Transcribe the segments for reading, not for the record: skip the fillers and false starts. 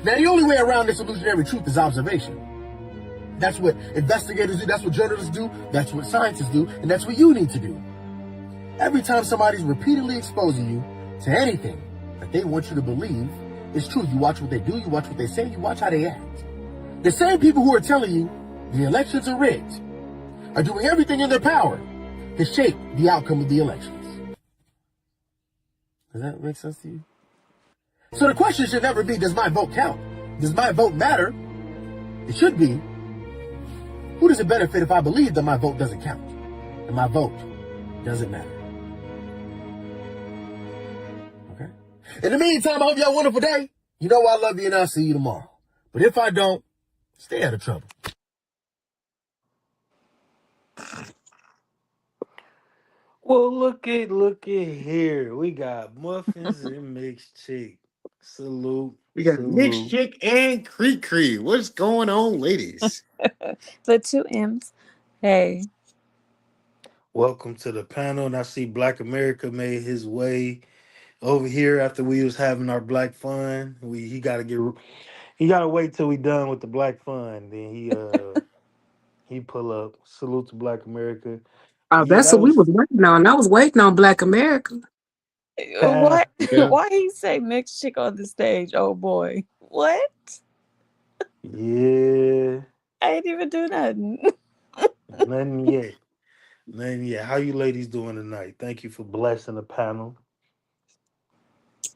Now, the only way around this illusionary truth is observation. That's what investigators do, that's what journalists do, that's what scientists do, and that's what you need to do. Every time somebody's repeatedly exposing you to anything that they want you to believe is true, you watch what they do, you watch what they say, you watch how they act. The same people who are telling you the elections are rigged are doing everything in their power to shape the outcome of the elections. Does that make sense to you? So the question should never be, does my vote count? Does my vote matter? It should be, who does it benefit if I believe that my vote doesn't count and my vote doesn't matter? Okay? In the meantime, I hope you have a wonderful day. You know I love you and I'll see you tomorrow. But if I don't, stay out of trouble. Well, look at here. We got muffins and mixed chick. Salute. We got Mixed Salute. Chick and Cree. What's going on, ladies? The two M's. Hey. Welcome to the panel. And I see Black America made his way over here after we was having our black fun. He gotta wait till we done with the black fun. Then he pull up. Salute to Black America. Oh, Yeah, that's that what we was was waiting on. I was waiting on Black America. What? Yeah. Why he say mixed chick on the stage? Oh boy. What? yeah. I ain't even do nothing. Nothing yet. Nothing yet. How you ladies doing tonight? Thank you for blessing the panel.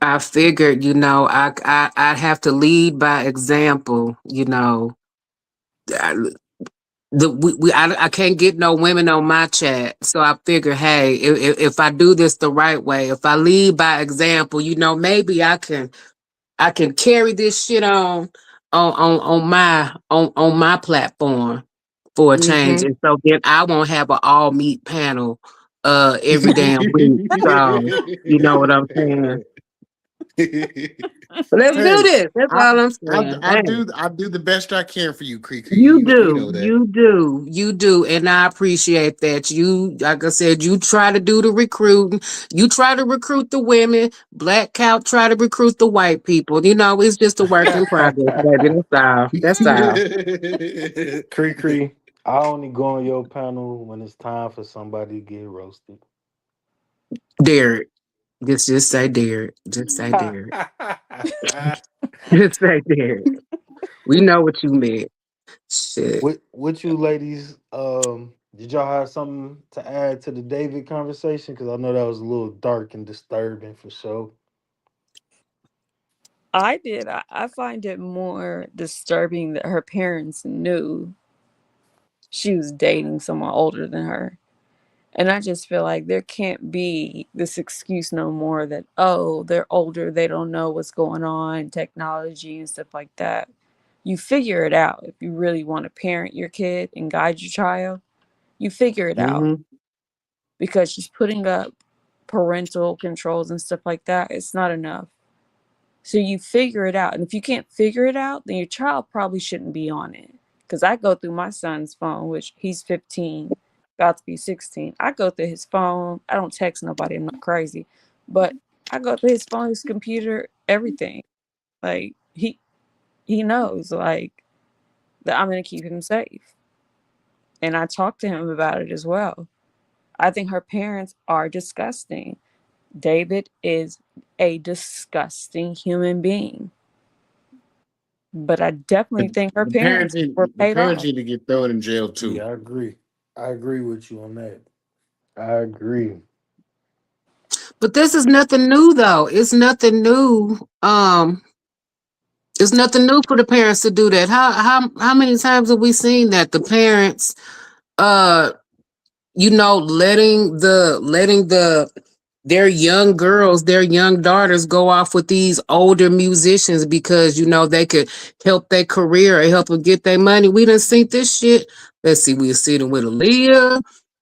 I figured, I have to lead by example. I can't get no women on my chat, so I figure, hey, if I do this the right way, if I lead by example, maybe I can carry this shit on my platform for a change, and so then I won't have an all meat panel every damn week. So you know what I'm saying. But let's do this. That's all I'm saying. I do the best I can for you, Cree. You know that. you do, and I appreciate that. You, like I said, you try to do the recruiting. You try to recruit the women. Black Cow try to recruit the white people. It's just a work in progress, baby. That's all. Cree, I only go on your panel when it's time for somebody to get roasted. Derek, just say Derek. Just say Derek. Just say Derek. We know what you meant. Shit. With you ladies, did y'all have something to add to the David conversation? Because I know that was a little dark and disturbing for sure. I did. I find it more disturbing that her parents knew she was dating someone older than her. And I just feel like there can't be this excuse no more that, oh, they're older, they don't know what's going on, technology and stuff like that. You figure it out. If you really want to parent your kid and guide your child, you figure it out. Mhm. Because just putting up parental controls and stuff like that, it's not enough. So you figure it out. And if you can't figure it out, then your child probably shouldn't be on it. Because I go through my son's phone, which he's 15, about to be 16. I go through his phone. I don't text nobody. I'm not crazy. But I go through his phone, his computer, everything. Like, he knows, like, that I'm going to keep him safe. And I talked to him about it as well. I think her parents are disgusting. David is a disgusting human being. But I definitely think her parents were paid off. Parents need to get thrown in jail too. Yeah, I agree. I agree with you on that. I agree. But this is nothing new, though. It's nothing new. It's nothing new for the parents to do that. How many times have we seen that the parents, letting their young girls, their young daughters go off with these older musicians because they could help their career or help them get their money. We done seen this shit. Let's see, we seen it with Aaliyah.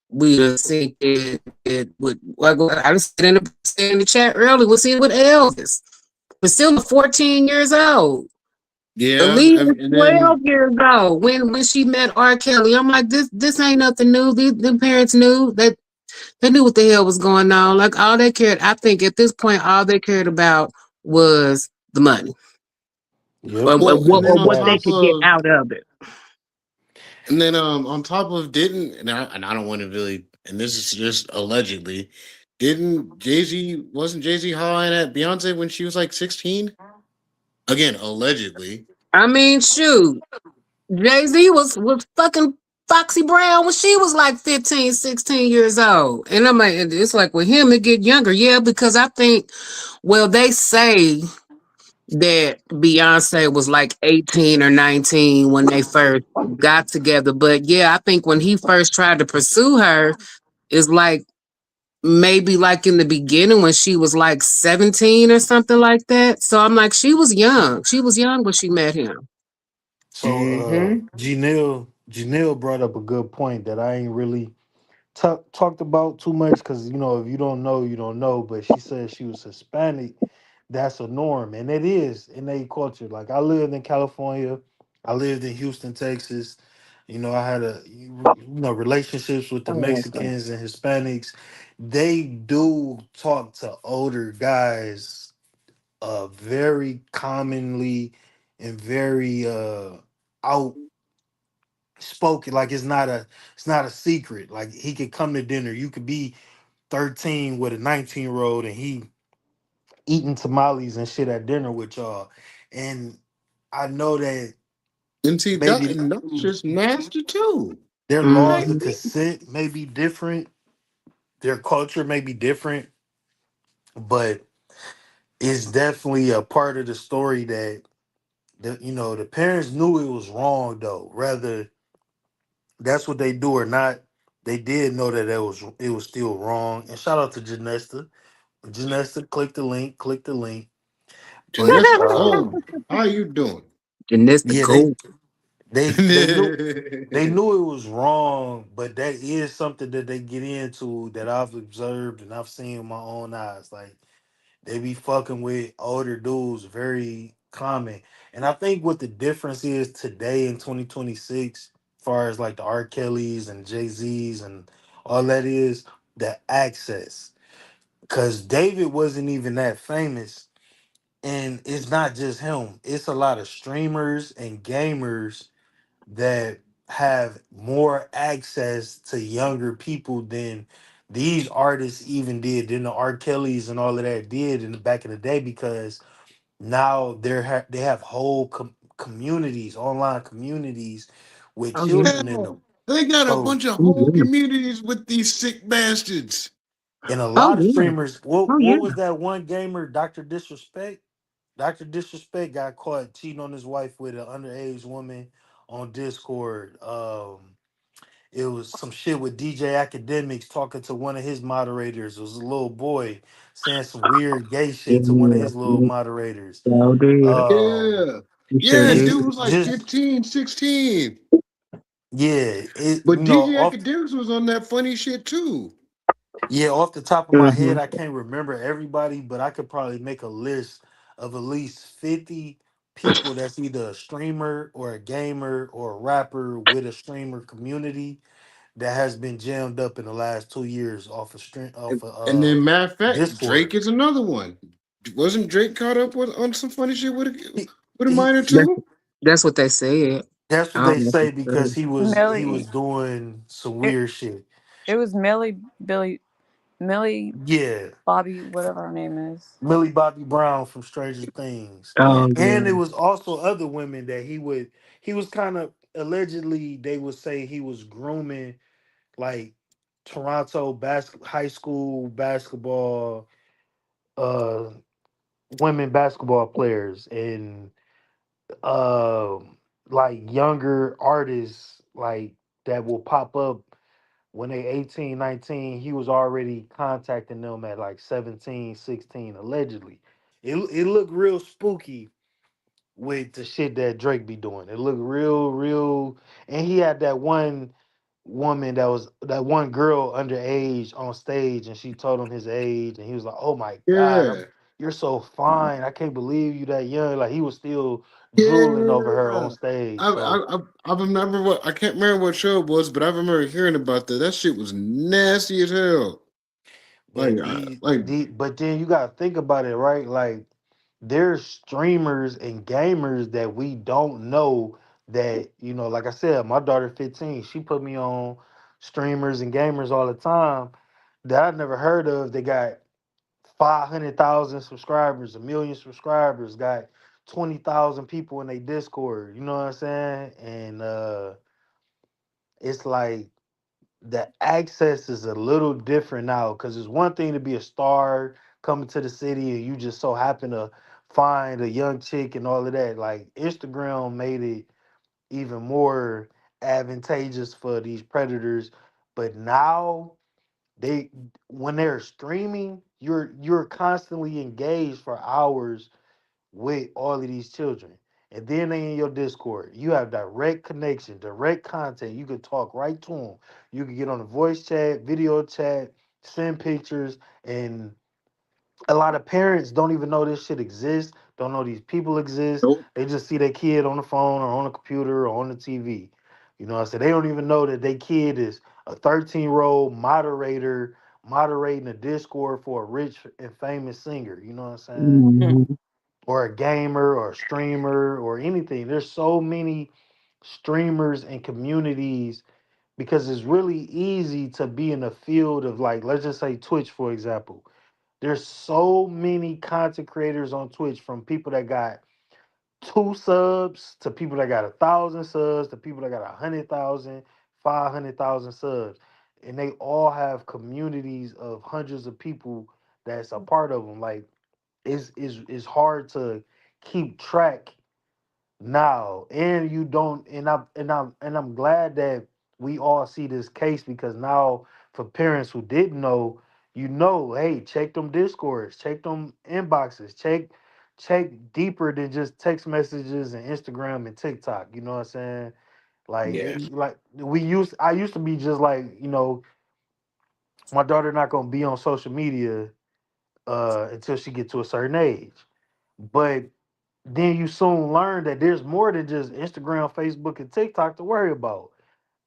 We done seen it with, I just said in the chat earlier, we'll see it with Elvis. But still 14 years old. Yeah, Aaliyah was 12 years old when she met R. Kelly. I'm like, this ain't nothing new. The parents knew that. They knew what the hell was going on. Like, all they cared, I think at this point, all they cared about was the money. Yep. Well, and then or on what they top Facts. could get of out of it. and then on top of didn't and I don't want to really and this is just allegedly didn't Jay-Z wasn't Jay-Z hollering at Beyonce when she was like 16? Again, allegedly. I mean, shoot, Jay-Z was fucking Foxy Brown when she was like 15, 16 years old. And I'm like, it's like with him, it get younger. Yeah, because I think, well, they say that Beyonce was like 18 or 19 when they first got together. But yeah, I think when he first tried to pursue her, is like maybe like in the beginning when she was like 17 or something like that. So I'm like, she was young. She was young when she met him. So Mm-hmm. Janelle brought up a good point that I ain't really talked about too much because you know if you don't know, you don't know. But she said she was Hispanic. That's a norm, and it is in a culture. Like I lived in California, I lived in Houston, Texas. You know, I had relationships with the Oh, okay. Mexicans and Hispanics. They do talk to older guys very commonly and very outspoken. Like it's not a secret. Like he could come to dinner. You could be 13 with a 19-year-old and he eating tamales and shit at dinner with y'all. And I know that And see that maybe and that's just nasty too. their Like laws of Mhm. consent may be different, their culture may be different, but it's definitely a part of the story that the parents knew it was wrong though. Whether that's what they do or not, they did know that it was still wrong. And shout out to Janesta. Janesta, click the link, click the link. But Janessa Gold, how you doing? Janessa yeah, they Gold. they they knew they knew it was wrong, but that is something that they get into that I've observed and I've seen with my own eyes. Like they be fucking with older dudes, very common. And I think what the difference is today in 2026, as far as like the R. Kellys and Jay Z's and all that is the access. Cause David wasn't even that famous. And it's not just him, it's a lot of streamers and gamers that have more access to younger people than these artists even did, than the R. Kellys and all of that did in the back in the day, because now they have whole communities, online communities with Oh yeah. children in Yeah, them. they got a So bunch of Oh whole yeah. communities with these sick bastards. and a Oh lot of yeah. streamers, what Oh yeah. what was that one gamer, Dr. Disrespect? Dr. Disrespect got caught cheating on his wife with an underage woman on Discord. It was some shit with DJ Academics talking to one of his moderators. It was a little boy saying some weird gay shit to one of Yeah. his little Yeah. moderators. So did. Yeah. You sure Yeah, did. Just dude was like just 15, 16. yeah, it But DJ Academics was on that funny shit too. off the top of my head, Mm-hmm. I can't remember everybody, but I could probably make a list of at least 50 people that's either a streamer or a gamer or a rapper with a streamer community that has been jammed up in the last 2 years off of stream And, off of and then matter of fact, Discord. Drake is another one. Wasn't Drake caught up with on some funny shit He, with a he, minor That's too? that's what they said. that's what I they don't know if say it's because true. he was Millie, doing some it weird shit. it was Millie Yeah, Bobby, whatever her name is. Millie Bobby Brown from Stranger Things, Oh and yeah. it was also other women that he was kind of allegedly they would say he was grooming like Toronto high school basketball uh women basketball players and like younger artists like that will pop up when they 18, 19. He was already contacting them at like 17, 16, allegedly. It looked real spooky with the shit that Drake be doing. It looked real, and he had that one woman that one girl underage on stage, and she told him his age, and he was like, "Oh my God, Yeah. you're so fine. I can't believe you that young." Like he was still drooling over her on Yeah. stage. I So I I, I remember what I can't remember what show it was, but I remember hearing about that. That shit was nasty as hell. But the Like but then you gotta think about it, right? Like there's streamers and gamers that we don't know that, you know, like I said, my daughter 15, she put me on streamers and gamers all the time that I've never heard of. They got 500,000 subscribers, a million subscribers, got 20,000 people in their Discord, you know what I'm saying? And it's like the access is a little different now because it's one thing to be a star coming to the city and you just so happen to find a young chick and all of that. Like Instagram made it even more advantageous for these predators. But now they when they're streaming, you're constantly engaged for hours with all of these children. And then they in your Discord. You have direct connection, direct contact. You can talk right to them. You can get on a voice chat, video chat, send pictures, and a lot of parents don't even know this shit exists, don't know these people exist. Nope. They just see their kid on the phone or on the computer or on the TV. You know what I'm saying? They don't even know that their kid is a 13-year-old moderator moderating a Discord for a rich and famous singer. You know what I'm saying? Mhm. Or a gamer or a streamer or anything. There's so many streamers and communities because it's really easy to be in the field of, like, let's just say Twitch, for example. There's so many content creators on Twitch, from people that got 2 subs to people that got 1,000 subs to people that got 100,000, 500,000 subs. And they all have communities of hundreds of people that's a part of them. Like, it's hard to keep track now, and you don't, and I'm glad that we all see this case, because now for parents who didn't know, you know, hey, check them Discords, check them inboxes, check deeper than just text messages and Instagram and TikTok. You know what I'm saying? Like, Yeah. like I used to be just like, you know, my daughter not gonna be on social media until she get to a certain age. But then you soon learn that there's more than just Instagram, Facebook, and TikTok to worry about.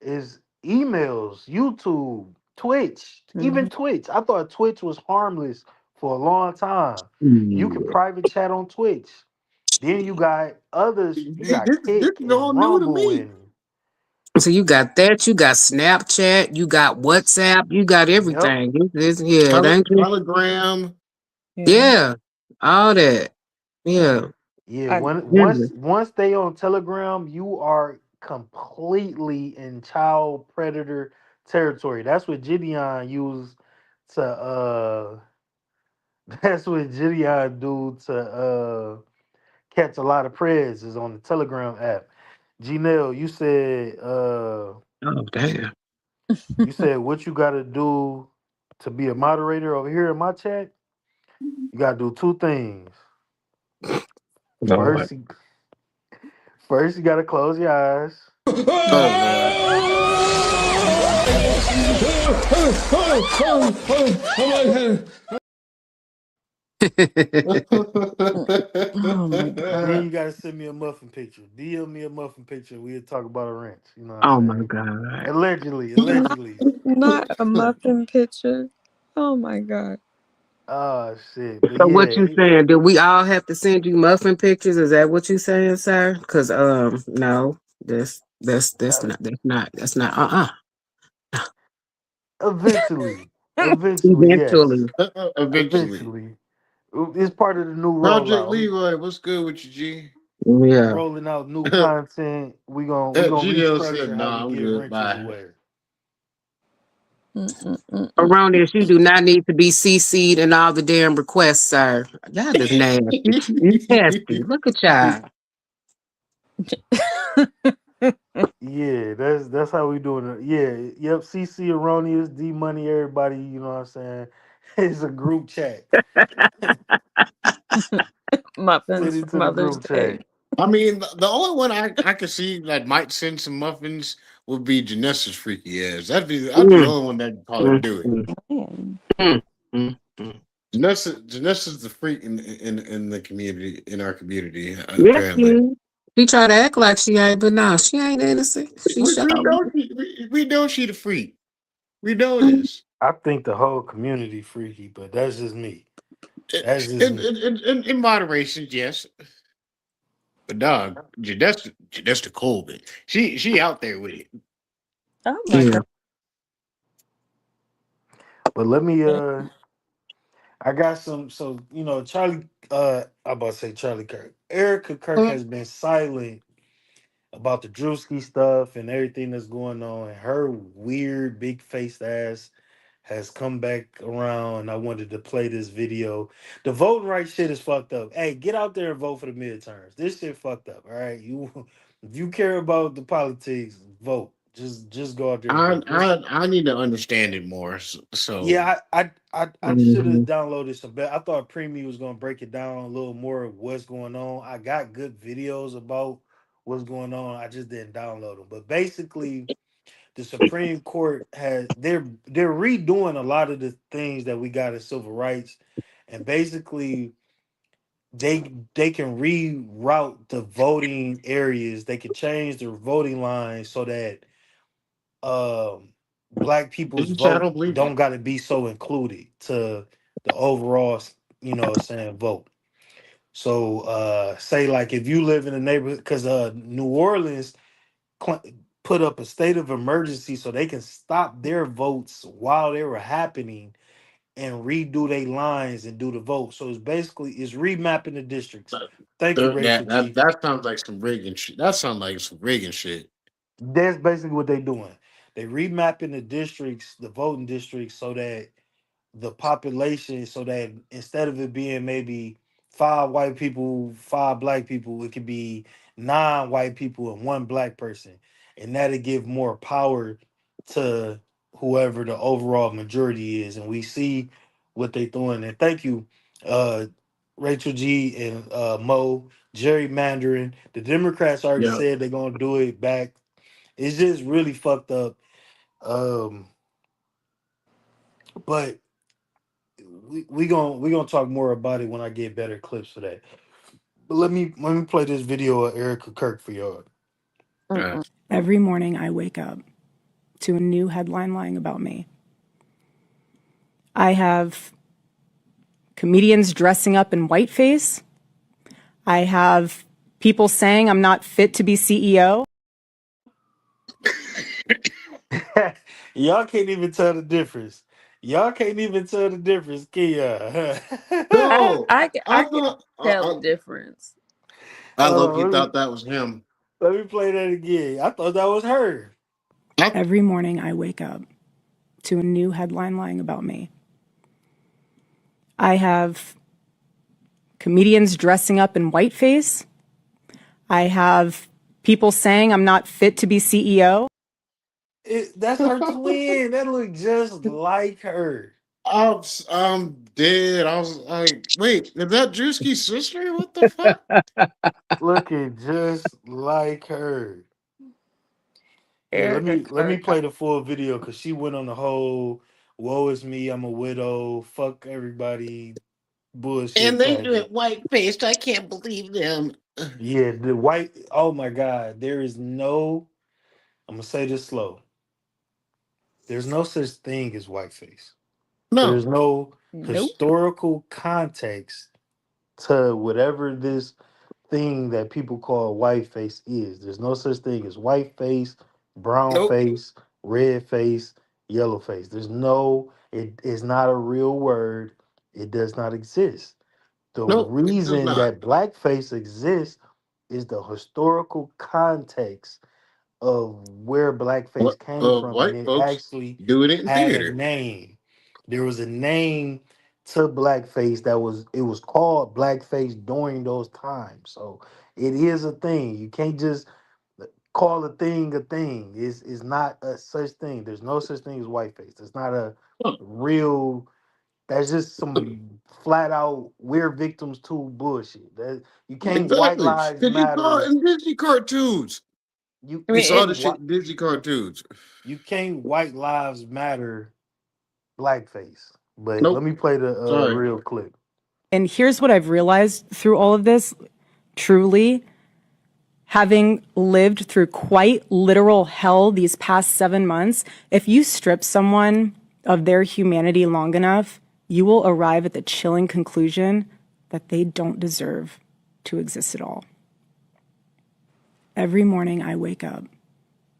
Is emails, YouTube, Twitch, even Mhm. Twitch. I thought Twitch was harmless for a long time. You can Yeah. private chat on Twitch. Then you got others. You got This Kick is and all new to Rumble me. and So you got that, you got Snapchat, you got WhatsApp, you got yep, everything. Yeah, thank you. Telegram. Yeah. Yeah, all that. Yeah. yeah. I Once they on Telegram, you are completely in child predator territory. That's what Gideon used to that's what Gideon do to catch a lot of prez is on the Telegram app. Janelle, Oh, damn. you said what you gotta do to be a moderator over here in my chat. You gotta do two things. Lord. First, you, first you gotta close your eyes. Oh Lord. oh my Then god. you gotta send me a muffin picture. DM me a muffin picture. We'll talk about a wrench. You know what I'm Oh my saying? God. Allegedly, Not, allegedly. not a muffin picture. Oh my god. Oh shit. But So what you yeah, saying? Do we all have to send you muffin pictures? Is that what you saying, sir? Cause no, uh, that's not uh-uh. eventually, eventually, yes. Eventually. Eventually. Eventually. It's part of the new Project rollout. We Leroy, what's good with you, G? Yeah. rolling out new content. We gonna GL said, restructure how we nah, I'm give good. wrenches Bye. away. Mm-mm-mm-mm. Erroneous, you do not need to be CC'd in all the damn requests, sir. Y'all just nasty. You nasty. Look at y'all. Yeah, that's how we doing it. Yeah, yep. CC Erroneous, D Money, everybody. You know what I'm saying? It's a group chat. Send Muffins it for to the Mother's group Day. chat. I mean, the only one I could see that might send some muffins would be Janessa's freaky ass. I'd be the Mm, only one that probably mm, do it. mm, Man. mm, mm, mm. Janessa's the freak in the community, in our community, Yes, apparently. she try to act like she ain't, but no, she ain't innocent. She We, we showed. know we know she the freak. We know this. I think the whole community freaky, but that's just me. That's just In, me. in moderation, yes. But dog, Janesta Coleman, she out there with it. Oh my Yeah. god. But let me I got some so Charlie I'm about to say Charlie Kirk. Erica Kirk has been silent about the Drewski stuff and everything that's going on. And her weird big faced ass has come back around. I wanted to play this video. The voting rights shit is fucked up. Hey, get out there and vote for the midterms. This shit fucked up. All right, you if you care about the politics, vote. Just go out there and I vote. This I I need to understand it more. So yeah, I should have Mhm. downloaded some better. I thought Premium was gonna break it down a little more of what's going on. I got good videos about what's going on. I just didn't download them. But basically, the Supreme Court has they're redoing a lot of the things that we got in civil rights, and basically they can reroute the voting areas. They can change the voting lines so that um black did people's you say I vote don't believe you? don't got to be so included to the overall saying vote. So say like if you live in a neighborhood because New Orleans cl- put up a state of emergency so they can stop their votes while they were happening and redo their lines and do the vote. So it's remapping the districts. Thank you, Rachel G. That sounds like some rigging shit. That sounds like some rigging shit. That's basically what they're doing. They remapping the districts, the voting districts, so that the population, so that instead of it being maybe 5 white people, 5 black people, it could be 9 white people and 1 black person, and that'll give more power to whoever the overall majority is. And we see what they're doing. And thank you, uh, Rachel G and Mo, gerrymandering. The Democrats already Yeah. said they're gonna do it back. It's just really fucked up. Um, but we gonna talk more about it when I get better clips for that. But let me play this video of Erica Kirk for y'all. Mm-mm. Every morning I wake up to a new headline lying about me. I have comedians dressing up in whiteface. I have people saying I'm not fit to be CEO. Y'all can't even tell the difference. Y'all can't even tell the difference, can y'all? No, I I can thought tell the difference. I Hold low key on, thought that was him. let me play that again. I thought that was her. I, Every morning I wake up to a new headline lying about me. I have comedians dressing up in whiteface. I have people saying I'm not fit to be CEO. That's her twin. That look just like her. I'm dead. I was like, wait, is that Drewski's sister? What the fuck? Looking just like her. Yeah, let Erica me let me Kirk. play the full video because she went on the whole "woe is me, I'm a widow, fuck everybody" And bullshit they do tactic. it white faced. I can't believe them. Yeah, the white. Oh my God, there is no. I'm gonna say this slow. There's no such thing as whiteface. No, There's no Nope. historical context to whatever this thing that people call whiteface is. There's no such thing as whiteface, brown nope, face, red face, yellow face. There's no, it is not a real word. It does not exist. The nope. It does reason not. that blackface exists is the historical context of where blackface What came from, and white it folks actually doing it in had a theater? name. There was a name to blackface it was called blackface during those times. So it is a thing. You can't just call a thing a thing. It's not a such thing. There's no such thing as whiteface. It's not a Huh. real. That's just some flat out we're victims to bullshit. That you can't white Exactly. lives Because you saw it matter. in Disney cartoons. You I You you mean, saw can't the shit white in Disney cartoons. you can't white lives matter blackface. But let Nope. me play the Sorry. real clip. And here's what I've realized through all of this, truly, having lived through quite literal hell these past 7 months, if you strip someone of their humanity long enough, you will arrive at the chilling conclusion that they don't deserve to exist at all. Every morning I wake up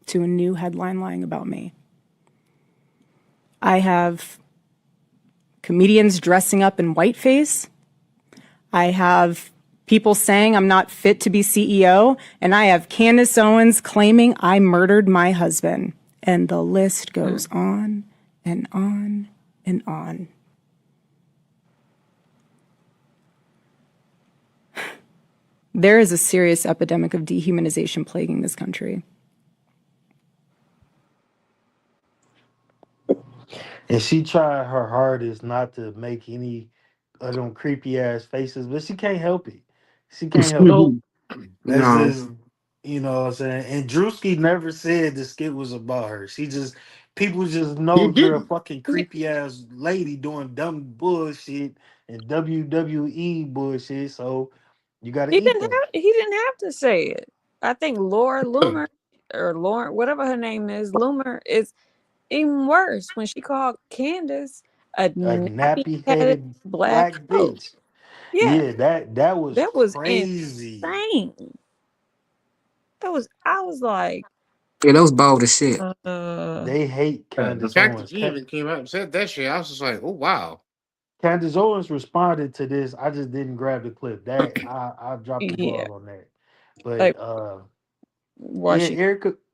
to a new headline lying about me. I have comedians dressing up in whiteface. I have people saying I'm not fit to be CEO. And I have Candace Owens claiming I murdered my husband. And the list goes on and on and on. There is a serious epidemic of dehumanization plaguing this country. And she tried her hardest not to make any of them creepy ass faces, but she can't help it. She can't help it. No, That's no, just, you know what I'm saying? And Drewski never said the skit was about her. She just, people just he know you're a didn't. fucking creepy ass lady doing dumb bullshit and WWE bullshit. So you got to eat that. He didn't have to say it. I think Laura Loomer or Lauren, whatever her name is, Loomer is even worse when she called Candace a A nappy nappy headed headed black black hoe. bitch. Yeah, Yeah, that was that was crazy. insane. I was like, Yeah, those bold as shit. They hate The Candace fact that Owens. she even came out and said that shit, I was just like, oh wow. Candace Owens responded to this. I just didn't grab the clip. That I dropped the yeah, ball on that. But like why yeah, she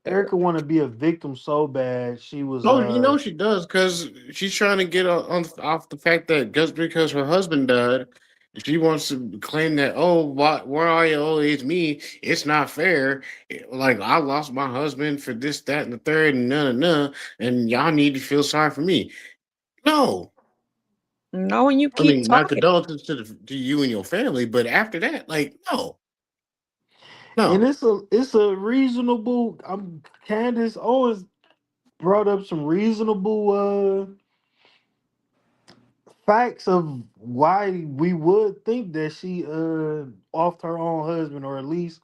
Erica want to be a victim so bad. She was Oh, you know she does because she's trying to get on off the fact that just because her husband died, she wants to claim that where are you? Oh, it's me. It's not fair. Like I lost my husband for this, that, and the third, and and y'all need to feel sorry for me. No, knowing you I keep mean my talking. condolences to you and your family, but after that, like no, and no. it's a reasonable. Candace Owens brought up some reasonable facts of why we would think that she offed her own husband, or at least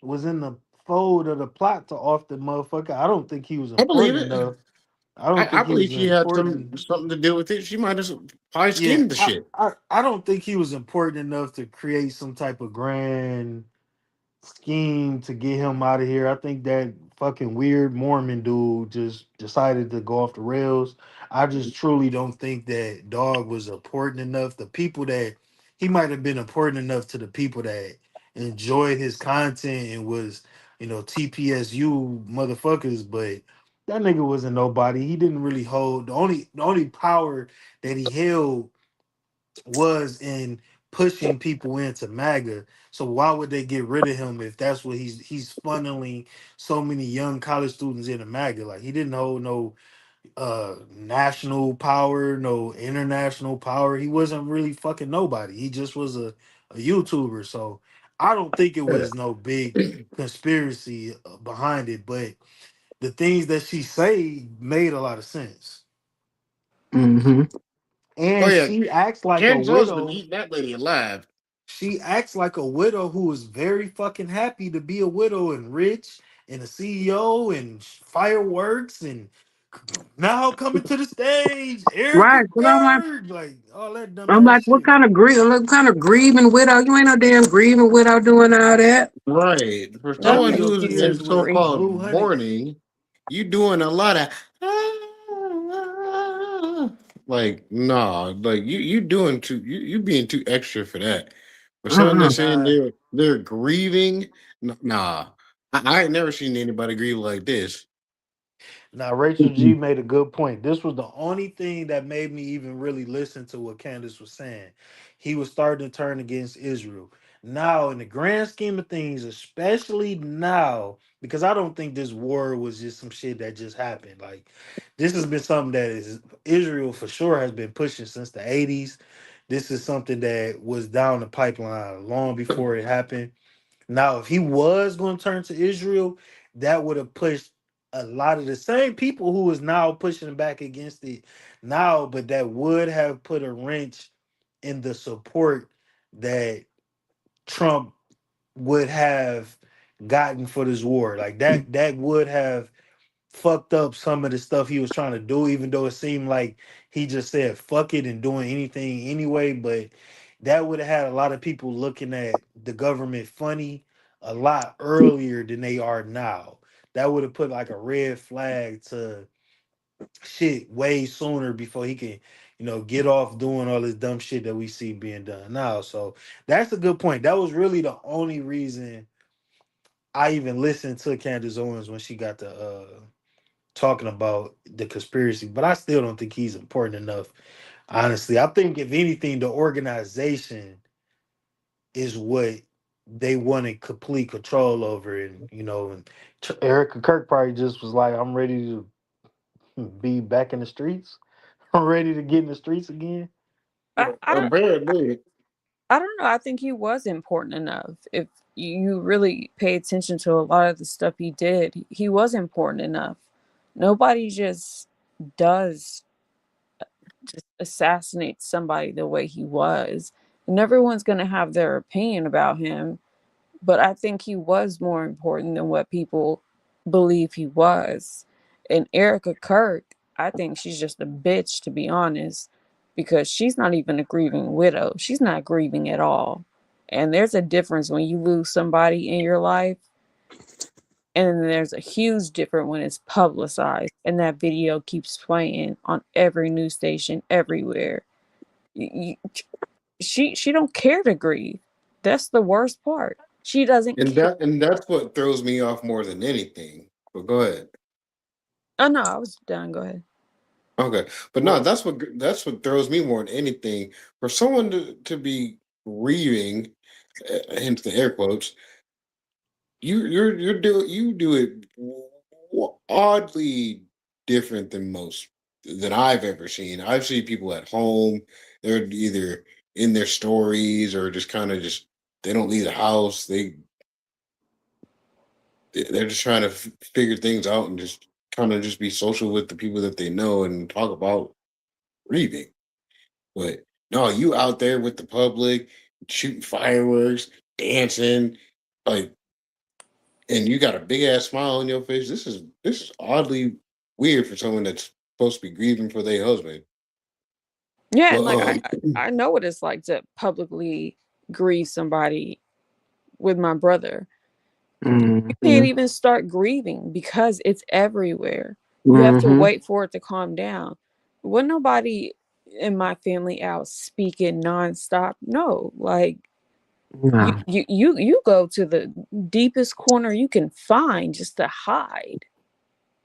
was in the fold of the plot to off the motherfucker. I don't think he was I believe important it. enough. I don't I think he was believe she had important. something to do with it. She might have probably Yeah, schemed the shit. I don't think he was important enough to create some type of grand scheme to get him out of here. I think that fucking weird Mormon dude just decided to go off the rails. I just truly don't think that dog was important enough. The people that he might have been important enough to the people that enjoyed his content and was, TPSU motherfuckers, but that nigga wasn't nobody. He didn't really hold the only power that he held was in pushing people into MAGA. So why would they get rid of him if that's what he's funneling so many young college students into MAGA? Like he didn't hold no national power, no international power. He wasn't really fucking nobody. He just was a YouTuber. So I don't think it was no big conspiracy behind it, but the things that she say made a lot of sense. Hmm. Oh And yeah, she acts like a Candace Owens been widow. eating that lady alive. She acts like a widow who is very fucking happy to be a widow and rich and a CEO and fireworks and now coming to the stage, Erica Right. So Bird, like all that I'm dumbass like, what shit. kind of grieving widow? You ain't no damn grieving widow doing all that. Right. For That someone Nothing nigga who's Jesus in kids with free. so-called blue honey. mourning, you doing a lot of like nah, like you doing too you being too extra for that. For someone Uh-uh. that's saying Nah, they're grieving, nah. I ain't never seen anybody grieve like this. Now, Rachel G made a good point. This was the only thing that made me even really listen to what Candace was saying. He was starting to turn against Israel. Now, in the grand scheme of things, especially now, because I don't think this war was just some shit that just happened. Like, this has been something that is Israel for sure has been pushing since the 80s. This is something that was down the pipeline long before it happened. Now, if he was going to turn to Israel, that would have pushed a lot of the same people who is now pushing back against it now, but that would have put a wrench in the support that Trump would have gotten for this war. Like that would have fucked up some of the stuff he was trying to do, even though it seemed like he just said fuck it and doing anything anyway. But that would have had a lot of people looking at the government funny a lot earlier than they are now. That would have put like a red flag to shit way sooner before he can, get off doing all this dumb shit that we see being done now. So that's a good point. That was really the only reason I even listened to Candace Owens when she got to talking about the conspiracy, but I still don't think he's important enough. Honestly, I think if anything, the organization is what they wanted complete control over, and Erica Kirk probably just was like, "I'm ready to be back in the streets. I'm ready to get in the streets again." I don't Apparently, I don't know. I think he was important enough. If you really pay attention to a lot of the stuff he did, he was important enough. Nobody does just assassinate somebody the way he was. And everyone's going to have their opinion about him, but I think he was more important than what people believe he was. And Erica Kirk, I think she's just a bitch, to be honest, because she's not even a grieving widow. She's not grieving at all. And there's a difference when you lose somebody in your life, and then there's a huge difference when it's publicized and that video keeps playing on every news station everywhere. She don't care to grieve. That's the worst part. She doesn't care. and that's what throws me off more than anything. But go ahead. Oh no, I was done. Go ahead. Okay, but no, that's what throws me more than anything. For someone to be grieving, hence the air quotes, you do it oddly different than most that I've ever seen. I've seen people at home; they're either in their stories or just kind of just they don't leave the house. They're just trying to figure things out and just kind of just be social with the people that they know and talk about grieving. But no, you out there with the public, shooting fireworks, dancing, like, and you got a big ass smile on your face. This is oddly weird for someone that's supposed to be grieving for their husband. Yeah, and But like I know what it's like to publicly grieve somebody with my brother. You can't Mhm. even start grieving because it's everywhere. You have to Mhm. wait for it to calm down. When nobody in my family out speaking nonstop. No, like No. you go to the deepest corner you can find just to hide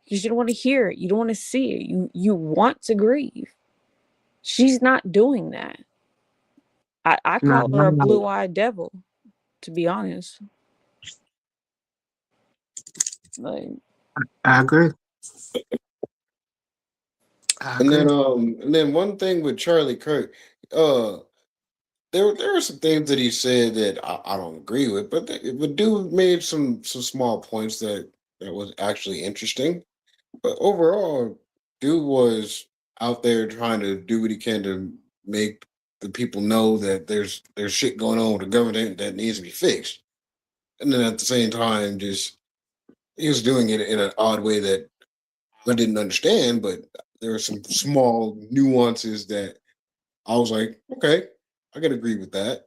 because you don't want to hear it. You don't want to see it. You want to grieve. She's not doing that. I No. call her a blue-eyed devil, to be honest. Like, I agree. I agree. and then one thing with Charlie Kirk, uh, there were some things that he said that I don't agree with, but dude made some small points that was actually interesting. But overall, dude was out there trying to do what he can to make the people know that there's shit going on with the government that needs to be fixed. And then at the same time, just he was doing it in an odd way that I didn't understand, but there were some small nuances that I was like, okay, I can agree with that.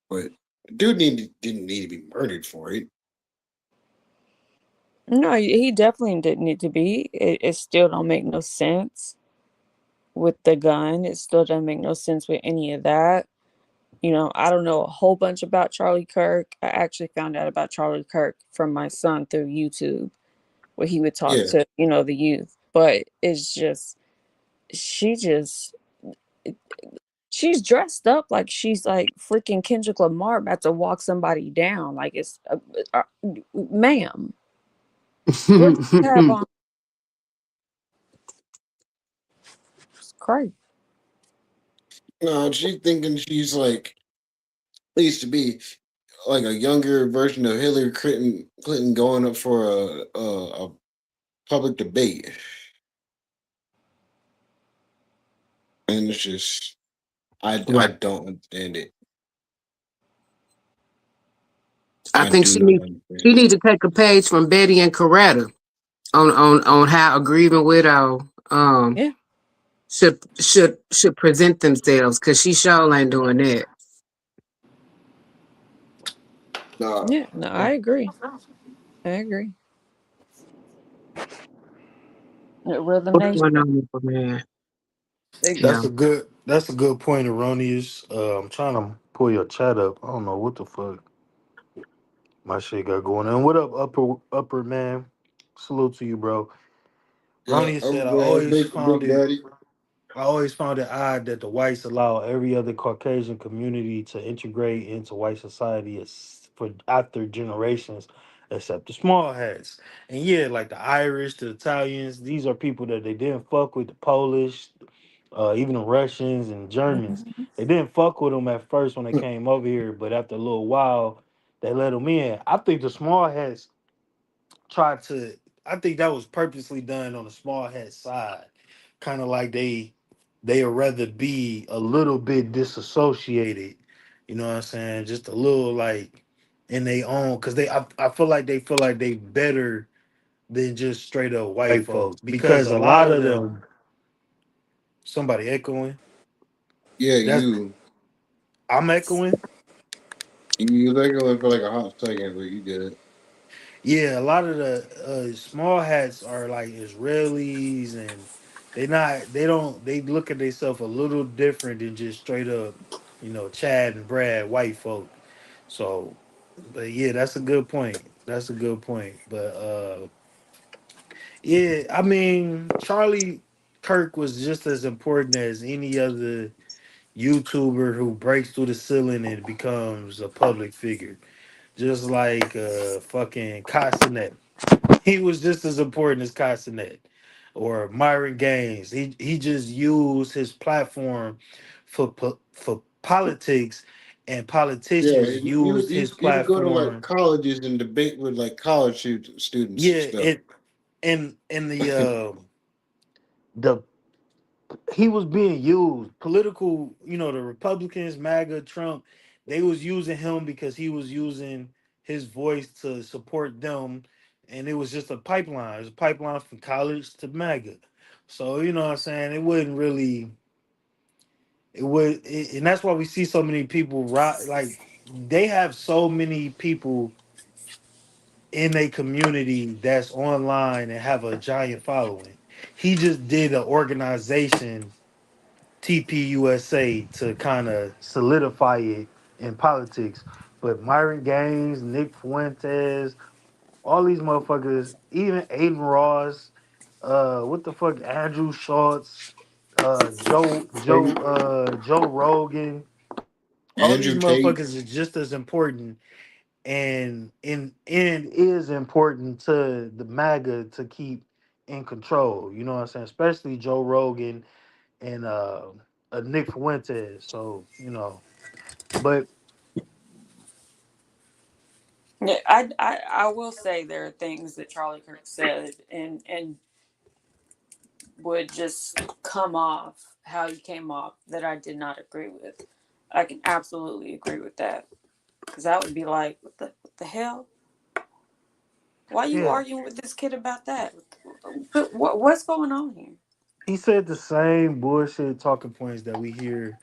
But dude didn't need to be murdered for it. no, he definitely didn't need to be. It still don't make no sense with the gun. It still doesn't make no sense with any of that. I don't know a whole bunch about Charlie Kirk. I actually found out about Charlie Kirk from my son through YouTube, where he would talk Yeah. to, the youth. But it's just, she just, she's dressed up like she's like freaking Kendrick Lamar about to walk somebody down. Like ma'am, what do you have on? It's crazy. No, she's thinking she's like needs to be like a younger version of Hillary Clinton going up for a public debate, and it's just I Right. don't understand it. I I think do she not needs understand she it. need to take a page from Betty and Coretta. on how a grieving widow Yeah. should present themselves, because she sure ain't doing that. Nah. Yeah. No, I agree. I agree. Rhythm What's Nation. going on with my man? Yeah. That's a good point, Erroneous. I'm trying to pull your chat up. I don't know what the fuck my shit got going on. What up, upper man? Salute to you, bro. Yeah, Ronnie said, I'm glad. Big Daddy. I always found it odd that the whites allow every other Caucasian community to integrate into white society for after generations, except the small hats. And yeah, like the Irish, the Italians, these are people that they didn't fuck with. The Polish, even the Russians and Germans, Mhm. they didn't fuck with them at first when they came over here, but after a little while, they let them in. I think the small hats tried to. I think that was purposely done on the small hat side, kind of like they would rather be a little bit disassociated. You know what I'm saying? Just a little like in their own, because I feel like they better than just straight up white White folks, folks, because because a a lot lot of of them. them. Somebody echoing. Yeah, That's you. I'm echoing. You was echoing for like a hot second, but you did it. Yeah, a lot of the small hats are like Israelis, and they look at themselves a little different than just straight up, Chad and Brad white folk. So, but yeah, that's a good point. That's a good point. But yeah, I mean, Charlie Kirk was just as important as any other YouTuber who breaks through the ceiling and becomes a public figure. Just like fucking Castanet. He was just as important as Castanet or Myron Gaines. He just used his platform for politics, and Yeah, politicians used his he would go to like platform. colleges and debate with like college students and Yeah, stuff. it and the he was being used political. The Republicans, MAGA, Trump, they was using him because he was using his voice to support them, and it was just a pipeline. It was a pipeline from college to MAGA. So you know what I'm saying. It wouldn't really. And that's why we see so many people like they have so many people in a community that's online and have a giant following. He just did an organization TPUSA to kind of solidify it in politics. But Myron Gaines, Nick Fuentes, all these motherfuckers, even Aiden Ross, what the fuck, Andrew Schultz, Joe Rogan, all these Andrew Tate. motherfuckers is just as important and is important to the MAGA to keep in control. You know what I'm saying? Especially Joe Rogan and Nick Fuentes. So but Yeah, I will say there are things that Charlie Kirk said and would just come off how he came off that I did not agree with. I can absolutely agree with that because I would be like, what the hell? Why are you yeah, arguing with this kid about that? What's going on here? he said the same bullshit talking points that we hear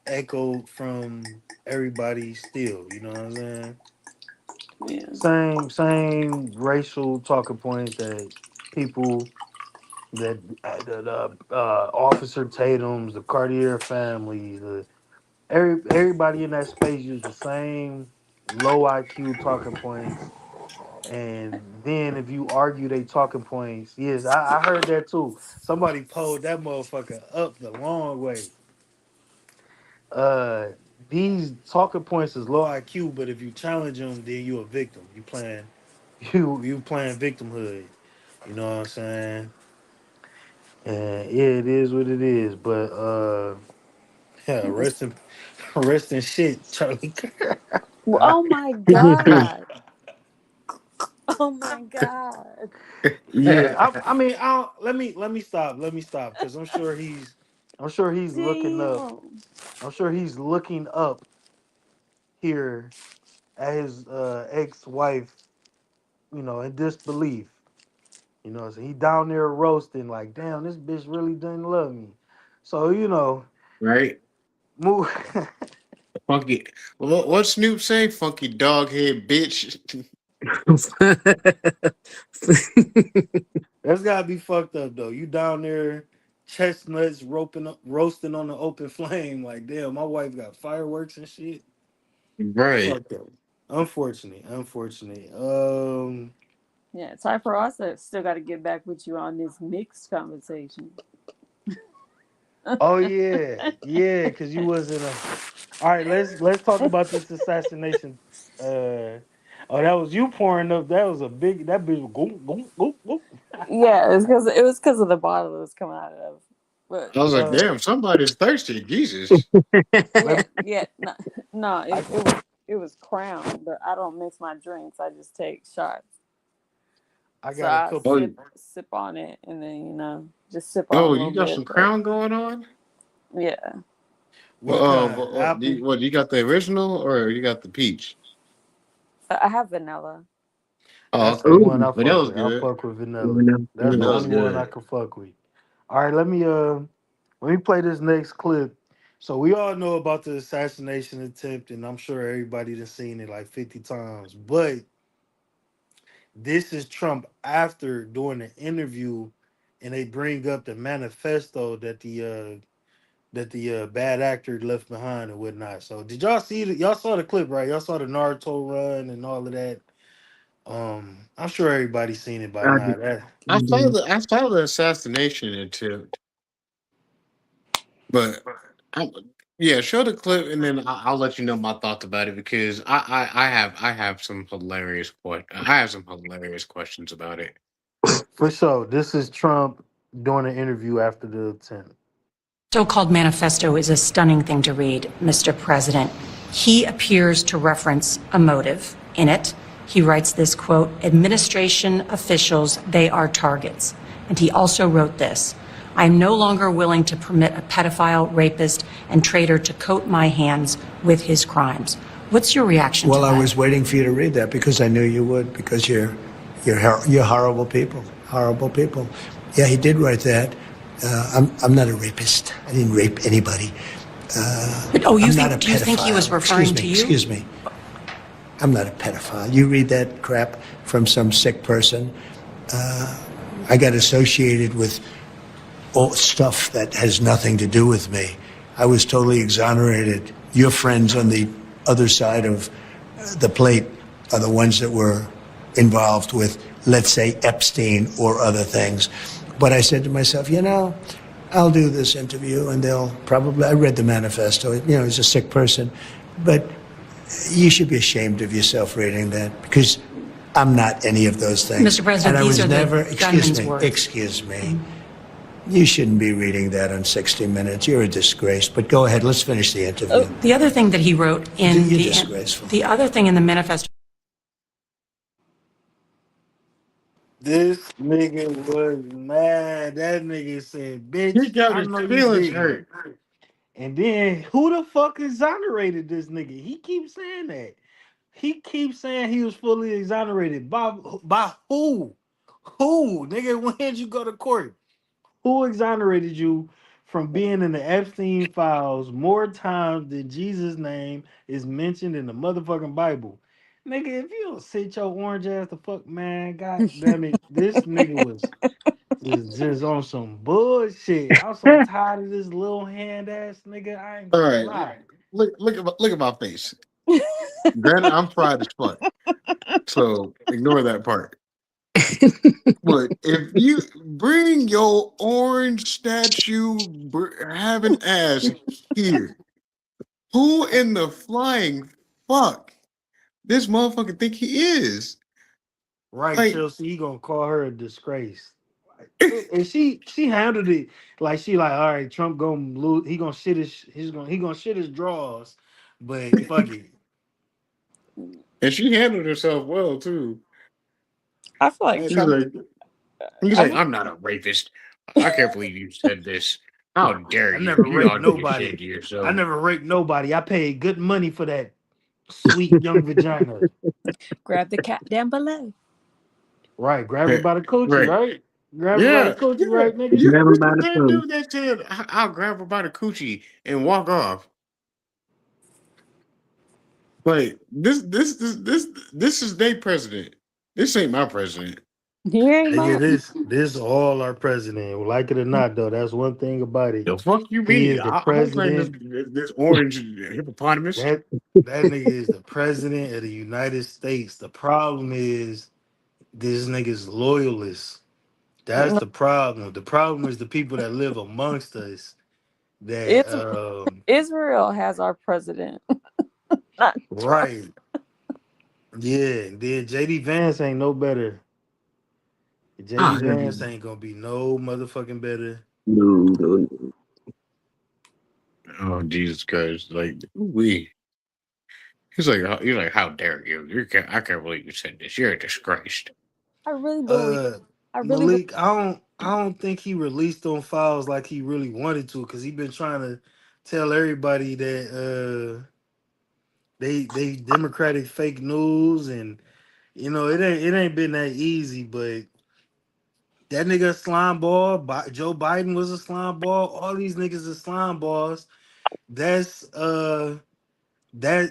echoed from everybody still. You know what I'm saying? Yeah. Same racial talking points that people that Officer Tatum's, the Cartier family, everybody in that space use the same low IQ talking points. And then if you argue they talking points, yes, I heard that too. Somebody pulled that motherfucker up the long way. Uh, these talking points is low IQ, but if you challenge them, then you a victim. You playing victimhood. You know what I'm saying? And yeah, it is what it is. But yeah, rest in shit, Charlie Kirk. Oh my God. Oh my God. Yeah, I mean, let me stop. Let me stop because I'm sure he's looking up. Damn. I'm sure he's looking up here at his ex-wife, in disbelief. You know, so he down there roasting like, damn, this bitch really doesn't love me. So you know, Right? move. Funky. What Snoop say? Funky dog head bitch. That's gotta be fucked up though. You down there, chestnuts roasting on the open flame. Like, damn, my wife got fireworks and shit. Right. Fucked up. Unfortunately, unfortunately. Yeah, it's time for us. I still got to get back with you on this mixed conversation. Oh yeah, yeah, because you was in a. All right, let's talk about this assassination. Oh, that was you pouring up. That was a big. That bitch was go go go go. Yeah, it was because of the bottle it was coming out of. But I was like, Uh, damn, somebody's thirsty. Jesus. yeah, let yeah, no, no, I it was Crown, but I don't mix my drinks. I just take shots. I So got a I couple. Oh, sip on it, and then just sip on a oh, little you got some bit. But crown going on? yeah, What kind? Apple. What, you got the original or you got the peach? I have vanilla. Oh, That's the okay. one Ooh, I fuck Vanilla's with. I good. fuck with vanilla. no, That's the Vanilla's only one I good. can fuck with. All right, let me play this next clip. So we all know about the assassination attempt, and I'm sure everybody has seen it like 50 times. But this is Trump after doing an interview, and they bring up the manifesto that the bad actor left behind and whatnot. So did y'all see the, y'all saw the clip, right? Y'all saw the Naruto run and all of that. I'm sure everybody's seen it by I now. That I saw the assassination attempt, but I, yeah, show the clip and then I'll let you know my thoughts about it because I have some I have some hilarious questions about it. for sure. This is Trump doing an interview after the attempt. So-called manifesto is a stunning thing to read, Mr. President. He appears to reference a motive in it. He writes this quote, administration officials, they are targets. And he also wrote this, I am no longer willing to permit a pedophile, rapist, and traitor to coat my hands with his crimes. What's your reaction to that? Well, I was waiting for you to read that because I knew you would, because you're horrible people, horrible people. Yeah, he did write that. I'm not a rapist. I didn't rape anybody. But, oh, I'm not a do you think he was pedophile. referring to you? Excuse me. I'm not a pedophile. You read that crap from some sick person. I got associated with all stuff that has nothing to do with me. I was totally exonerated. Your friends on the other side of the plate are the ones that were involved with, let's say, Epstein or other things. But I said to myself, I'll do this interview and they'll probably, I read the manifesto, he's a sick person, but you should be ashamed of yourself reading that because I'm not any of those things. Mr. President, and I these was are the never, gunman's words. Excuse me. You shouldn't be reading that on 60 Minutes. You're a disgrace. But go ahead, let's finish the interview. The other thing that he wrote in You're disgraceful. the other thing in the manifesto. This nigga was mad. That nigga said, He bitch, got I his know you feelings didn't. hurt. And then who the fuck exonerated this nigga? He keeps saying that. He keeps saying he was fully exonerated. By who? Who? Nigga, when did you go to court? Who exonerated you from being in the Epstein files more times than Jesus' name is mentioned in the motherfucking Bible? Nigga, if you don't sit your orange ass the fuck, man, god damn it, this nigga was just on some bullshit. I'm so tired of this little hand ass nigga. I ain't All gonna right, lie. look at my face. Granted, I'm fried as fuck, so ignore that part. But if you bring your orange statue having ass here, who in the flying fuck this motherfucker think he is? Right, Like, Chelsea, he gonna call her a disgrace. And she handled it like she like, all right, Trump gonna lose. He gonna shit he gonna shit his drawers, but fuck it. and she handled herself well too. I feel like He's Trump. like, he's I like, feel, I'm not a rapist. I can't believe you said this. How dare I you? never You raped ought to be ashamed nobody. of I yourself. never raped nobody. I paid good money for that sweet young vagina. grab the cat down below. Right, grab her Right. by the coochie, Right. right? Grab her by the Yeah. coochie, Yeah. right, nigga? Yeah. Grab 'em This by the the same foot. dude that said, I'll grab her by the coochie and walk off. Like this is their president. This ain't my president. He ain't Nigga, my. this like our president. Like it or not, though, that's one thing about it. The fuck you He mean? is the I'm playing president. this orange hippopotamus. That that nigga is the president of the United States. The problem is this nigga's loyalists. That's the problem. The problem is the people that live amongst us that Is Israel has our president, not Trump. right. Yeah, and then JD Vance ain't no better. Oh, JD hell Vance ain't gonna be no motherfucking better. no, no, no. Oh Jesus Christ! Like we. He's like, how dare you? I can't believe you said this. You're a disgrace. I really believe. Uh I really believe. Malik, I don't think he released on files like he really wanted to because he been trying to tell everybody that they democratic fake news and it ain't been that easy, but that nigga a slime ball. Joe Biden was a slime ball. All these niggas are slime balls. That's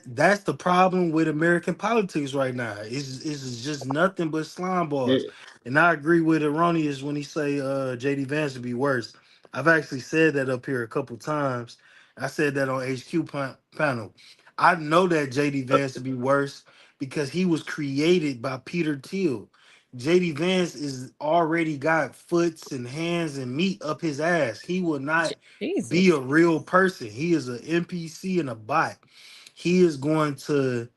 that's the problem with American politics right now. It's just nothing but slime balls. It, And I agree with Erroneous when he say JD Vance would be worse. I've actually said that up here a couple times. I said that on HQ panel. I know that JD Vance would be worse because he was created by Peter Thiel. JD Vance is already got foots and hands and meat up his ass. He will not be a Jesus. real person. He is an NPC and a bot. He is going to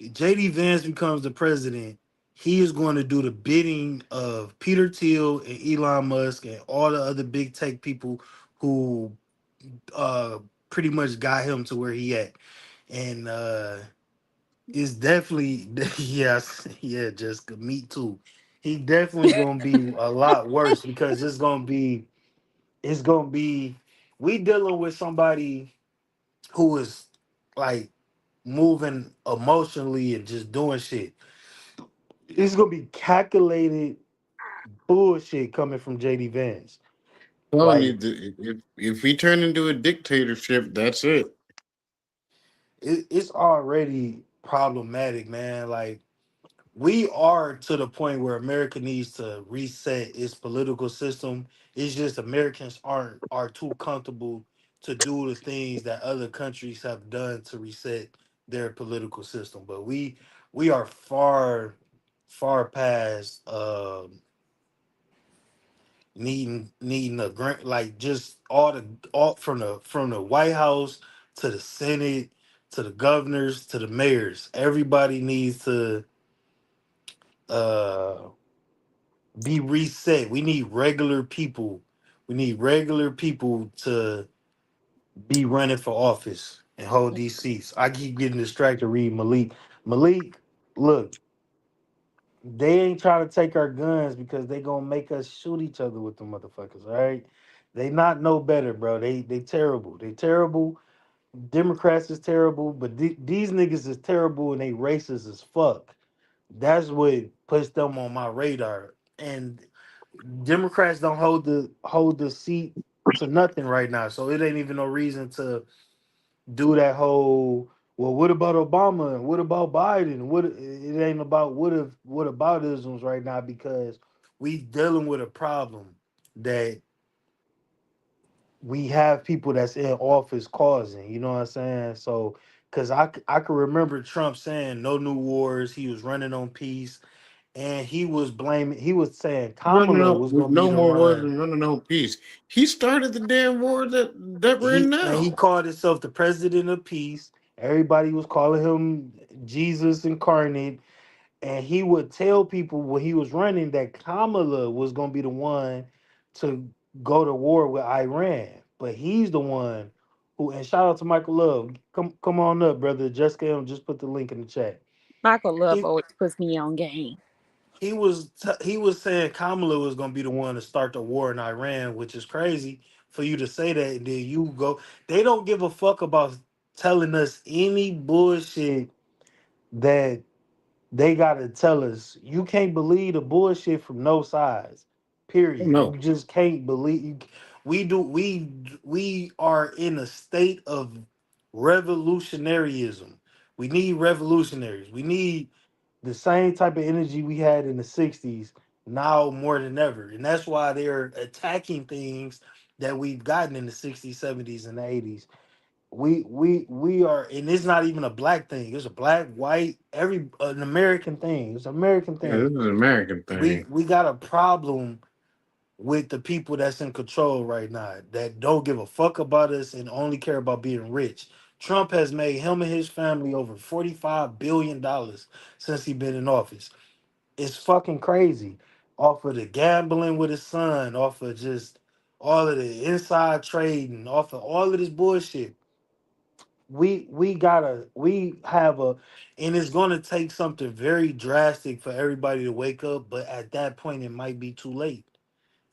JD Vance becomes the president. He is going to do the bidding of Peter Thiel and Elon Musk and all the other big tech people who uh pretty much got him to where he at. And it's definitely yes, yeah, Jessica, me too. He definitely gonna be a lot worse because it's gonna be we dealing with somebody who is like moving emotionally and just doing shit. It's gonna be calculated bullshit coming from JD Vance. telling Like you, if we turn into a dictatorship, that's it. it's already problematic, man. Like we are to the point where America needs to reset its political system. It's just Americans are too comfortable to do the things that other countries have done to reset their political system. But we are far past needing a grant like just all from the White House to the Senate to the governors to the mayors. Everybody needs to uh be reset. We need regular people. We need regular people to be running for office and hold these seats. I keep getting distracted reading Malik. Malik, look, they ain't trying to take our guns because they gonna make us shoot each other with the motherfuckers, all right? They not know better, bro. They terrible. They terrible. Democrats is terrible, but these niggas is terrible and they racist as fuck. That's what puts them on my radar. And Democrats don't hold the seat to nothing right now. So it ain't even no reason to do that whole well, what about Obama and what about Biden? What it ain't about what about isms right now because we dealing with a problem that we have people that's in office causing, you know what I'm saying? So cause I can remember Trump saying no new wars, he was running on peace, and he was saying Running Kamala up was with gonna be no the more wars one. and running no peace. He started the damn war that we're in He now. called himself the president of peace. Everybody was calling him Jesus incarnate, and he would tell people when he was running that Kamala was gonna be the one to go to war with Iran. But he's the one who. And shout out to Michael Love. Come on up, brother. Jessica M just put the link in the chat. Michael Love He always puts me on game. he was saying Kamala was gonna be the one to start the war in Iran, which is crazy for you to say that. And then you go. They don't give a fuck about telling us any bullshit that They gotta tell us you can't believe the bullshit from no sides. Period. You No. just can't believe. We do. We are in a state of revolutionaryism. We need revolutionaries. We need the same type of energy we had in the '60s now more than ever, and that's why they're attacking things that we've gotten in the '60s, '70s, and the '80s. We are, and it's not even a black thing. It's a black, white, every an American thing. It's an American Yeah, this thing. is an American thing. We got a problem with the people that's in control right now that don't give a fuck about us and only care about being rich. Trump has made him and his family over $45 billion since he been in office. It's fucking crazy. Off of the gambling with his son, off of just all of the inside trading, off of all of this bullshit. We have a, and it's gonna take something very drastic for everybody to wake up, but at that point it might be too late.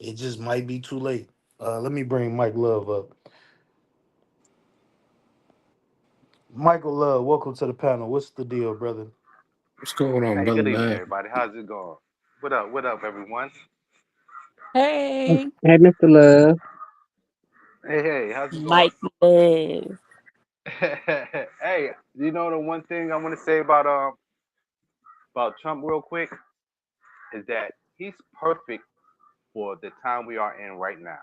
It just might be too late. Let me bring Mike Love up. Michael Love, welcome to the panel. What's the deal, brother? What's going on, Hey, brother good evening, man? everybody. How's it going? What up? What up, everyone? Hey, Hey, Mr. Love. Hey, how's it going? Mike Love. Hey, you know the one thing I want to say about Trump real quick is that he's perfect for the time we are in right now.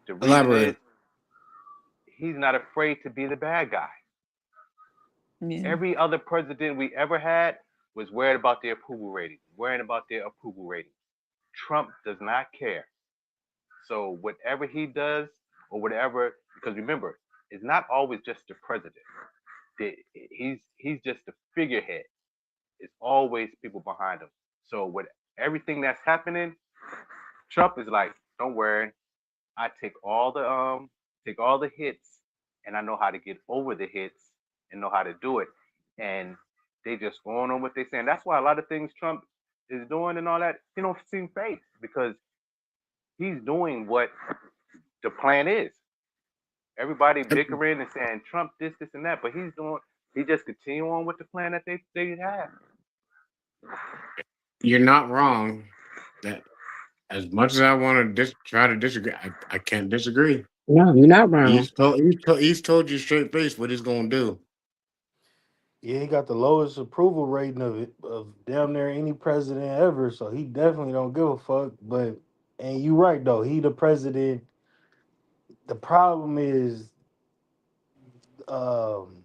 The reason is Elaborate. he's not afraid to be the bad guy. Yeah. Every other president we ever had was worried about their approval rating, worrying about their approval rating. Trump does not care. So whatever he does or whatever, because remember, it's not always just the president. He's just the figurehead. It's always people behind him. So with everything that's happening, Trump is like, don't worry, I take all the hits, and I know how to get over the hits and know how to do it. And they just going on what they saying. That's why a lot of things Trump is doing and all that, he don't seem fake because he's doing what the plan is. Everybody bickering and saying Trump this, and that, but he just continue on with the plan that they have. You're not wrong. That as much as I want to try to disagree, I can't disagree. No, you're not wrong. He's told you straight face what he's gonna do. Yeah, he got the lowest approval rating of damn near any president ever, so he definitely don't give a fuck. But and you right though, he the president. The problem is um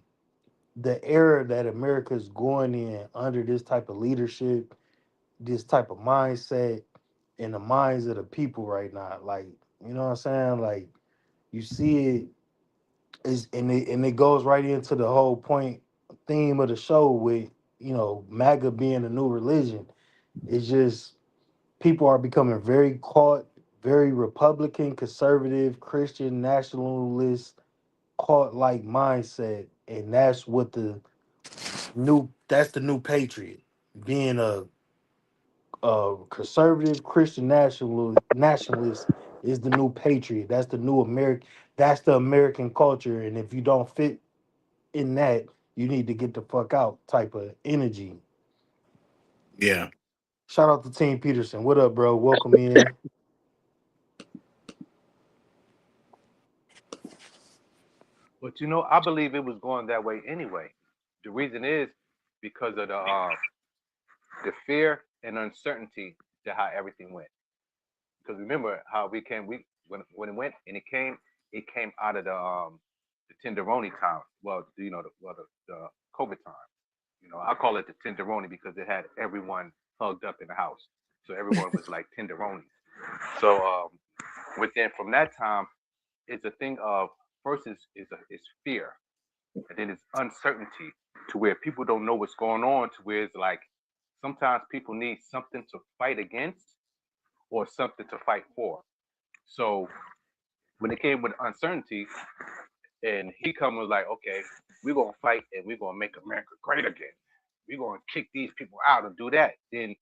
the era that America's going in under this type of leadership, this type of mindset in the minds of the people right now. Like, you know what I'm saying? Like you see it is, and it goes right into the whole point theme of the show with, you know, MAGA being a new religion. It's just people are becoming very caught, very Republican, conservative, Christian, nationalist, caught like mindset, and that's the new patriot, being a conservative Christian nationalist is the new patriot. That's the new American. That's the American culture, and if you don't fit in that, you need to get the fuck out type of energy. Yeah. Shout out to Team Peterson. What up, bro? Welcome in. But I believe it was going that way anyway. The reason is because of the fear and uncertainty to how everything went. Because remember how we when it went and it came out of the tenderoni time. Well, the COVID time. I call it the tenderoni because it had everyone hugged up in the house, so everyone was like tenderonis. So within from that time, it's a thing of first is fear, and then it's uncertainty to where people don't know what's going on. To where it's like sometimes people need something to fight against or something to fight for. So when it came with uncertainty, and he come was like, okay, we're gonna fight and we're gonna make America great again. We're gonna kick these people out and do that. Then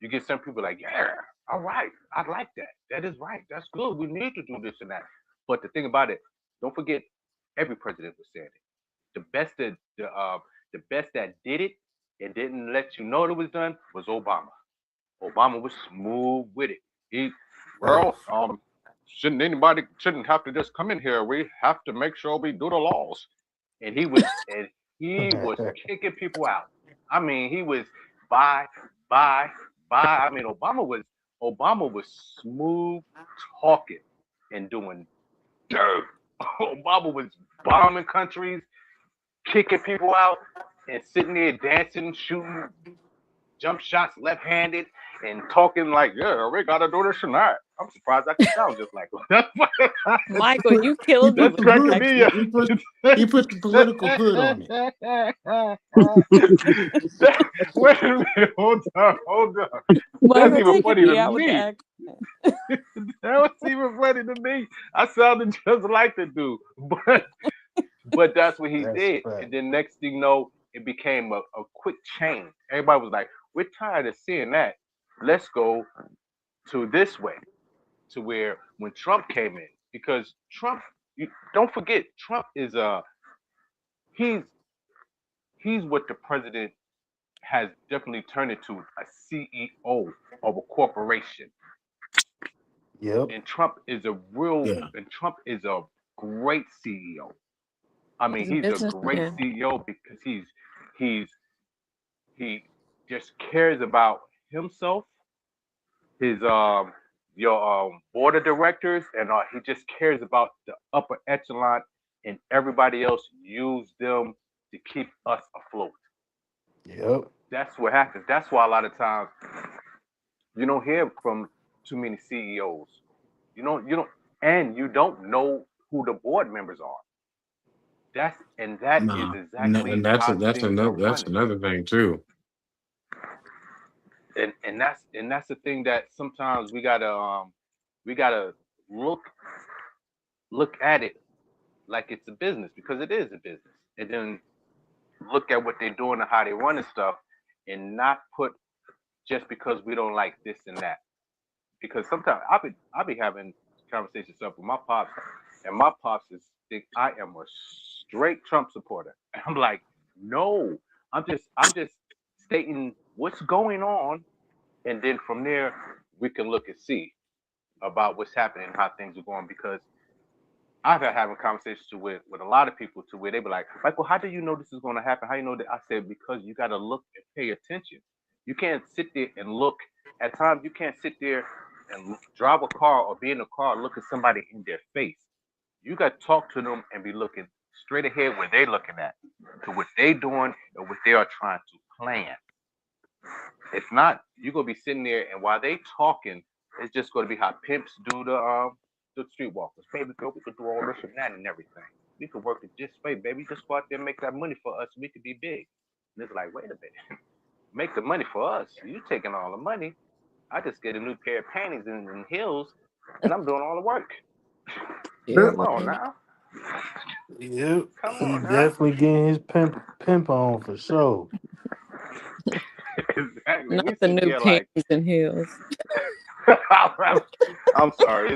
you get some people like, yeah, all right, I like that. That is right. That's good. We need to do this and that. But the thing about it, don't forget, every president was saying it. The best that the best that did it and didn't let you know it was done was Obama. Obama was smooth with it. He, well, Facts. shouldn't have to just come in here. We have to make sure we do the laws. And he was kicking people out. I mean, he was bye, bye, bye. I mean, Obama was smooth talking and doing dirt. Obama was bombing countries, kicking people out, and sitting there dancing, shooting jump shots left-handed, and talking like, yeah, we gotta do this tonight. I'm surprised I can sound just like him. Michael, you He killed me put That's the with the cracking hood. me up. He put the political hood on it. Wait a minute, hold on. That's Michael even taking funny to me out with the me. accent. That was even funny to me. I sounded just like the dude, but that's what he That's did. fact. And then next thing you know, it became a quick change. Everybody was like, "We're tired of seeing that. Let's go to this way." To where when Trump came in, because Trump, don't forget, Trump is he's he's what the president has definitely turned into a CEO of a corporation. Yep. And Trump is a Yeah. great CEO. I mean, He's a he's a great businessman. CEO because he's he just cares about himself, his your board of directors, and he just cares about the upper echelon, and everybody else use them to keep us afloat. Yep. That's what happens. That's why a lot of times you don't hear from too many CEOs. And you don't know who the board members are. That is No, exactly and that's how things are that's running. another thing too. And that's the thing that sometimes we gotta look look at it like it's a business, because it is a business, and then look at what they're doing and how they running stuff, and not put just because we don't like this and that. Because sometimes I be having conversations up with my pops, and my pops think I am a straight Trump supporter. And I'm like, no, I'm just stating what's going on, and then from there we can look and see about what's happening and how things are going. Because I've had having conversations with a lot of people to where they be like, Michael, how do you know this is going to happen? How you know that? I said, because you got to look and pay attention. You can't sit there and look. At times, you can't sit there and drive a car or be in a car and look at somebody in their face. You got to talk to them and be looking straight ahead where they looking at, to what they doing and what they are trying to plan. If not, you're gonna be sitting there, and while they talking, it's just gonna be how pimps do the streetwalkers. Baby girl, we could do all this and that and everything. We could work it this way, baby. Just go out there and make that money for us. We could be big. And it's like, wait a minute, make the money for us. You taking all the money. I just get a new pair of panties and heels, and I'm doing all the work. Yeah, Come on now. Yep. Come He on now. definitely getting his pimp on for sure. Exactly. Not We the sit new there like, panties and heels. I'm sorry.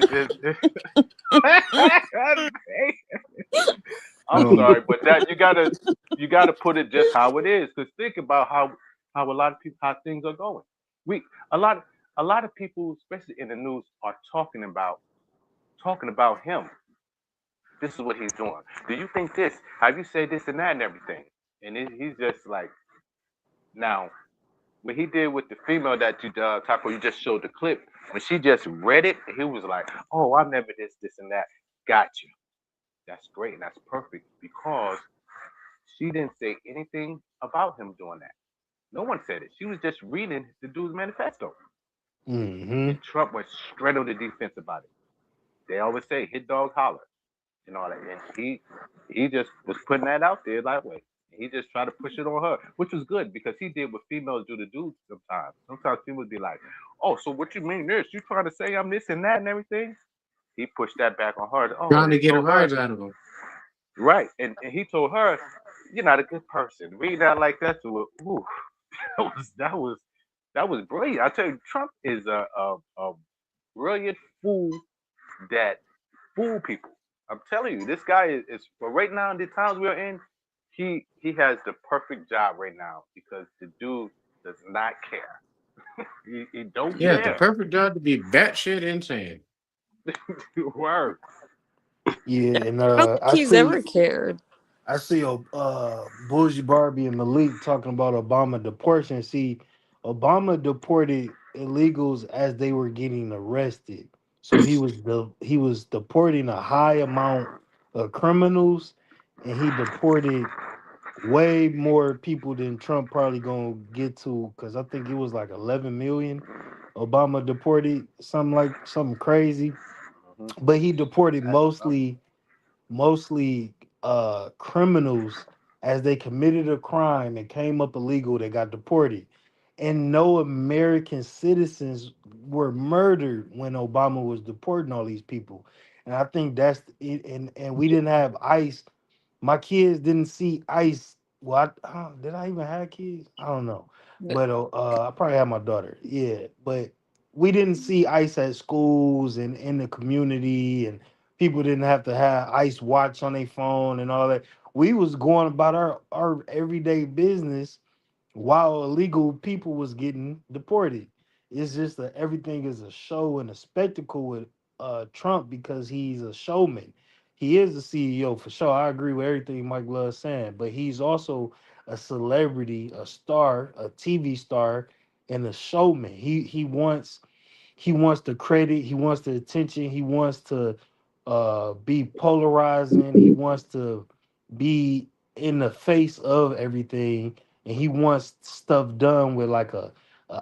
I'm Um, sorry, but that you gotta put it just how it is. Because think about how a lot of people, how things are going. We a lot a lot of people, especially in the news, are talking about him. This is what he's doing. Do you think this? Have you said this and that and everything? And he's just like, now when he did with the female that you Taco, you just showed the clip. When she just read it, he was like, "Oh, I never this and that." Got you. That's great and that's perfect, because she didn't say anything about him doing that. No one said it. She was just reading the dude's manifesto, Mm-hmm. and Trump went straight on the defense about it. They always say, "Hit dog holler," and all that, and he just was putting that out there that way. He just tried to push it on her, which was good, because he did what females do to dudes sometimes. Sometimes people would be like, "Oh, so what you mean this? You trying to say I'm this and that and everything?" He pushed that back on her. Oh, trying and to get a told her, rise out of him. right, and he told her, "You're not a good person." Read that like that to her. Ooh, that was brilliant. I tell you, Trump is a brilliant fool that fool people. I'm telling you, this guy is for right now in the times we're in. he has the perfect job right now because the dude does not care. He don't Yeah, the care. perfect job to be batshit insane. Word. Yeah, and I don't think he's ever cared. I see Bougie Barbie and Malik talking about Obama deportation. See, Obama deported illegals as they were getting arrested. So he was deporting a high amount of criminals, and he deported way more people than Trump probably gonna get to, because I think it was like 11 million Obama deported, something crazy. Hmm. But he deported That's a number. mostly criminals as they committed a crime and came up illegal, they got deported. And no American citizens were murdered when Obama was deporting all these people. And I think that's it. And we didn't have ICE. My kids didn't see ICE. Well, did I even have kids? I don't know. But I probably had my daughter. Yeah. But we didn't see ICE at schools and in the community, and people didn't have to have ICE watch on their phone and all that. We was going about our everyday business while illegal people was getting deported. It's just that everything is a show and a spectacle with Trump because he's a showman. He is the CEO for sure. I agree with everything Mike Love is saying, but he's also a celebrity, a star, a TV star, and a showman. He wants the credit, he wants the attention, he wants to be polarizing, he wants to be in the face of everything, and he wants stuff done with like a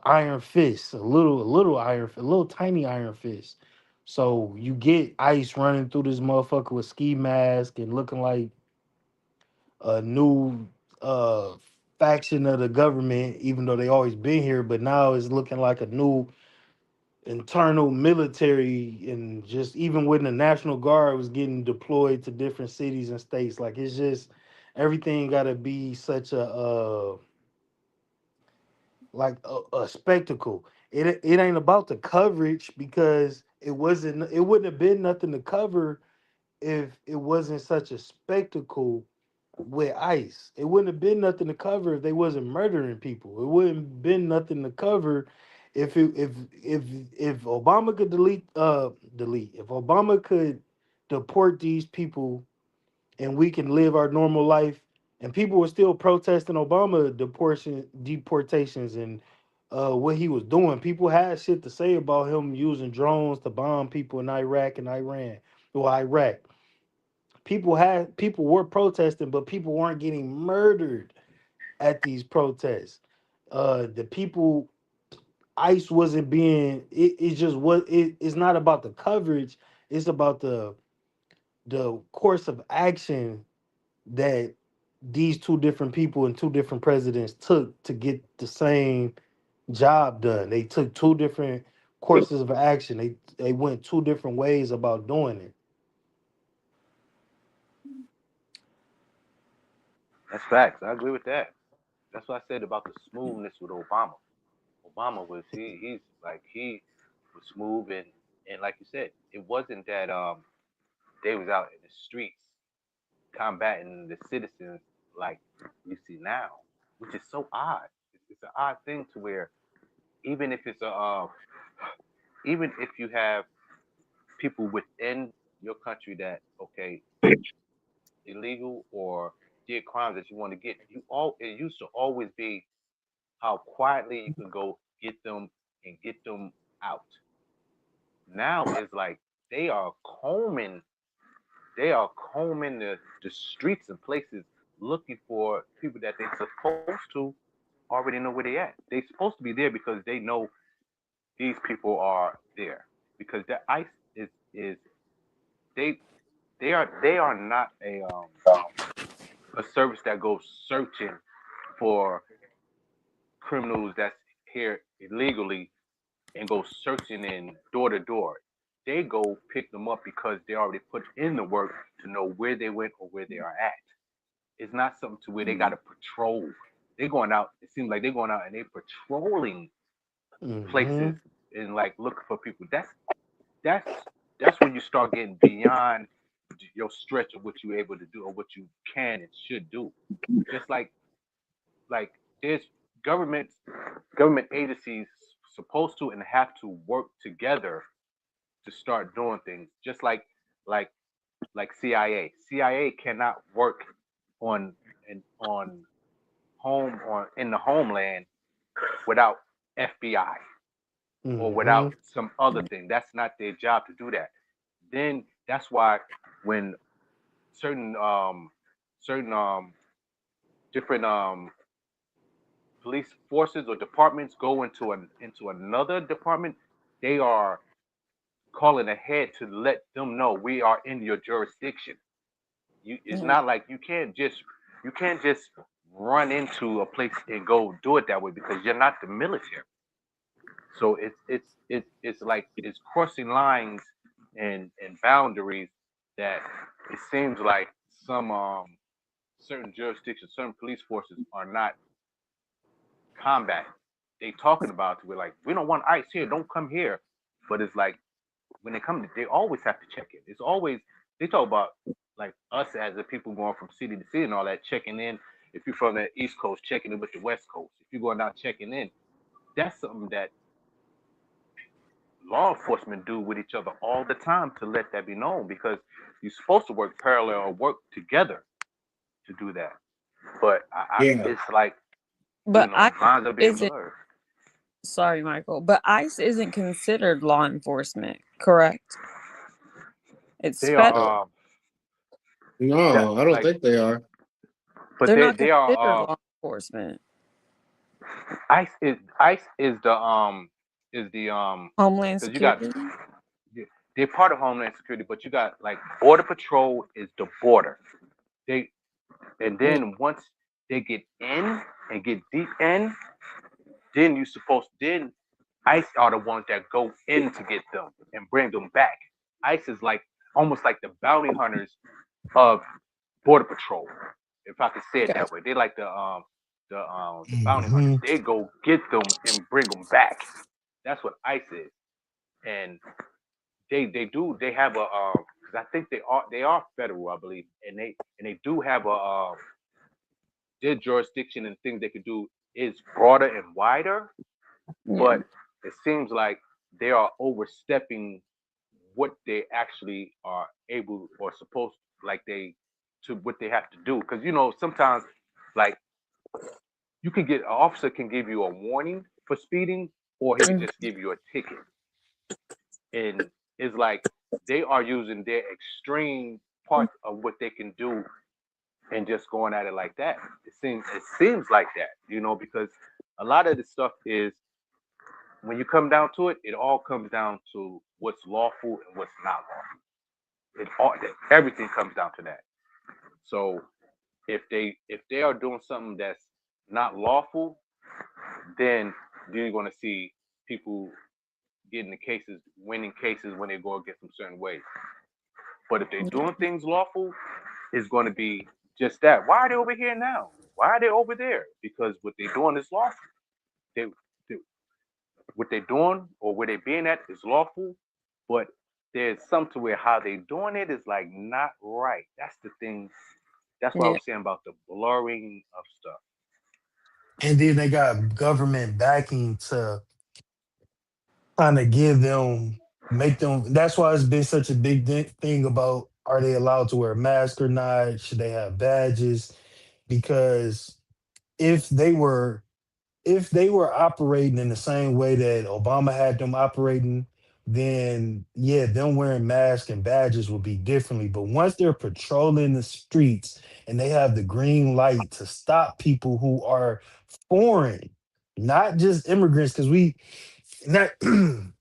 iron fist, a little tiny iron fist. So you get ICE running through this motherfucker with ski mask and looking like a new faction of the government, even though they always been here, but now it's looking like a new internal military. And just even when the National Guard was getting deployed to different cities and states, like it's just everything got to be such a like a spectacle. It ain't about the coverage because it wouldn't have been nothing to cover if it wasn't such a spectacle with ICE. It wouldn't have been nothing to cover if they wasn't murdering people. It wouldn't have been nothing to cover if Obama could delete if Obama could deport these people and we can live our normal life, and people were still protesting Obama deportations and what he was doing. People had shit to say about him using drones to bomb people in Iraq and Iran or Iraq. People were protesting, but people weren't getting murdered at these protests. The people ICE wasn't being it just was it's not about the coverage, it's about the course of action that these two different people and two different presidents took to get the same job done. They took two different courses of action. They went two different ways about doing it. That's facts. I agree with that. That's what I said about the smoothness with Obama. Obama was he was smooth and like you said, it wasn't that they was out in the streets combating the citizens like you see now, which is so odd. It's an odd thing to where even if it's a even if you have people within your country that okay illegal or did crimes that you want to get you all it used to always be how quietly you can go get them and get them out. Now it's like they are combing they are combing the streets and places looking for people that they're supposed to already know where they at. They're supposed to be there because they know these people are there. Because the ICE is they they are not a service that goes searching for criminals that's here illegally and go searching in door to door. They go pick them up because they already put in the work to know where they went or where they are at. It's not something to where they got to patrol. They're going out. It seems like they're going out and they're patrolling Hmm. places and like looking for people. That's that's when you start getting beyond. your stretch of what you're able to do or what you can and should do. Just like there's government government agencies supposed to and have to work together to start doing things. Just like like CIA. CIA cannot work on on home or in the homeland without FBI or Hmm. without some other thing. That's not their job to do that. Then that's why when certain certain different police forces or departments go into another department, they are calling ahead to let them know we are in your jurisdiction. It's Yeah. not like you can't just run into a place and go do it that way because you're not the military. So it's like it's crossing lines and boundaries that it seems like some certain jurisdictions, certain police forces are not combating. They talking about it. We're like, we don't want ICE here. Don't come here. But it's like when they come, they always have to check it. It's always they talk about like us as the people going from city to city and all that checking in. If you're from the East Coast, checking in with the West Coast. If you're going down checking in, that's something that law enforcement do with each other all the time to let that be known because you're supposed to work parallel or work together to do that. But Yeah. it's like But ICE lines are being isn't, blurred. sorry, Michael, but ICE isn't considered law enforcement, correct? It's They federal. are that No, I don't like, think they are. but They're not they considered are law enforcement. ICE is the Homeland because you got Security? they're part of Homeland Security, but you got like Border Patrol is the border. They and Yeah. then once they get in and get deep in, then you supposed then ICE are the ones that go in to get them and bring them back. ICE is like almost like the bounty hunters of Border Patrol, if I could say it that Gotcha. way. They like the bounty hunters. Hmm. They go get them and bring them back. That's what ICE is, and they have a because I think they are federal, I believe, and they do have a their jurisdiction and things they can do is broader and wider, Yeah. but it seems like they are overstepping what they actually are able or supposed like they to what they have to do because sometimes like you can get an officer can give you a warning for speeding or he can Mm. just give you a ticket and it's like they are using their extreme parts of what they can do and just going at it like that. It seems like that, because a lot of this stuff is when you come down to it, it all comes down to what's lawful and what's not lawful. Everything comes down to that. So if they are doing something that's not lawful, then you're going to see people getting the cases, winning cases when they go against them certain ways. But if they're Yeah. doing things lawful, it's going to be just that. Why are they over here now? Why are they over there? Because what they're doing is lawful. They what they're doing or where they're being at is lawful, but there's some to where how they doing it is like not right. That's the thing. That's what I Yeah. was saying about the blurring of stuff. And then they got government backing to kind of give them, make them. That's why it's been such a big thing about are they allowed to wear a mask or not? Should they have badges? Because if they were if they were operating in the same way that Obama had them operating, then yeah, them wearing masks and badges would be differently. But once they're patrolling the streets and they have the green light to stop people who are foreign, not just immigrants, because that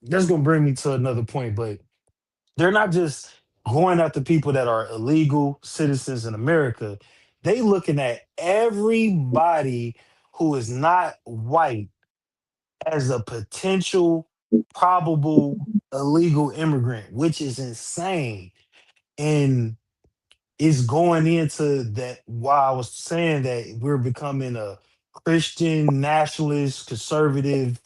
that's gonna bring me to another point, but they're not just going after people that are illegal citizens in America. They looking at everybody who is not white as a potential probable illegal immigrant, which is insane. And it's going into that why I was saying that we're becoming a Christian nationalist conservative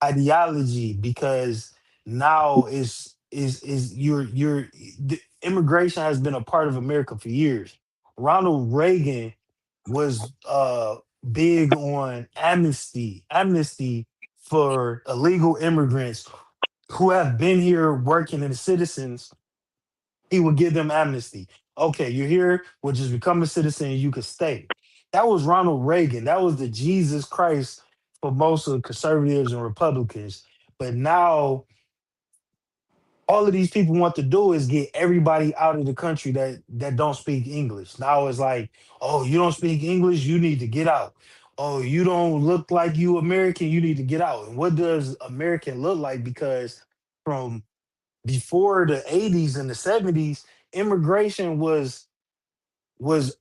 ideology because now is you're immigration has been a part of America for years. Ronald Reagan was big on amnesty for illegal immigrants who have been here working as citizens. He would give them amnesty. Okay, you're here, well, just become a citizen and you can stay. That was Ronald Reagan. That was the Jesus Christ for most of the conservatives and Republicans. But now all of these people want to do is get everybody out of the country that don't speak English. Now it's like, oh, you don't speak English, you need to get out. Oh, you don't look like you American, you need to get out. And what does American look like? Because from before the 80s and the 70s, immigration was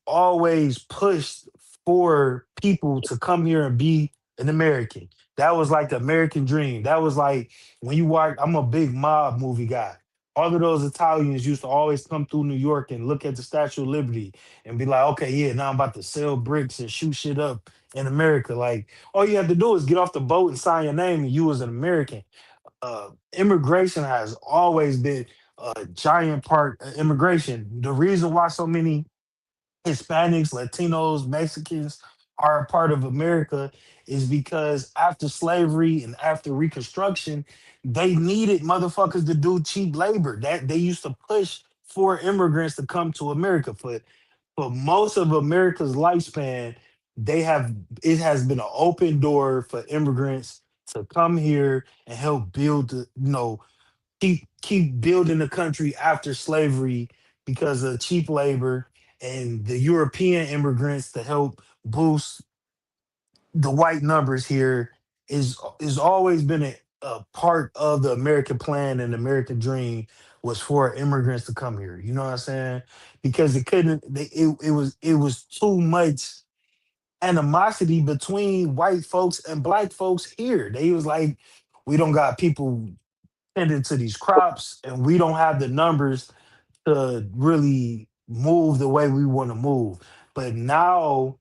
always pushed for people to come here and be an American. That was like the American dream. That was like when you watch, I'm a big mob movie guy. All of those Italians used to always come through New York and look at the Statue of Liberty and be like, okay, yeah, now I'm about to sell bricks and shoot shit up in America. Like, all you have to do is get off the boat and sign your name, and you as an American. Immigration has always been a giant part of immigration. The reason why so many Hispanics, Latinos, Mexicans are a part of America is because after slavery and after Reconstruction, they needed motherfuckers to do cheap labor. That they used to push for immigrants to come to America. For most of America's lifespan, they have it has been an open door for immigrants to come here and help build keep building the country after slavery because of cheap labor and the European immigrants to help boost the white numbers here is always been a part of the American plan and the American dream was for immigrants to come here. You know what I'm saying? Because it couldn't it was too much animosity between white folks and black folks here. They was like, we don't got people tending to these crops and we don't have the numbers to really move the way we want to move. But now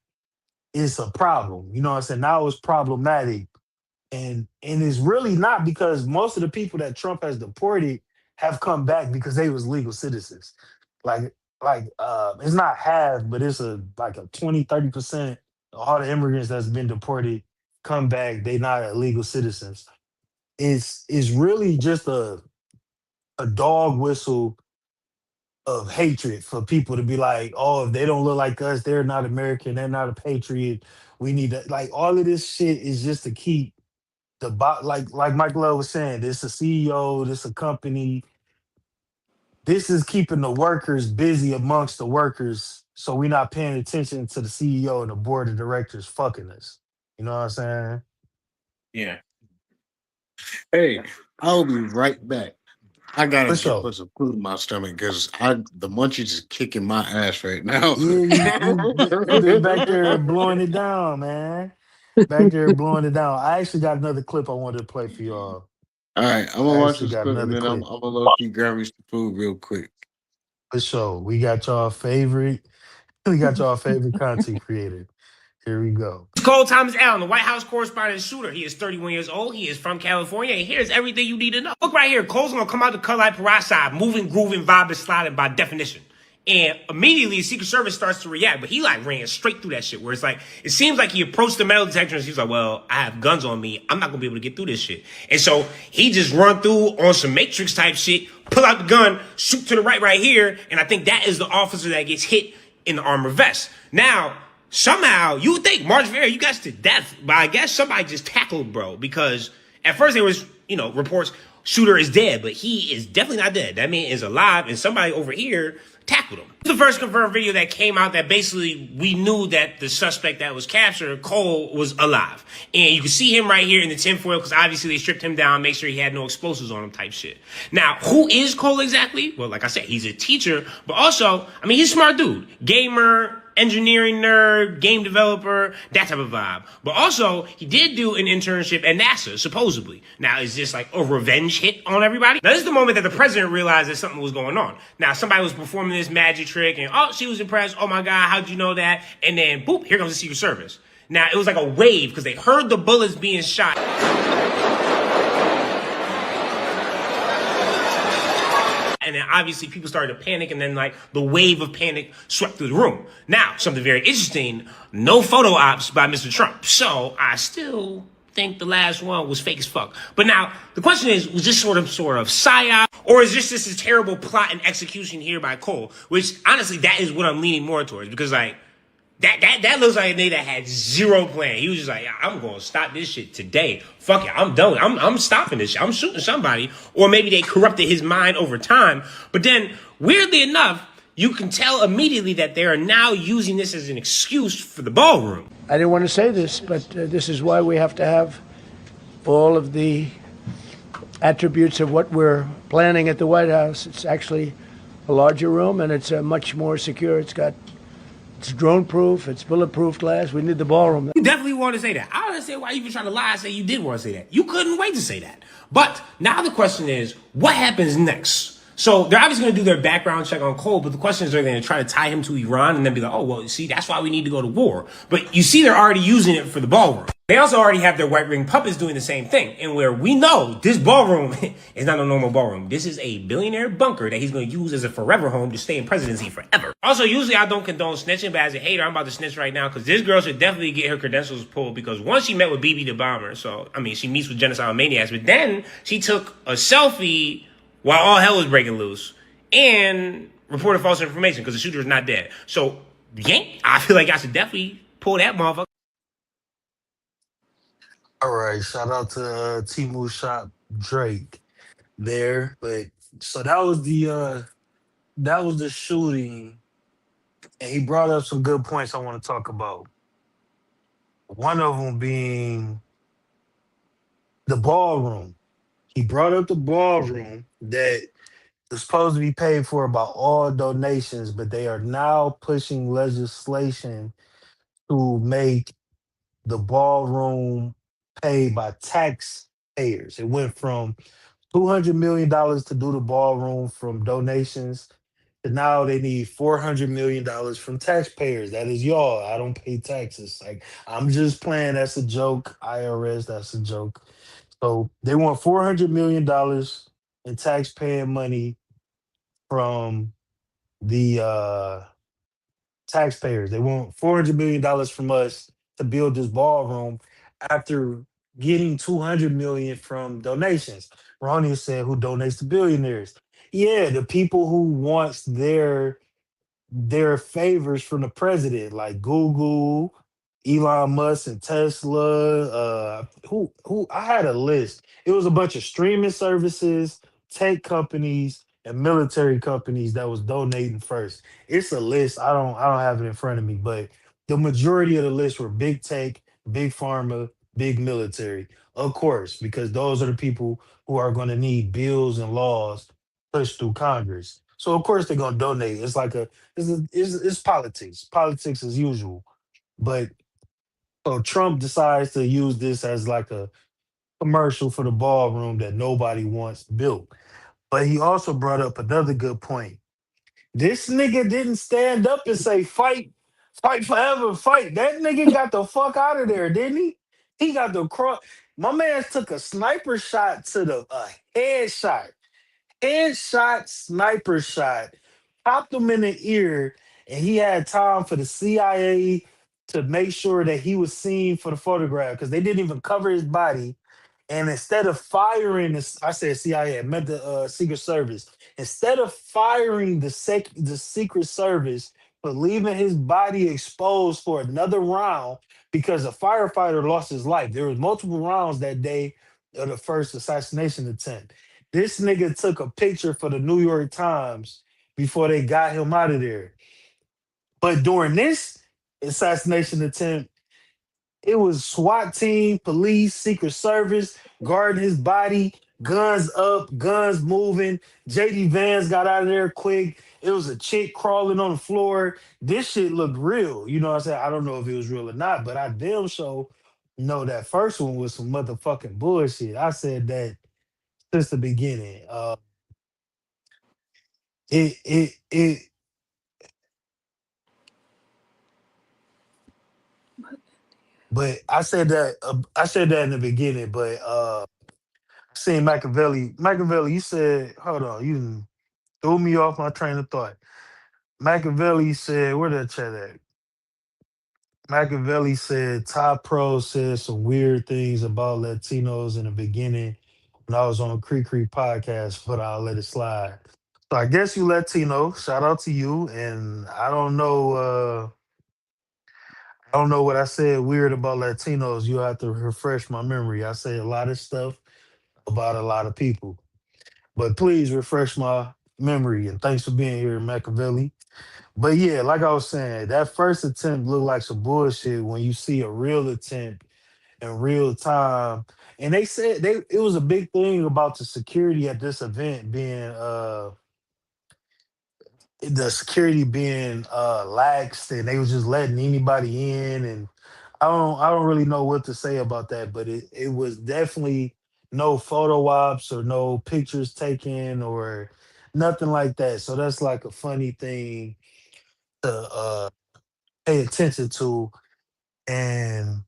it's a problem. You know what I'm saying? Now it's problematic. And it's really not because most of the people that Trump has deported have come back because they was legal citizens. Like it's not half, but it's a like a 20-30% of all the immigrants that's been deported come back. They not illegal citizens. It's really just a dog whistle of hatred for people to be like, oh, if they don't look like us, they're not American, they're not a patriot. We need to like all of this shit is just to keep like Mike Love was saying, this a CEO, this a company. This is keeping the workers busy amongst the workers, so we're not paying attention to the CEO and the board of directors fucking us. You know what I'm saying? Yeah. Hey, I'll be right back. I gotta For just sure. put some food in my stomach because the munchies is kicking my ass right now. Yeah, you just back there blowing it down, man. Back there blowing it down. I actually got another clip I wanted to play for y'all. All right, I'm gonna I watch actually this got clip and another then I'm clip. gonna low key grab me some food real quick. For sure. We got y'all favorite content creator. Here we go. Cole Thomas Allen, the White House correspondent shooter. He is 31 years old. He is from California. And here's everything you need to know. Look right here. Cole's going to come out the cut like peroxide, moving, grooving, vibing, sliding by definition. And immediately, Secret Service starts to react, but he like ran straight through that shit. Where it's like, it seems like he approached the metal detector and he's like, well, I have guns on me. I'm not going to be able to get through this shit. And so he just run through on some Matrix type shit, pull out the gun, shoot to the right here. And I think that is the officer that gets hit in the armor vest. Now, somehow, you would think March Vera, you got to death, but I guess somebody just tackled bro, because at first there was, reports shooter is dead, but he is definitely not dead. That man is alive, and somebody over here tackled him. The first confirmed video that came out that basically we knew that the suspect that was captured, Cole, was alive. And you can see him right here in the tinfoil because obviously they stripped him down, make sure he had no explosives on him type shit. Now, who is Cole exactly? Well, like I said, he's a teacher, but also, he's a smart dude. Gamer, engineering nerd, game developer, that type of vibe. But also, he did do an internship at NASA, supposedly. Now, is this like a revenge hit on everybody? Now, this is the moment that the president realized that something was going on. Now, somebody was performing this magic trick, and she was impressed. Oh my God, how'd you know that? And then, boop, here comes the Secret Service. Now, it was like a wave because they heard the bullets being shot. and then obviously people started to panic, and then like the wave of panic swept through the room. Now, something very interesting: no photo ops by Mr. Trump. So I still think the last one was fake as fuck. But now the question is, was this sort of psyop, or is this a terrible plot and execution here by Cole? Which honestly, that is what I'm leaning more towards, because like that looks like a nigga that had zero plan. He was just like, I'm gonna stop this shit today. Fuck it, I'm done. I'm stopping this shit. I'm shooting somebody. Or maybe they corrupted his mind over time. But then, weirdly enough, you can tell immediately that they are now using this as an excuse for the ballroom. I didn't want to say this, but this is why we have to have all of the attributes of what we're planning at the White House. It's actually a larger room, and it's much more secure. It's drone-proof, it's bulletproof glass. We need the ballroom. You definitely want to say that. I don't understand why you even trying to lie and say you did want to say that. You couldn't wait to say that. But now the question is, what happens next? So they're obviously going to do their background check on Cole, but the question is, they're going to try to tie him to Iran and then be like, oh, well, see, that's why we need to go to war. But you see, they're already using it for the ballroom. They also already have their white ring puppets doing the same thing. And where we know this ballroom is not a normal ballroom. This is a billionaire bunker that he's going to use as a forever home to stay in presidency forever. Also, usually I don't condone snitching, but as a hater, I'm about to snitch right now, because this girl should definitely get her credentials pulled, because once she met with BB the Bomber, so, I mean, she meets with genocidal maniacs, but then she took a selfie while all hell was breaking loose and reported false information because the shooter is not dead. So, yank, I feel like I should definitely pull that motherfucker. All right, shout out to Timu Shop Drake there. But so that was the shooting, and he brought up some good points I want to talk about. One of them being the ballroom. He brought up the ballroom that is supposed to be paid for by all donations, but they are now pushing legislation to make the ballroom paid by taxpayers. It went from $200 million to do the ballroom from donations, and now they need $400 million from taxpayers. That is y'all. I don't pay taxes. Like, I'm just playing. That's a joke. IRS, that's a joke. So they want $400 million in taxpaying money from the taxpayers. They want $400 million from us to build this ballroom after getting $200 million from donations. Ronnie said, who donates to billionaires? Yeah, the people who wants their favors from the president, like Google, Elon Musk, and Tesla. Who I had a list. It was a bunch of streaming services, tech companies, and military companies that was donating first. It's a list. I don't have it in front of me, but the majority of the list were big tech, big pharma, big military. Of course, because those are the people who are going to need bills and laws pushed through Congress. So of course they're gonna donate. It's like it's politics. Politics as usual. But so Trump decides to use this as like a commercial for the ballroom that nobody wants built. But he also brought up another good point. This nigga didn't stand up and say fight, fight forever, fight. That nigga got the fuck out of there, didn't he? He got the cross. My man took a sniper shot to the headshot, headshot, sniper shot, popped him in the ear, and he had time for the CIA to make sure that he was seen for the photograph, because they didn't even cover his body. And instead of firing, I said CIA, I meant the Secret Service. Instead of firing the Secret Service for leaving his body exposed for another round, because a firefighter lost his life. There was multiple rounds that day of the first assassination attempt. This nigga took a picture for the New York Times before they got him out of there. But during this assassination attempt, it was SWAT team, police, Secret Service guarding his body, guns up, guns moving. JD Vance got out of there quick. It was a chick crawling on the floor. This shit looked real. You know what I'm saying? I don't know if it was real or not, but I damn sure know that first one was some motherfucking bullshit. I said that since the beginning. It but I said that in the beginning, but seeing Machiavelli, you said, hold on, threw me off my train of thought. Machiavelli said, where that chat at? Machiavelli said Top Pro said some weird things about Latinos in the beginning when I was on Creek Creek podcast, but I'll let it slide. So I guess you Latino. Shout out to you. And I don't know what I said weird about Latinos. You have to refresh my memory. I say a lot of stuff about a lot of people. But please refresh my memory. And thanks for being here, Machiavelli. But yeah, like I was saying, that first attempt looked like some bullshit when you see a real attempt in real time. And they said it was a big thing about the security at this event being the security being laxed and they was just letting anybody in, and I don't really know what to say about that, but it was definitely no photo ops or no pictures taken or nothing like that. So that's like a funny thing to pay attention to. And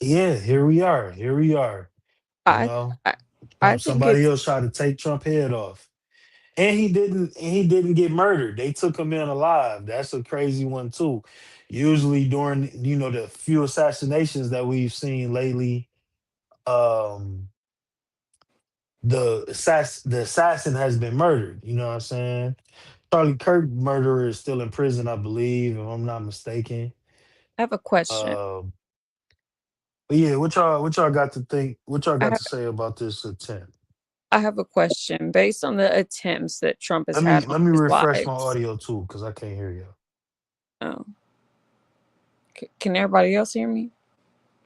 yeah, here we are. Here we are. You I know, I, I think Somebody it's else tried to take Trump head off. And he didn't get murdered. They took him in alive. That's a crazy one too. Usually during the few assassinations that we've seen lately, um the assassin has been murdered. You know what I'm saying? Charlie Kirk murderer is still in prison, I believe, if I'm not mistaken. I have a question. Um but yeah, what y'all got to think? What y'all I got have, to say about this attempt? I have a question based on the attempts that Trump has Let had me on let me his refresh my lives. audio too, because I can't hear you. Oh, can everybody else hear me?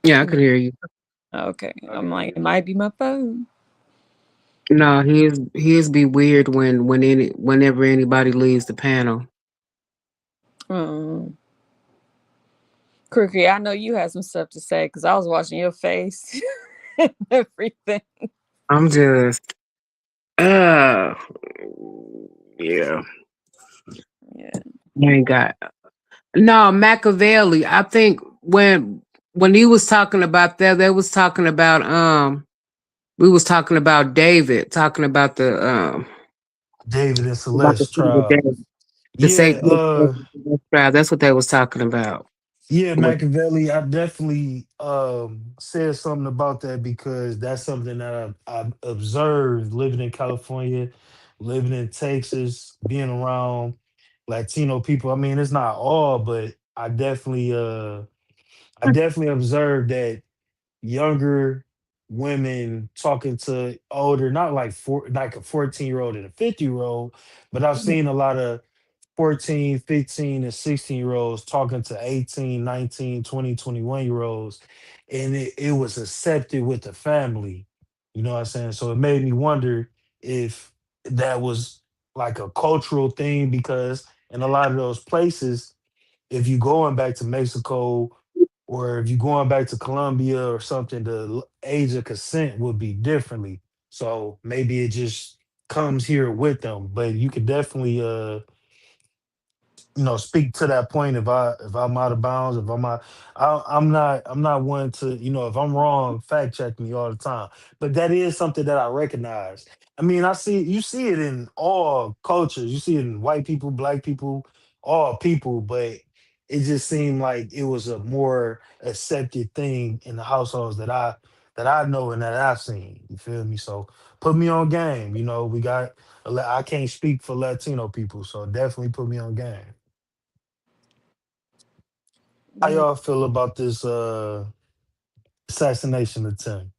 Yeah, I can hear you. Okay, I'm like, it might be my phone. No, his be weird whenever anybody leaves the panel. Crookie, I know you had some stuff to say because I was watching your face and everything. I'm just uh yeah. Yeah. I ain't got no Machiavelli. I think when he was talking about that, they was talking about we was talking about David, talking about the David and about the Celeste David, trial. the Yeah, trial. That's what they was talking about. yeah, Machiavelli. I definitely said something about that because that's something that I've observed living in California, living in Texas, being around Latino people. I mean, it's not all, but I definitely observed that younger women talking to older, not like a 14-year-old and a 50-year-old, but I've seen a lot of 14, 15, and 16-year olds talking to 18, 19, 20, 21 year olds. And it was accepted with the family. You know what I'm saying? So it made me wonder if that was like a cultural thing because in a lot of those places, if you going back to Mexico or if you going back to Colombia or something, the age of consent would be differently. So maybe it just comes here with them. But you could definitely speak to that point if I'm out of bounds, if I'm not one to, if I'm wrong, fact check me all the time. But that is something that I recognize. I mean, you see it in all cultures. You see it in white people, black people, all people, but it just seemed like it was a more accepted thing in the households that I know and that I've seen. You feel me? So put me on game. We got I can't speak for Latino people, so definitely put me on game. How y'all feel about this assassination attempt?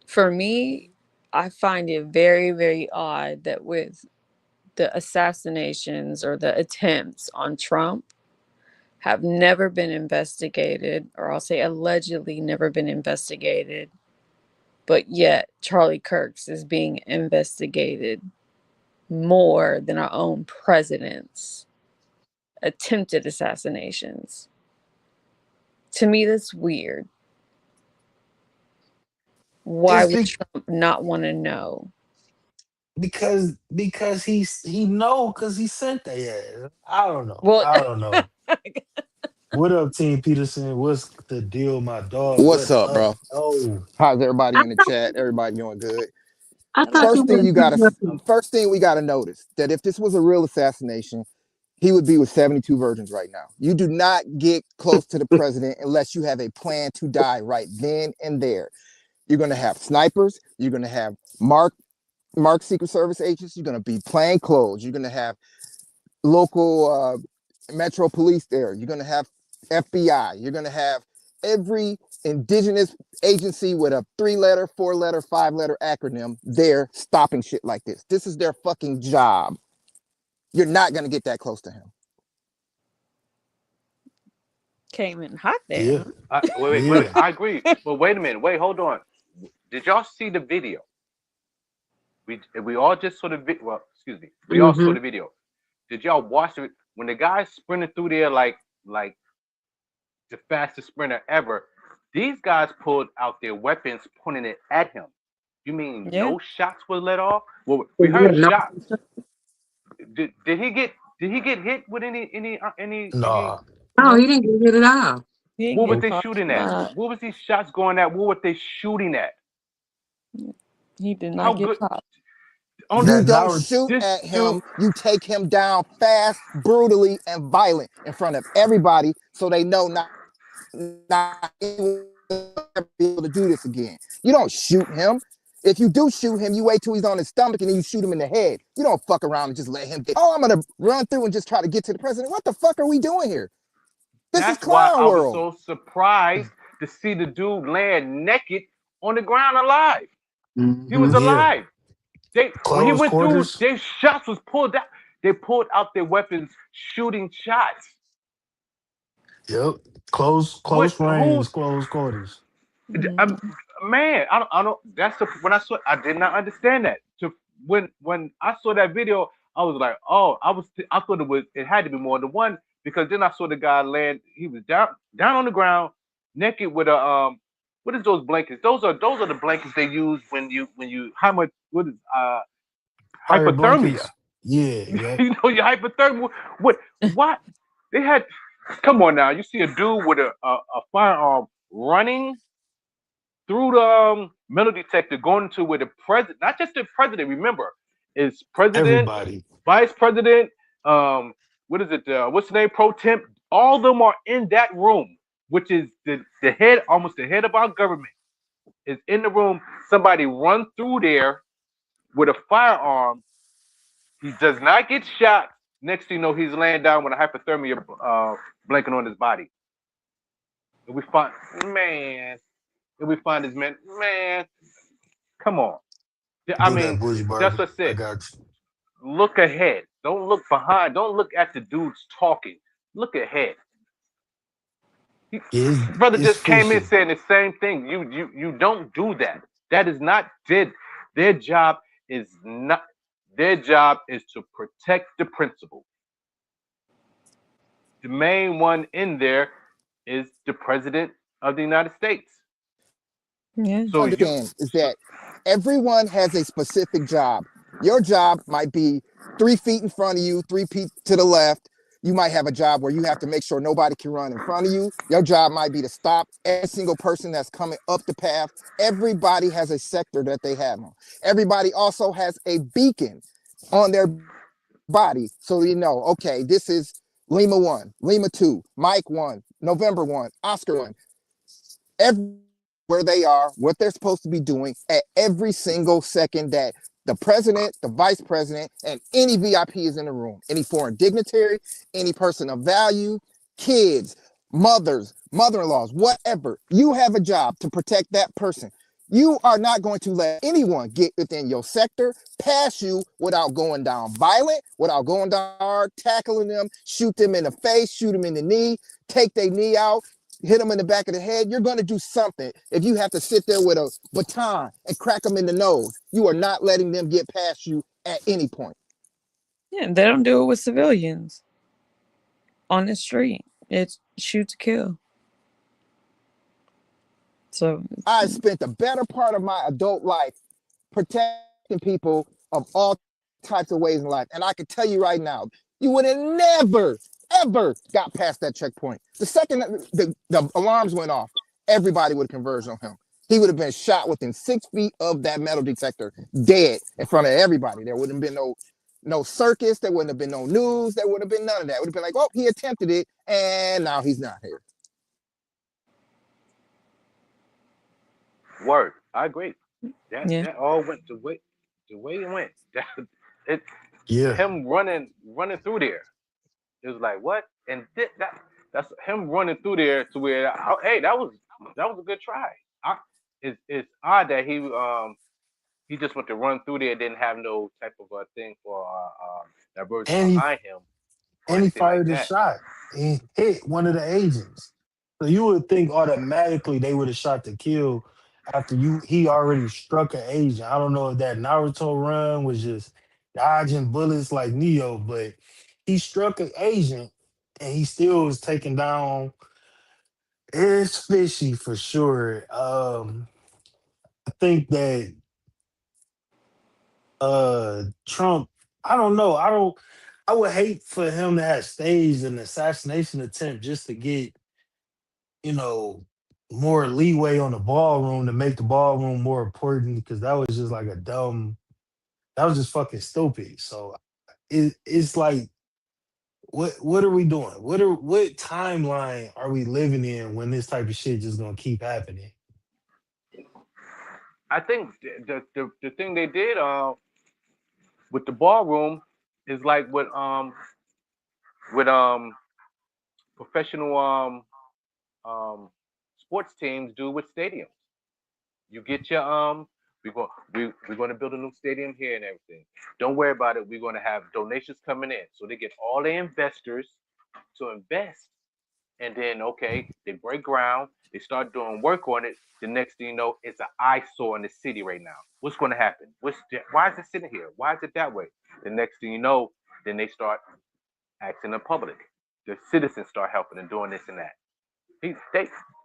For me, I find it very, very odd that with the assassinations or the attempts on Trump have never been investigated, or I'll say allegedly never been investigated, but yet Charlie Kirk's is being investigated more than our own president's attempted assassinations. To me, that's weird. Why It's would Trump not want to know? because he know because he sent that. Yeah, I don't know. Well, I don't know. What up, Team Peterson? What's the deal, my dog? What's What up, up? bro? Oh, How's everybody in the chat? Everybody doing good? I I thought don't you First thing were. you gotta, first thing we gotta notice that if this was a real assassination, he would be with 72 virgins right now. You do not get close to the president unless you have a plan to die right then and there. You're gonna have snipers. You're gonna have marked Secret Service agents. You're gonna be plain clothes. You're gonna have local Metro Police there. You're gonna have FBI. You're gonna have every indigenous agency with a 3-letter, 4-letter, 5-letter acronym there stopping shit like this. This is their fucking job. You're not gonna get that close to him. came in hot there. Yeah. Wait. Yeah. I agree. But wait a minute. Wait, hold on. Did y'all see the video? We all just saw the video. Well, excuse me. We all saw the video. Did y'all watch it when the guy sprinted through there like the fastest sprinter ever? These guys pulled out their weapons, pointing it at him. You mean no shots were let off? Well, we heard shots. Did he get hit with any? Nah. No, he didn't get it at all. What was they shooting at? What was these shots going at? What were they shooting at? He did not get popped. You don't shoot at him. You take him down fast, brutally, and violent in front of everybody, so they know not anyone will be able to do this again. You don't shoot him. If you do shoot him, you wait till he's on his stomach and then you shoot him in the head. You don't fuck around and just let him get. Oh, I'm gonna run through and just try to get to the president. What the fuck are we doing here? This is clown world. I was so surprised to see the dude land naked on the ground alive. He was alive. When he went through, their shots was pulled out. They pulled out their weapons, shooting shots. Yep. Close range, close quarters. Man, I don't. That's when I saw. I did not understand that. When I saw that video, I was like, oh, I thought it had to be more than one, because then I saw the guy land. He was down on the ground, naked with a What is those blankets? Those are the blankets they use when you hypothermia. Yeah. You know, your hypothermia. What? They had. Come on now, you see a dude with a firearm running through the metal detector, going into where the president, not just the president, remember, is president, everybody, vice president, what is it? What's the name? Pro temp. All of them are in that room, which is the head, almost the head of our government, is in the room. Somebody run through there with a firearm. He does not get shot. Next thing you know, he's laying down with a hypothermia blanket on his body. And we find this man, come on. I mean, that's what I said. Look ahead. Don't look behind. Don't look at the dudes talking. Look ahead. Brother just came in saying the same thing. You don't do that. That is not their job is not. Their job is to protect the principal. The main one in there is the president of the United States. Yeah. So understand is that everyone has a specific job. Your job might be 3 feet in front of you, 3 feet to the left. You might have a job where you have to make sure nobody can run in front of you. Your job might be to stop every single person that's coming up the path. Everybody has a sector that they have on. Everybody also has a beacon on their body, so you know, okay, this is Lima 1, Lima 2, Mike 1, November 1, Oscar 1. Where they are, what they're supposed to be doing at every single second that the president, the vice president, and any VIP is in the room. Any foreign dignitary, any person of value, kids, mothers, mother-in-laws, whatever. You have a job to protect that person. You are not going to let anyone get within your sector, pass you without going down violent, without going down hard, tackling them, shoot them in the face, shoot them in the knee, take their knee out, hit them in the back of the head. You're going to do something. If you have to sit there with a baton and crack them in the nose, you are not letting them get past you at any point. Yeah, they don't do it with civilians on the street. It's shoot to kill. So I spent the better part of my adult life protecting people of all types of ways in life. And I can tell you right now, you would have never, ever got past that checkpoint. The second the alarms went off, everybody would have converged on him. He would have been shot within 6 feet of that metal detector, dead in front of everybody. There wouldn't have been no circus. There wouldn't have been no news. There wouldn't have been none of that. It would have been like, oh, he attempted it, and now he's not here. Word. I agree. Yeah. That all went the way it went. It Yeah. him running through there. It was like what? And that's him running through there to where hey, that was a good try. It's odd that he just went to run through there, didn't have no type of a thing for diversion And he behind him or and he anything like fired his that. shot. He hit one of the agents. So you would think automatically they would have shot to kill after he already struck an agent. I don't know if that Naruto run was just dodging bullets like Neo, but he struck an agent and he still was taken down. It's fishy for sure. I think that Trump, I don't know. I would hate for him to have staged an assassination attempt just to get, you know, more leeway on the ballroom to make the ballroom more important because that was just like that was just fucking stupid. So it's like what are we doing? What timeline are we living in when this type of shit just gonna keep happening? I think the thing they did with the ballroom is like what with professional sports teams do with stadiums. You get your we're going to build a new stadium here and everything. Don't worry about it. We're going to have donations coming in, so they get all the investors to invest, and then okay, they break ground, they start doing work on it. The next thing you know, it's an eyesore in the city right now. What's going to happen? Why is it sitting here? Why is it that way? The next thing you know, then they start acting in public. The citizens start helping and doing this and that.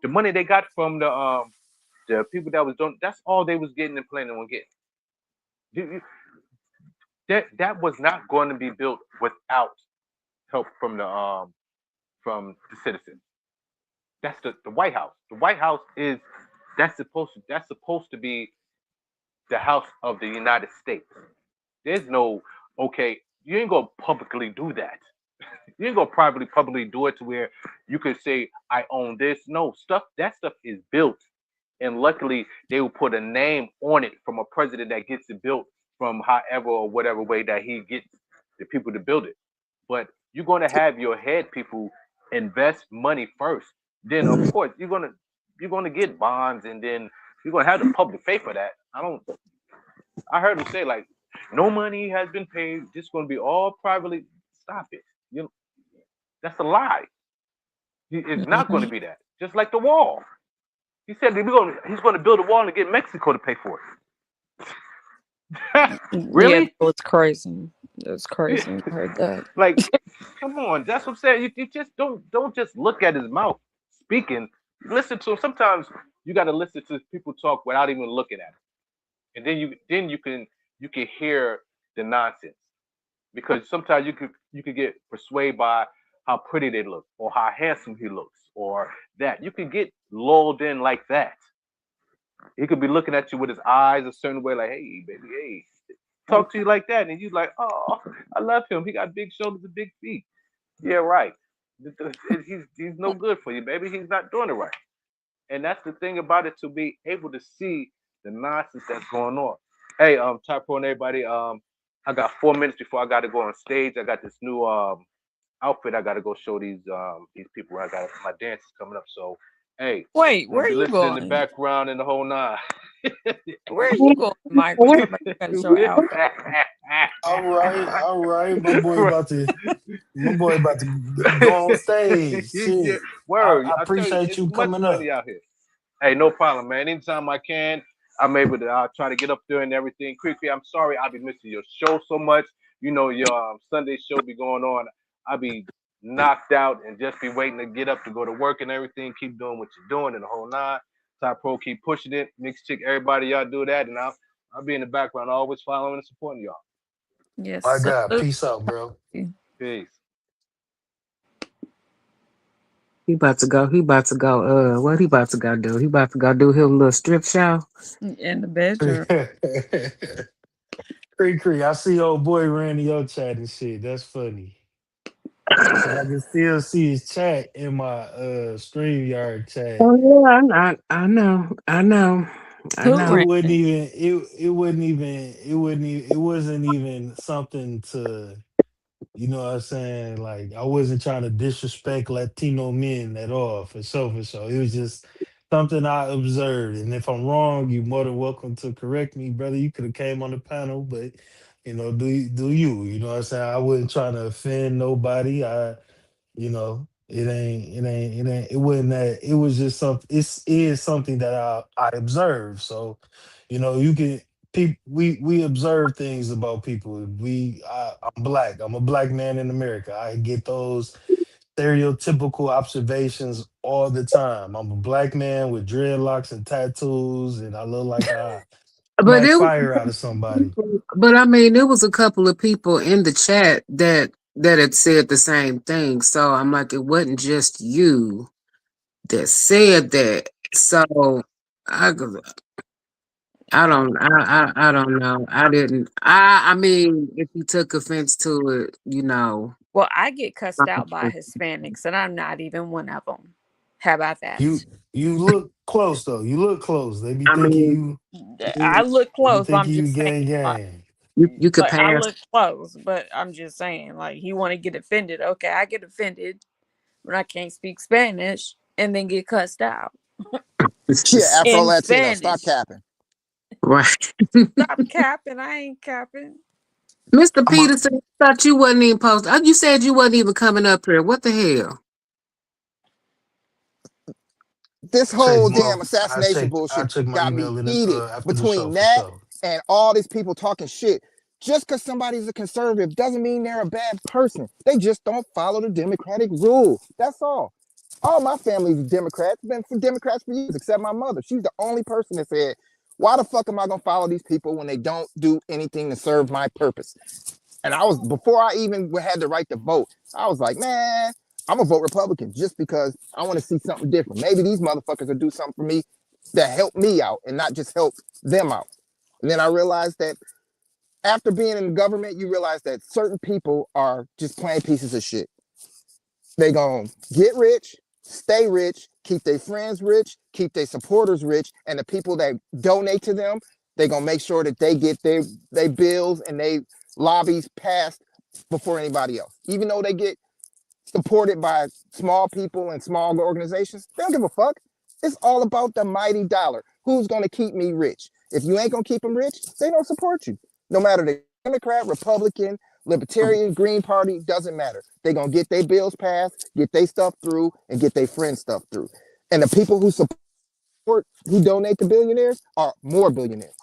The money they got from the people that was doing, that's all they was getting and planning on getting. That was not going to be built without help from the citizens. That's the White House. The White House that's supposed to be the house of the United States. There's no okay, you ain't gonna publicly do that. You ain't gonna publicly do it to where you could say I own this. No, that stuff is built. And luckily they will put a name on it from a president that gets it built from however or whatever way that he gets the people to build it. But you're gonna have your head people invest money first. Then of course you're gonna get bonds and then you're gonna have the public pay for that. I heard him say like no money has been paid, this is gonna be all privately. Stop it. That's a lie. It's not gonna be that. Just like the wall. He said he's gonna build a wall and get Mexico to pay for it. Really? Yeah, it's crazy. It's crazy. I heard that. Like, come on, that's what I'm saying. You just don't just look at his mouth speaking. Listen to him. Sometimes you got to listen to people talk without even looking at it, and then you can hear the nonsense because sometimes you could get persuaded by how pretty they look or how handsome he looks or that you can get lulled in like that. He could be looking at you with his eyes a certain way, like, hey, baby, hey. Talk to you like that, and you like, oh, I love him. He got big shoulders and big feet. Yeah, right. He's no good for you, baby. He's not doing it right. And that's the thing about it, to be able to see the nonsense that's going on. Hey, Type Pro and everybody, I got 4 minutes before I got to go on stage. I got this new outfit. I got to go show these people. I got my dance is coming up. So, hey, Wait, where are you listening going? in the background and the whole nine. Where are you going, Michael? Somebody got to show out. All right. My boy about to go on stage. Shit. Word. I appreciate you coming up. Out here. Hey, no problem, man. Anytime I can, I'm able to try to get up there and everything. Creepy, I'm sorry I'll be missing your show so much. You know, your Sunday show be going on. I'll be knocked out and just be waiting to get up to go to work and everything. Keep doing what you're doing and the whole nine. Type Pro, keep pushing it. Mixed Chick, everybody, y'all do that. And I'll be in the background, always following and supporting y'all. Yes. My God, peace out, bro. Peace. He about to go. He about to go. What he about to go do? He about to go do his little strip show. in the bedroom. Cree, I see old boy ran in your chat and shit. That's funny. He said I can still see his chat in my StreamYard chat. Oh yeah, I know. I know. I Who It know. ran wouldn't it? even it wasn't even something to, you know what I'm saying? Like I wasn't trying to disrespect Latino men at all, for sure, for sure. It was just something I observed. And if I'm wrong, you're more than welcome to correct me, brother. You could have came on the panel, but do you? You know what I'm saying? I wasn't trying to offend nobody. It wasn't that. It was just something. It is something that I observed. So, you can people. We observe things about people. I'm black. I'm a black man in America. I get those stereotypical observations all the time. I'm a black man with dreadlocks and tattoos, and I look like I But smack it was, fire out of somebody. but I mean, there was a couple of people in the chat that had said the same thing. So I'm like, it wasn't just you that said that. So I, I don't know. I didn't. I mean, if you took offense to it, Well, I get cussed out by Hispanics, and I'm not even one of them. How about that? You look close though. You look close. They be I thinking mean, you. I look They be close. I'm thinking you just saying, gang like, gang. you could I pass. look close, but I'm just saying, like, you want to get offended. Okay, I get offended when I can't speak Spanish and then get cussed out Yeah, Afro in Latino, stop Spanish. capping. Right. Stop capping. I ain't capping. Mr. I'm a, Peterson, I thought you wasn't even posted. You said you wasn't even coming up here. What the hell? This check whole my damn assassination I bullshit check my got me email in heated after the show between for that sure. and all these people talking shit. Just because somebody's a conservative doesn't mean they're a bad person. They just don't follow the Democratic rule. That's all. All my family's Democrats, been for Democrats for years, except my mother. She's the only person that said, why the fuck am I gonna follow these people when they don't do anything to serve my purpose? And I was, before I even had the right to vote, I was like, man, I'm gonna vote Republican just because I want to see something different. Maybe these motherfuckers will do something for me that help me out and not just help them out. And then I realized that after being in the government, you realize that certain people are just plain pieces of shit. They gonna get rich, stay rich, keep their friends rich, keep their supporters rich, and the people that donate to them, they gonna make sure that they get their bills and they lobbies passed before anybody else. Even though they get supported by small people and small organizations, they don't give a fuck. It's all about the mighty dollar. Who's gonna keep me rich? If you ain't gonna keep them rich, they don't support you. No matter the Democrat, Republican, Libertarian, Green Party, doesn't matter. They're gonna get their bills passed, get their stuff through, and get their friends stuff through. And the people who support, who donate to billionaires are more billionaires.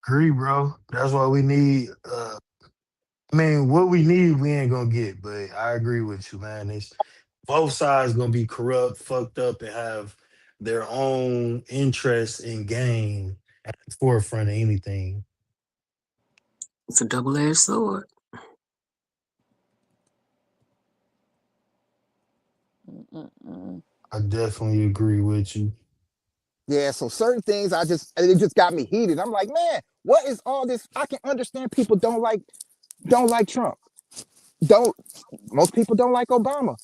Agree, bro. That's why we need. I mean, what we need, we ain't gonna get. But I agree with you, man. It's both sides gonna be corrupt, fucked up, and have their own interests and gain at the forefront of anything. It's a double-edged sword. Mm-mm-mm. I definitely agree with you. Yeah, so certain things it just got me heated. I'm like, man, what is all this? I can understand people don't like Trump. Most people don't like Obama.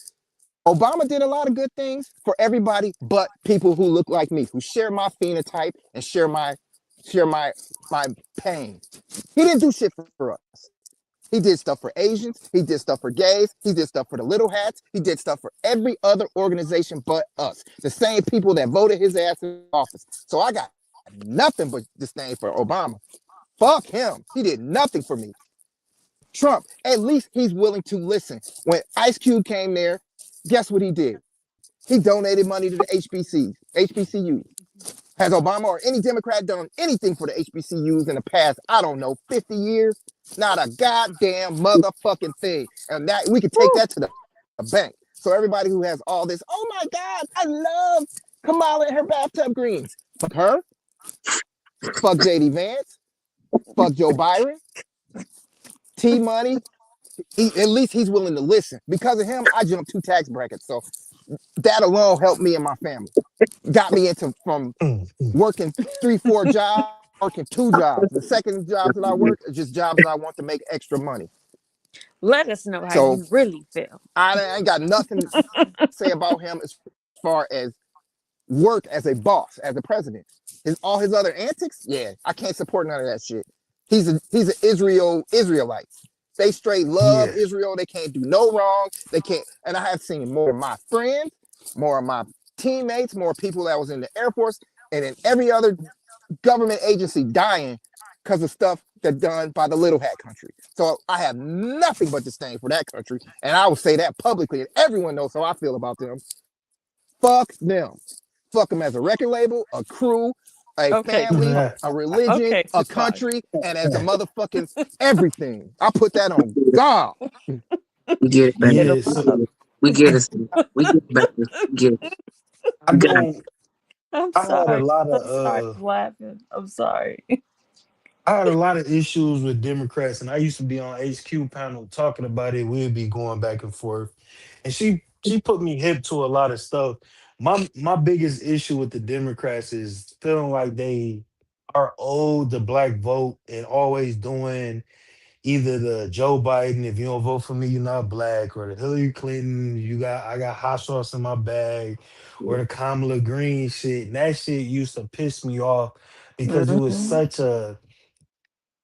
Obama did a lot of good things for everybody, but people who look like me, who share my phenotype and share my pain. He didn't do shit for us. He did stuff for Asians. He did stuff for gays. He did stuff for the little hats. He did stuff for every other organization but us. The same people that voted his ass in office. So I got nothing but disdain for Obama. Fuck him. He did nothing for me. Trump, at least he's willing to listen. When Ice Cube came there, guess what he did? He donated money to the HBCUs. Has Obama or any Democrat done anything for the HBCUs in the past, I don't know, 50 years? Not a goddamn motherfucking thing. And that we could take that to the bank. So everybody who has all this, oh my God, I love Kamala and her bathtub greens. Fuck her. Fuck JD Vance. Fuck Joe Biden. T Money. He at least he's willing to listen. Because of him, I jumped 2 tax brackets. So that alone helped me and my family. Got me into from working 3, 4 jobs, working 2 jobs. The second jobs that I work is just jobs that I want to make extra money. Let us know how So you really feel. I ain't got nothing to say about him as far as work as a boss, as a president. All his other antics, yeah, I can't support none of that shit. He's an Israelite. They straight love Yeah. Israel. They can't do no wrong. They can't. And I have seen more of my friends, more of my teammates, more people that was in the Air Force, and in every other government agency dying because of stuff that done by the little hat country. So I have nothing but disdain for that country, and I will say that publicly, and everyone knows how I feel about them. Fuck them. Fuck them as a record label, a crew, a Okay, family, Yeah. Tupac. a religion, Okay, a Tupac. country, and as a motherfucking everything. I put that on God. We get it, baby. Get him Yeah. So up. We get it. We get it, baby. We get it. I We got it. don't. I'm I had a sorry. lot I'm sorry. of. I'm laughing. I'm sorry. I had a lot of issues with Democrats, and I used to be on HQ panel talking about it. We'd be going back and forth, and she put me hip to a lot of stuff. My biggest issue with the Democrats is feeling like they are owed the black vote and always doing either the Joe Biden, if you don't vote for me, you're not black, or the Hillary Clinton, I got hot sauce in my bag, or the Kamala Green shit. And that shit used to piss me off because it was Mhm. such a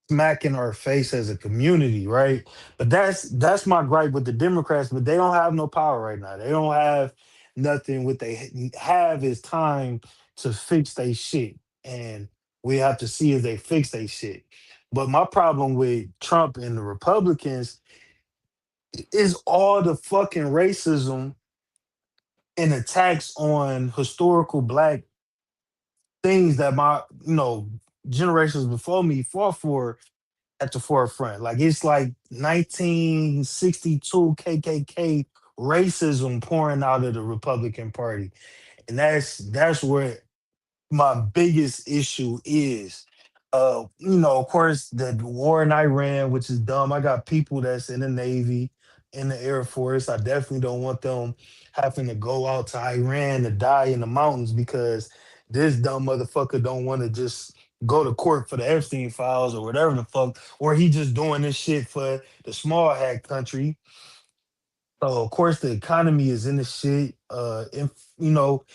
smack in our face as a community, right? But that's my gripe with the Democrats, but they don't have no power right now. They don't have nothing. What they have is time to fix their shit. And we have to see if they fix their shit. But my problem with Trump and the Republicans is all the fucking racism and attacks on historical black things that my, generations before me fought for at the forefront. Like it's like 1962 KKK racism pouring out of the Republican Party, and that's where my biggest issue is. Of course, the war in Iran, which is dumb. I got people that's in the Navy, in the Air Force. I definitely don't want them having to go out to Iran to die in the mountains because this dumb motherfucker don't want to just go to court for the Epstein files or whatever the fuck, or he just doing this shit for the small hat country. So of course the economy is in the shit. If you know,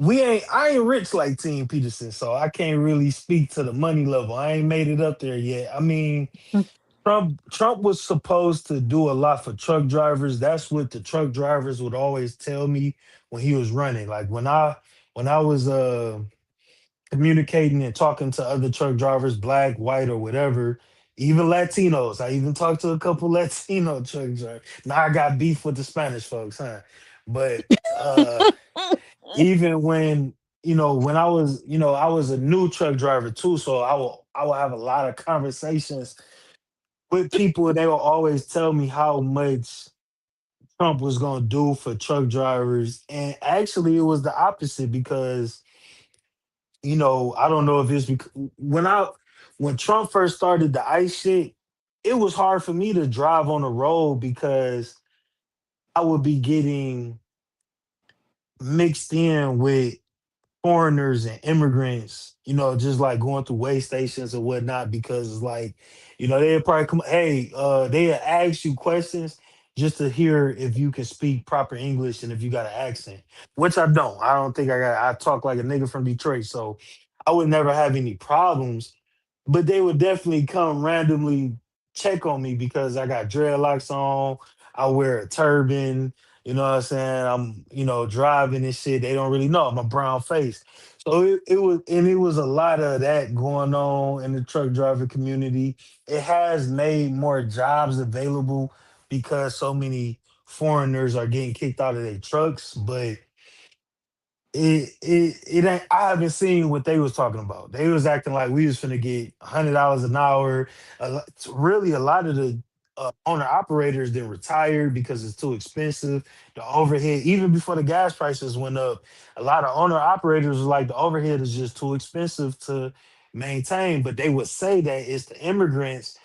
I ain't rich like Team Peterson, so I can't really speak to the money level. I ain't made it up there yet. I mean, Trump was supposed to do a lot for truck drivers. That's what the truck drivers would always tell me when he was running. Like when I was communicating and talking to other truck drivers, black, white, or whatever, even Latinos. I even talked to a couple Latino truck drivers. Now I got beef with the Spanish folks, huh? But even when I was a new truck driver too, so I will have a lot of conversations with people, and they will always tell me how much Trump was gonna do for truck drivers. And actually it was the opposite because I don't know if it's because when Trump first started the ICE shit, it was hard for me to drive on the road because I would be getting mixed in with foreigners and immigrants, just like going through way stations or whatnot, because it's like, they'd probably come, hey, they'd ask you questions just to hear if you can speak proper English and if you got an accent, which I don't. I don't think I talk like a nigga from Detroit, so I would never have any problems. But they would definitely come randomly check on me because I got dreadlocks on, I wear a turban, you know what I'm saying? I'm, driving and shit. They don't really know. I'm a brown face. So it was a lot of that going on in the truck driver community. It has made more jobs available because so many foreigners are getting kicked out of their trucks, but it ain't. I haven't seen what they was talking about. They was acting like we was finna get $100 an hour. Really, a lot of the owner operators then retired because it's too expensive. The overhead, even before the gas prices went up, a lot of owner operators was like the overhead is just too expensive to maintain. But they would say that it's the immigrants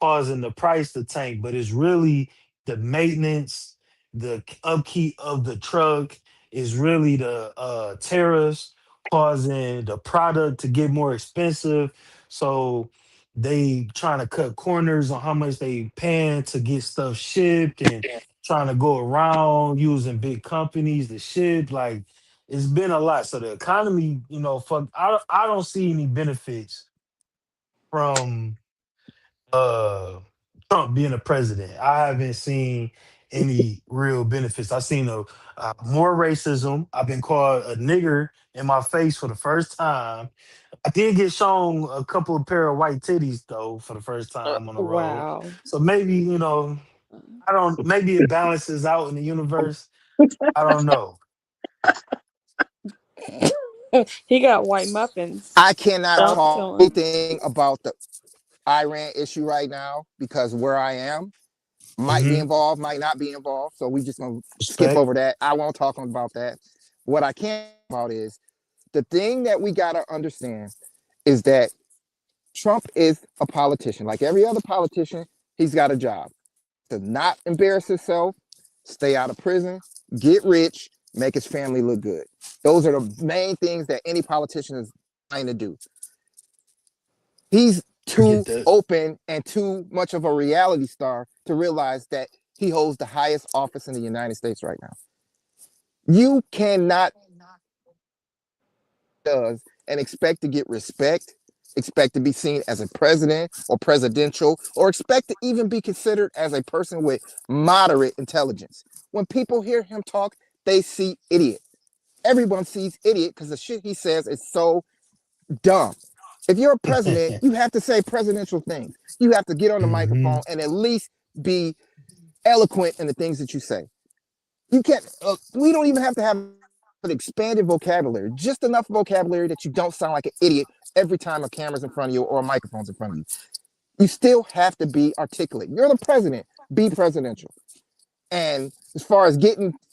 causing the price to tank, but it's really the maintenance, the upkeep of the truck, is really the tariffs causing the product to get more expensive. So they trying to cut corners on how much they paying to get stuff shipped, and trying to go around using big companies to ship. Like, it's been a lot. So the economy, fuck, I don't see any benefits from uh Trump being a president. I haven't seen any real benefits. I've seen more racism. I've been called a nigger in my face for the first time. I did get shown a couple of pair of white titties though for the first time on the road. Wow. So maybe, I don't, maybe it balances out in the universe. I don't know. He got white muffins. I cannot I'm talk telling. anything about the Iran issue right now because where I am might be Hmm. involved, might not be involved. So we just gonna skip Respect. over that. I won't talk about that. What I can about is the thing that we gotta understand is that Trump is a politician. Like every other politician, he's got a job to not embarrass himself, stay out of prison, get rich, make his family look good. Those are the main things that any politician is trying to do. He's I get too that. open and too much of a reality star to realize that he holds the highest office in the United States right now. You cannot does and expect to get respect, expect to be seen as a president or presidential, or expect to even be considered as a person with moderate intelligence. When people hear him talk, they see idiot. Everyone sees idiot because the shit he says is so dumb. If you're a president, you have to say presidential things. You have to get on the Hmm. microphone and at least be eloquent in the things that you say. You can't, we don't even have to have an expanded vocabulary, just enough vocabulary that you don't sound like an idiot every time a camera's in front of you or a microphone's in front of you. You still have to be articulate. You're the president, be presidential. And as far as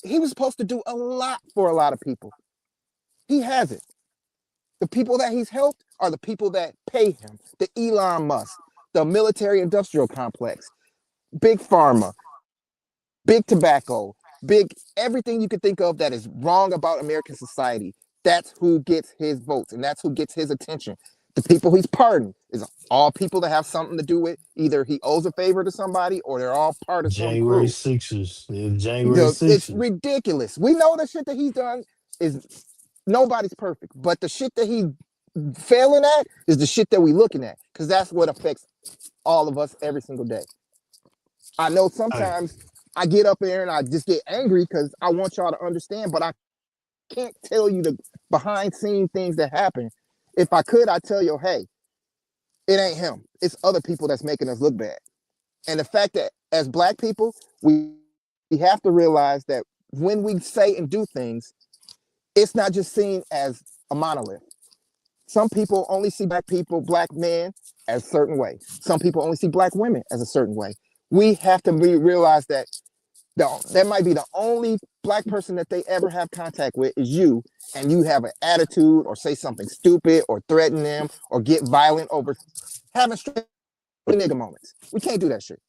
he was supposed to do a lot for a lot of people. He hasn't. The people that he's helped are the people that pay him, the Elon Musk, the military industrial complex, big pharma, big tobacco, big everything you could think of that is wrong about American society. That's who gets his votes and that's who gets his attention. The people he's pardoned is all people that have something to do with either he owes a favor to somebody or they're all part of some January crew. 6ers. January It's 6ers. ridiculous. We know the shit that he's done is nobody's perfect, but the shit that he failing at is the shit that we looking at because that's what affects all of us every single day. I know I, sometimes I get up there and I just get angry because I want y'all to understand, but I can't tell you the behind scene things that happen. If I could, I'd tell you, hey, it ain't him. It's other people that's making us look bad. And the fact that as black people, we have to realize that when we say and do things, it's not just seen as a monolith. Some people only see black people, black men as a certain way. Some people only see black women as a certain way. We have to realize that that might be the only black person that they ever have contact with is you, and you have an attitude or say something stupid or threaten them or get violent over having straight nigga moments. We can't do that shit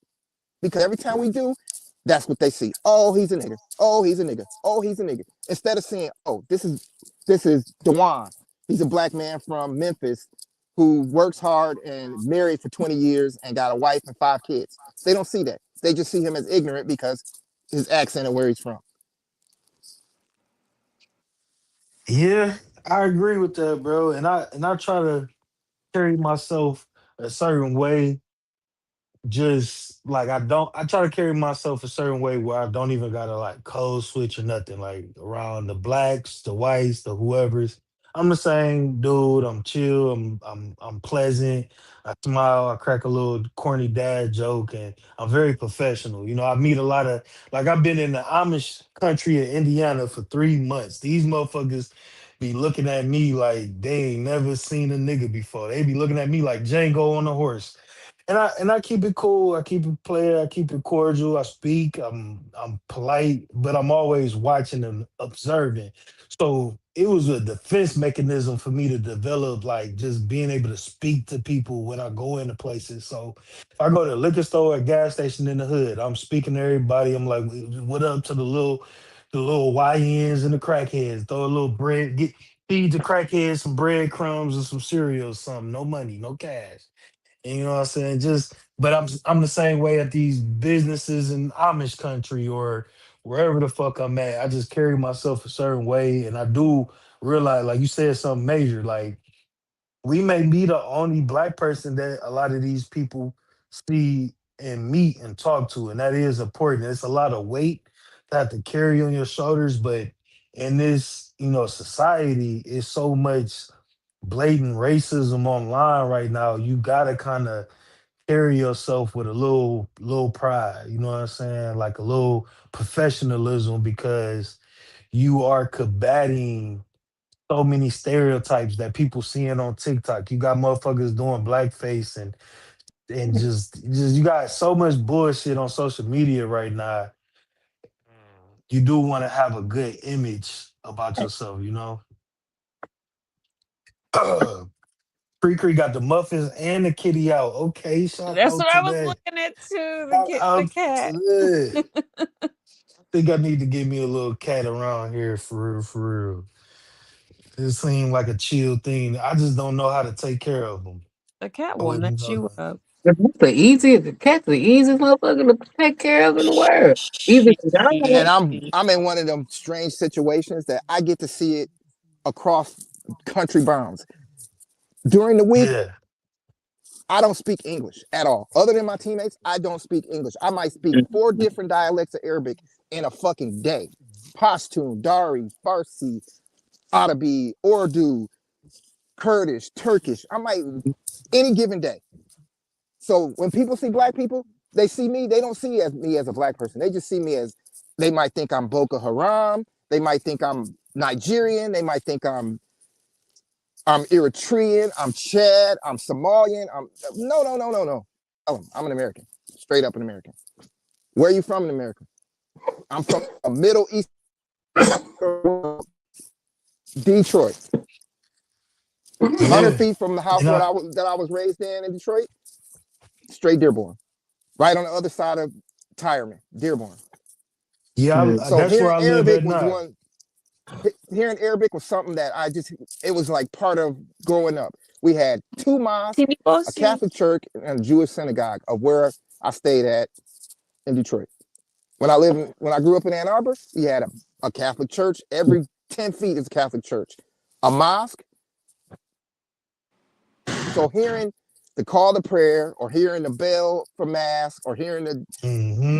because every time we do, that's what they see. Oh, he's a nigga. Oh, he's a nigga. Oh, he's a nigga. Instead of saying, oh, this is Dewan. He's a black man from Memphis who works hard and married for 20 years and got a wife and 5 kids. They don't see that. They just see him as ignorant because his accent and where he's from. yeah, I agree with that, bro. And I try to carry myself a certain way, just like I try to carry myself a certain way where I don't even gotta like code switch or nothing. Like around the blacks, the whites, the whoever's, I'm the same dude. I'm chill. I'm pleasant. I smile. I crack a little corny dad joke, and I'm very professional. I meet a lot of, like, I've been in the Amish country in Indiana for 3 months. These motherfuckers be looking at me like they ain't never seen a nigga before. They be looking at me like Django on a horse. I keep it cool. I keep it player. I keep it cordial. I speak. I'm polite, but I'm always watching and observing. So it was a defense mechanism for me to develop, like just being able to speak to people when I go into places. So if I go to a liquor store or a gas station in the hood, I'm speaking to everybody. I'm like, what up to the little YNs and the crackheads? Throw a little bread, feed the crackheads some breadcrumbs and some cereal, or something. No money, no cash. And you know what I'm saying? But I'm the same way at these businesses in Amish country or wherever the fuck I'm at. I just carry myself a certain way, and I do realize, like you said, something major. Like we may be the only black person that a lot of these people see and meet and talk to, and that is important. It's a lot of weight to have to carry on your shoulders, but in this, society, it's so much blatant racism online right now. You gotta kind of carry yourself with a little pride, you know what I'm saying? Like a little professionalism because you are combating so many stereotypes that people seeing on TikTok. You got motherfuckers doing blackface and just you got so much bullshit on social media right now. You do want to have a good image about yourself, you know? Cree got the muffins and the kitty out. Okay, shout That's out what to I was that. looking at too. Shout The out to cat. that. I think I need to get me a little cat around here for real, for real. It seemed like a chill thing. I just don't know how to take care of them. The cat I will wouldn't nut know. you up. The cat's the easiest motherfucker to take care of in the world. Even And dog. I'm in one of them strange situations that I get to see it across country bounds. During the week, Yeah. I don't speak English at all. Other than my teammates, I don't speak English. I might speak 4 different dialects of Arabic in a fucking day. Pashtun, Dari, Farsi, Arabi, Urdu, Kurdish, Turkish. I might any given day. So when people see black people, they see me, they don't see me as a black person. They just see me as, they might think I'm Boko Haram. They might think I'm Nigerian. They might think I'm Eritrean. I'm Chad. I'm Somalian. No. I'm an American. Straight up an American. Where are you from in America? I'm from a Middle East, Detroit. 100 Yeah. feet from the house And I, that I was raised in Detroit. Straight Dearborn. Right on the other side of Tyreman, Dearborn. yeah, So that's where I live at now. Hearing Arabic was something that it was like part of growing up. We had 2 mosques, a Catholic church, and a Jewish synagogue of where I stayed at in Detroit. When I grew up in Ann Arbor, we had a Catholic church. Every 10 feet is a Catholic church. A mosque. So hearing the call to prayer or hearing the bell for mass or hearing the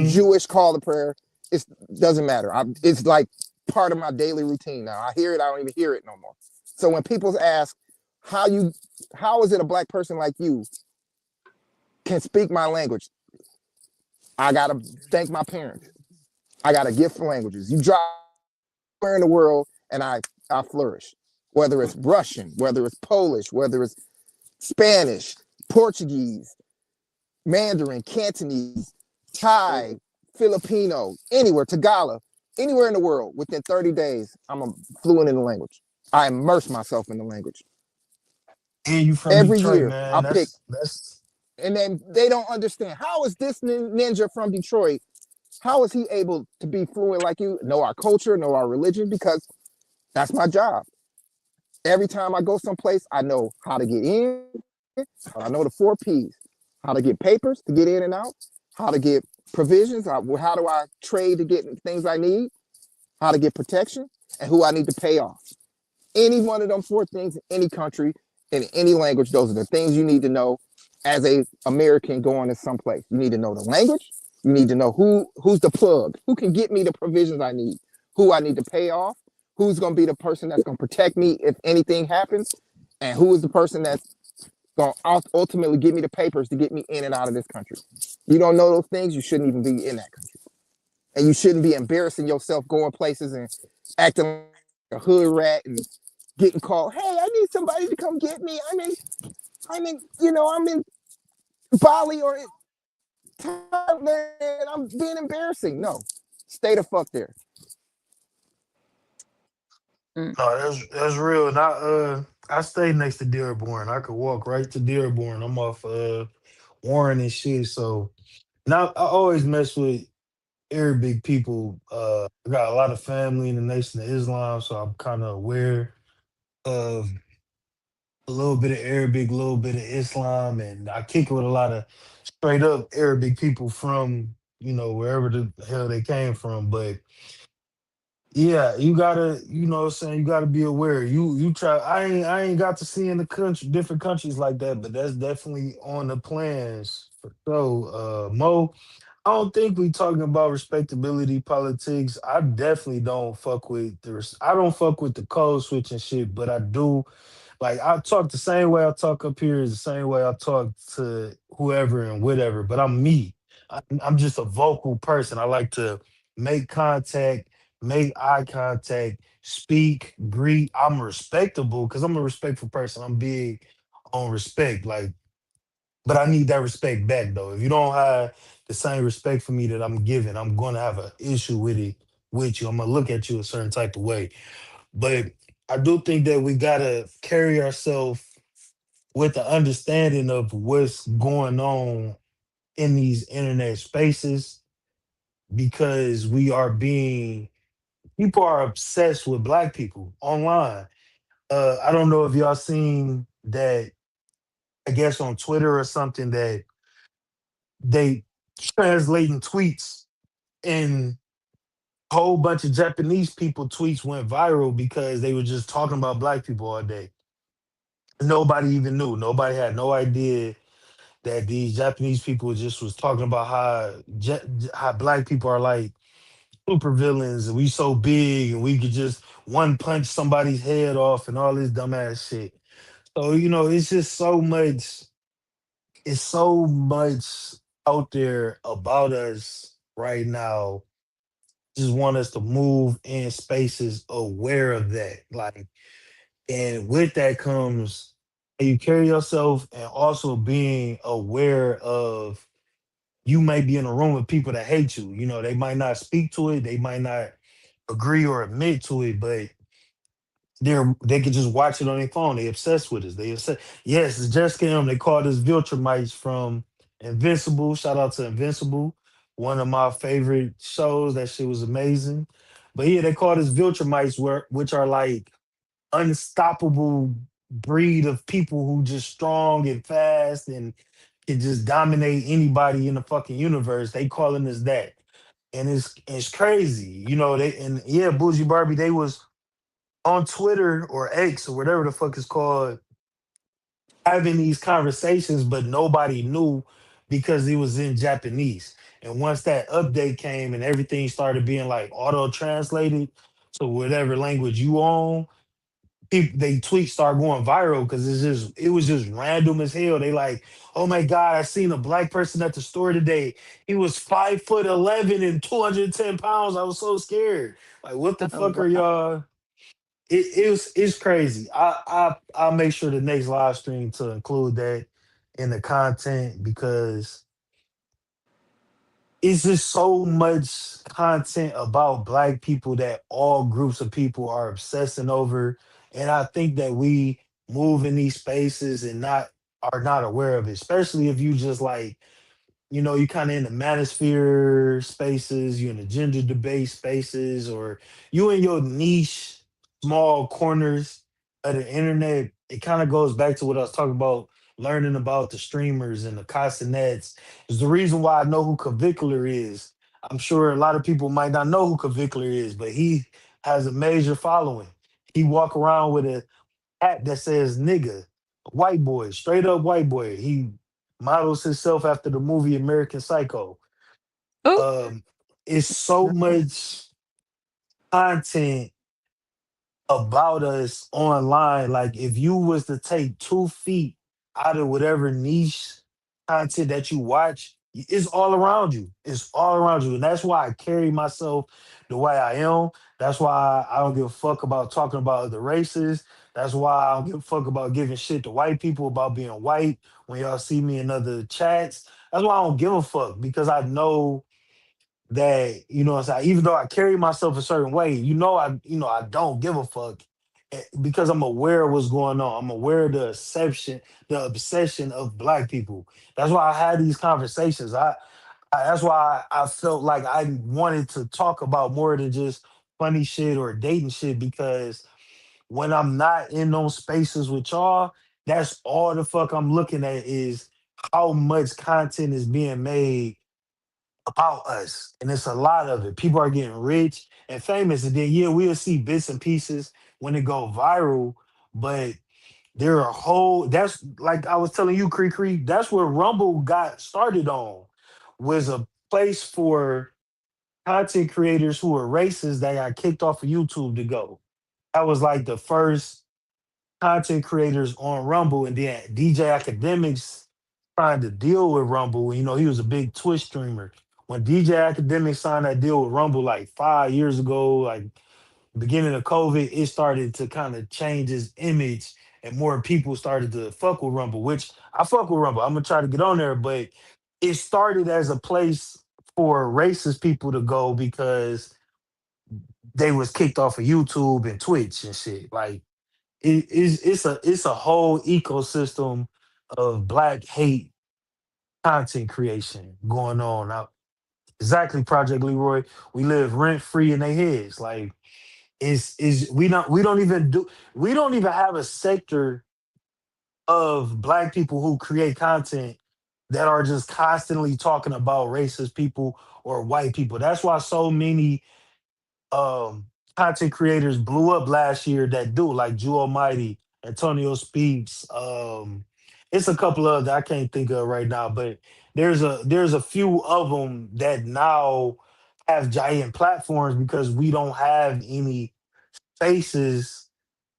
Jewish call to prayer, it doesn't matter. It's like part of my daily routine now. I hear it, I don't even hear it no more. So when people ask, how is it a black person like you can speak my language? I gotta thank my parents. I got a gift for languages. You drop where in the world and I flourish. Whether it's Russian, whether it's Polish, whether it's Spanish, Portuguese, Mandarin, Cantonese, Thai, Filipino, anywhere, Tagalog, anywhere in the world, within 30 days, I'm fluent in the language. I immerse myself in the language. And you from Every Detroit, year, I man. pick, That's and then they don't understand. How is this ninja from Detroit? How is he able to be fluent like you? Know our culture, know our religion, because that's my job. Every time I go someplace, I know how to get in. I know the 4 P's. How to get papers to get in and out. How to get provisions. How do I trade to get things I need? How to get protection. And who I need to pay off. Any one of them 4 things in any country, in any language, those are the things you need to know as a American going to someplace. You need to know the language. You need to know who's the plug. Who can get me the provisions I need. Who I need to pay off. Who's going to be the person that's going to protect me if anything happens, and who is the person that's going to ultimately give me the papers to get me in and out of this country. You don't know those things, you shouldn't even be in that country. And you shouldn't be embarrassing yourself going places and acting like a hood rat and getting called, hey, I need somebody to come get me. I'm in Bali or Thailand. I'm being embarrassing. No, stay the fuck there. Mm. No, that's real. And I stay next to Dearborn. I could walk right to Dearborn. I'm off Warren and shit. So now I always mess with Arabic people. I got a lot of family in the Nation of Islam, so I'm kind of aware of a little bit of Arabic, a little bit of Islam, and I kick it with a lot of straight up Arabic people from wherever the hell they came from. But yeah, you gotta, what I'm saying, you gotta be aware. You try. I ain't got to see in the country different countries like that, but that's definitely on the plans for sure. Mo, I don't think we talking about respectability politics. I definitely don't fuck with I don't fuck with the code switching shit, but I do. Like I talk the same way I talk up here is the same way I talk to whoever and whatever. But I'm me. I'm just a vocal person. I like to make contact, make eye contact, speak, greet. I'm respectable because I'm a respectful person. I'm big on respect. Like, but I need that respect back though. If you don't have the same respect for me that I'm giving, I'm gonna have an issue with it with you. I'm gonna look at you a certain type of way. But I do think that we gotta carry ourselves with the understanding of what's going on in these internet spaces because we are being people are obsessed with black people online. I don't know if y'all seen that, I guess on Twitter or something that they translating tweets and a whole bunch of Japanese people tweets went viral because they were just talking about black people all day. Nobody even knew. Nobody had no idea that these Japanese people just was talking about how black people are like super villains and we so big and we could just one punch somebody's head off and all this dumbass shit. So it's just so much. It's so much out there about us right now. Just want us to move in spaces aware of that. Like, and with that comes how you carry yourself and also being aware of you may be in a room with people that hate you. They might not speak to it, they might not agree or admit to it, but they can just watch it on their phone. They obsessed with us. They obsessed. Yes, it's Jessica M. They call this Viltrumites from Invincible. Shout out to Invincible, one of my favorite shows. That shit was amazing. But yeah, they call this Viltrumites, which are like unstoppable breed of people who just strong and fast and can just dominate anybody in the fucking universe. They calling us that. And it's crazy. They and yeah, Bougie Barbie, they was on Twitter or X or whatever the fuck it's called, having these conversations, but nobody knew because it was in Japanese. And once that update came and everything started being like auto translated to whatever language you own, they tweets start going viral because it was just random as hell. They like, oh my god, I seen a black person at the store today. He was 5'11" and 210 pounds. I was so scared. Like, what the Oh fuck are wow. y'all? It's crazy. I'll make sure the next live stream to include that in the content because it's just so much content about black people that all groups of people are obsessing over. And I think that we move in these spaces and not are not aware of it, especially if you just like you kind of in the manosphere spaces, you in the gender debate spaces, or you in your niche, small corners of the internet. It kind of goes back to what I was talking about, learning about the streamers and the Castanets. Is the reason why I know who Cavicler is. I'm sure a lot of people might not know who Cavicler is, but he has a major following. He walk around with a hat that says nigga, white boy, straight up white boy. He models himself after the movie American Psycho. Oh. Um, it's so much content about us online. Like if you was to take 2 feet out of whatever niche content that you watch, it's all around you. It's all around you. And that's why I carry myself the way I am. That's why I don't give a fuck about talking about other races. That's why I don't give a fuck about giving shit to white people about being white when y'all see me in other chats. That's why I don't give a fuck because I know that, you know what I'm saying, even though I carry myself a certain way, I don't give a fuck because I'm aware of what's going on. I'm aware of the obsession of black people. That's why I had these conversations. That's why I felt like I wanted to talk about more than just funny shit or dating shit because when I'm not in those spaces with y'all, that's all the fuck I'm looking at is how much content is being made about us. And it's a lot of it. People are getting rich and famous. And then, yeah, we'll see bits and pieces when it go viral. But there are that's like I was telling you, Cree, that's where Rumble got started on, was a place for content creators who were racist that got kicked off of YouTube to go. That was like the first content creators on Rumble, and then DJ Academics trying to deal with Rumble. You know, he was a big Twitch streamer. When DJ Academics signed that deal with Rumble like 5 years ago, like beginning of COVID, it started to kind of change his image, and more people started to fuck with Rumble. Which I fuck with Rumble. I'm gonna try to get on there, but it started as a place for racist people to go because they was kicked off of YouTube and Twitch and shit. Like it's a whole ecosystem of black hate content creation going on out. Exactly, Project Leroy. We live rent free in their heads. Like is we don't even have a sector of black people who create content that are just constantly talking about racist people or white people. That's why so many um content creators blew up last year that do, like Jew Almighty, Antonio Speaks. It's a couple of that I can't think of right now, but there's a few of them that now have giant platforms because we don't have any spaces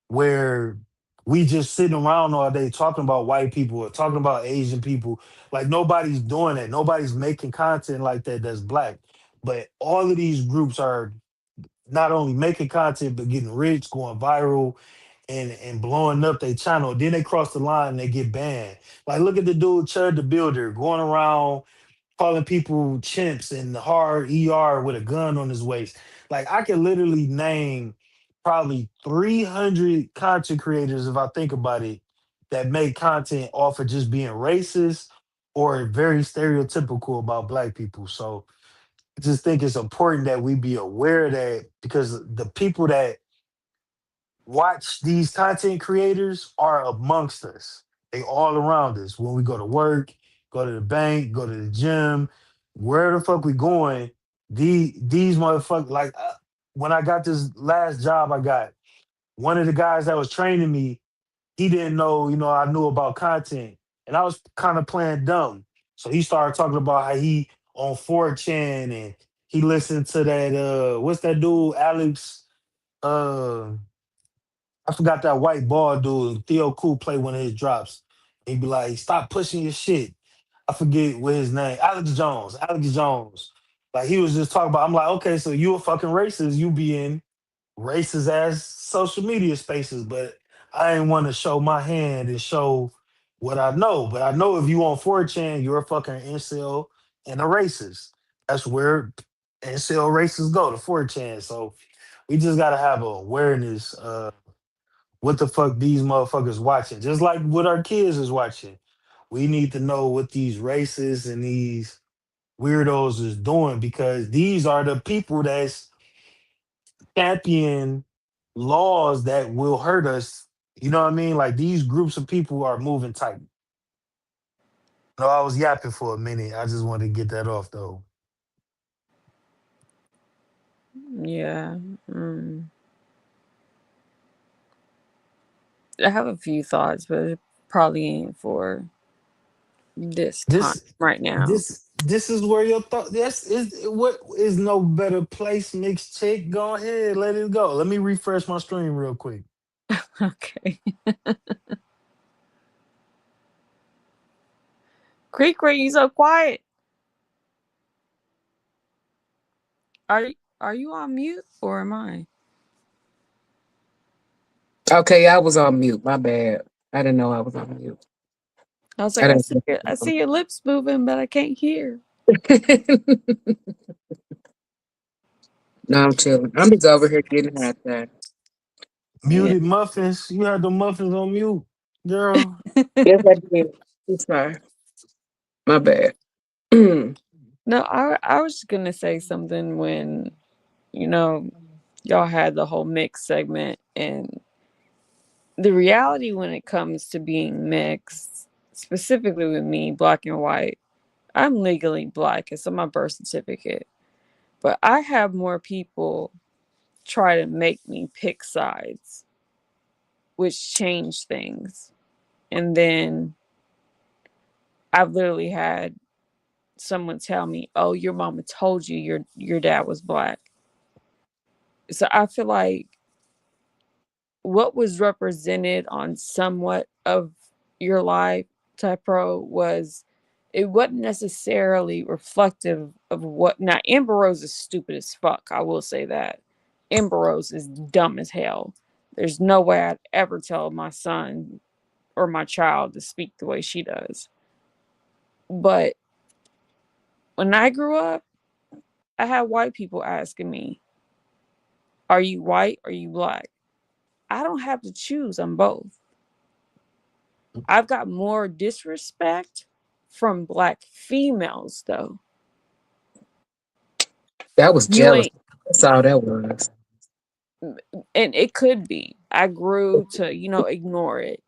where we just sitting around all day talking about white people or talking about Asian people. Like nobody's doing that. Nobody's making content like that that's black. But all of these groups are not only making content but getting rich, going viral, and blowing up their channel. Then they cross the line and they get banned. Like look at the dude Chud the Builder going around calling people chimps and hard ER with a gun on his waist. Like I can literally name probably 300 content creators if I think about it that make content off of just being racist or very stereotypical about black people. So I just think it's important that we be aware of that because the people that watch these content creators are amongst us. They all around us. When we go to work, go to the bank, go to the gym, where the fuck we going? These motherfuckers like when I got this last job I got, one of the guys that was training me, he didn't know, I knew about content. And I was kind of playing dumb. So he started talking about how he on 4chan and he listened to that what's that dude, Alex uh I forgot that white ball dude. Theo Cool play one of his drops. He'd be like, "Stop pushing your shit." I forget what his name. Alex Jones. Alex Jones. Like he was just talking about. I'm like, okay, so you a fucking racist. You be in racist ass social media spaces, but I ain't want to show my hand and show what I know. But I know if you on 4chan, you're a fucking incel and a racist. That's where incel racists go to 4chan. So we just gotta have a awareness. What the fuck these motherfuckers watching. Just like what our kids is watching. We need to know what these racists and these weirdos is doing because these are the people that's champion laws that will hurt us. You know what I mean? Like these groups of people are moving tight. No, I was yapping for a minute. I just wanted to get that off though. Yeah. I have a few thoughts, but it probably ain't for this time This right now. this is where your thought. This is what is no better place. Mixed chick. Go ahead, let it go. Let me refresh my stream real quick. Okay. Creek, why you so quiet? Are you on mute or am I? Okay, I was on mute. My bad. I didn't know I was on mute. I was I like, I see your lips moving, but I can't hear. didn't. No, I'm chilling. I'm just over here getting hot there. Yeah. Muted muffins. You had the muffins on mute, girl. Yes, I did. It's fine. My bad. No, I was just gonna say something when, you know, y'all had the whole mix segment, and the reality when it comes to being mixed, specifically with me, black and white, I'm legally black. It's on my birth certificate. But I have more people try to make me pick sides, which change things. And then I've literally had someone tell me, "Oh, your mama told you your dad was black." So I feel like what was represented on somewhat of your life, Type Pro, was it wasn't necessarily reflective of what. Now, Amber Rose is stupid as fuck. I will say that. Amber Rose is dumb as hell. There's no way I'd ever tell my son or my child to speak the way she does. But when I grew up, I had white people asking me, "Are you white or are you black?" I don't have to choose. I'm both. I've got more disrespect from black females, though. That was You jealous. ain't, That's all that was. and it could be. I grew to, ignore it.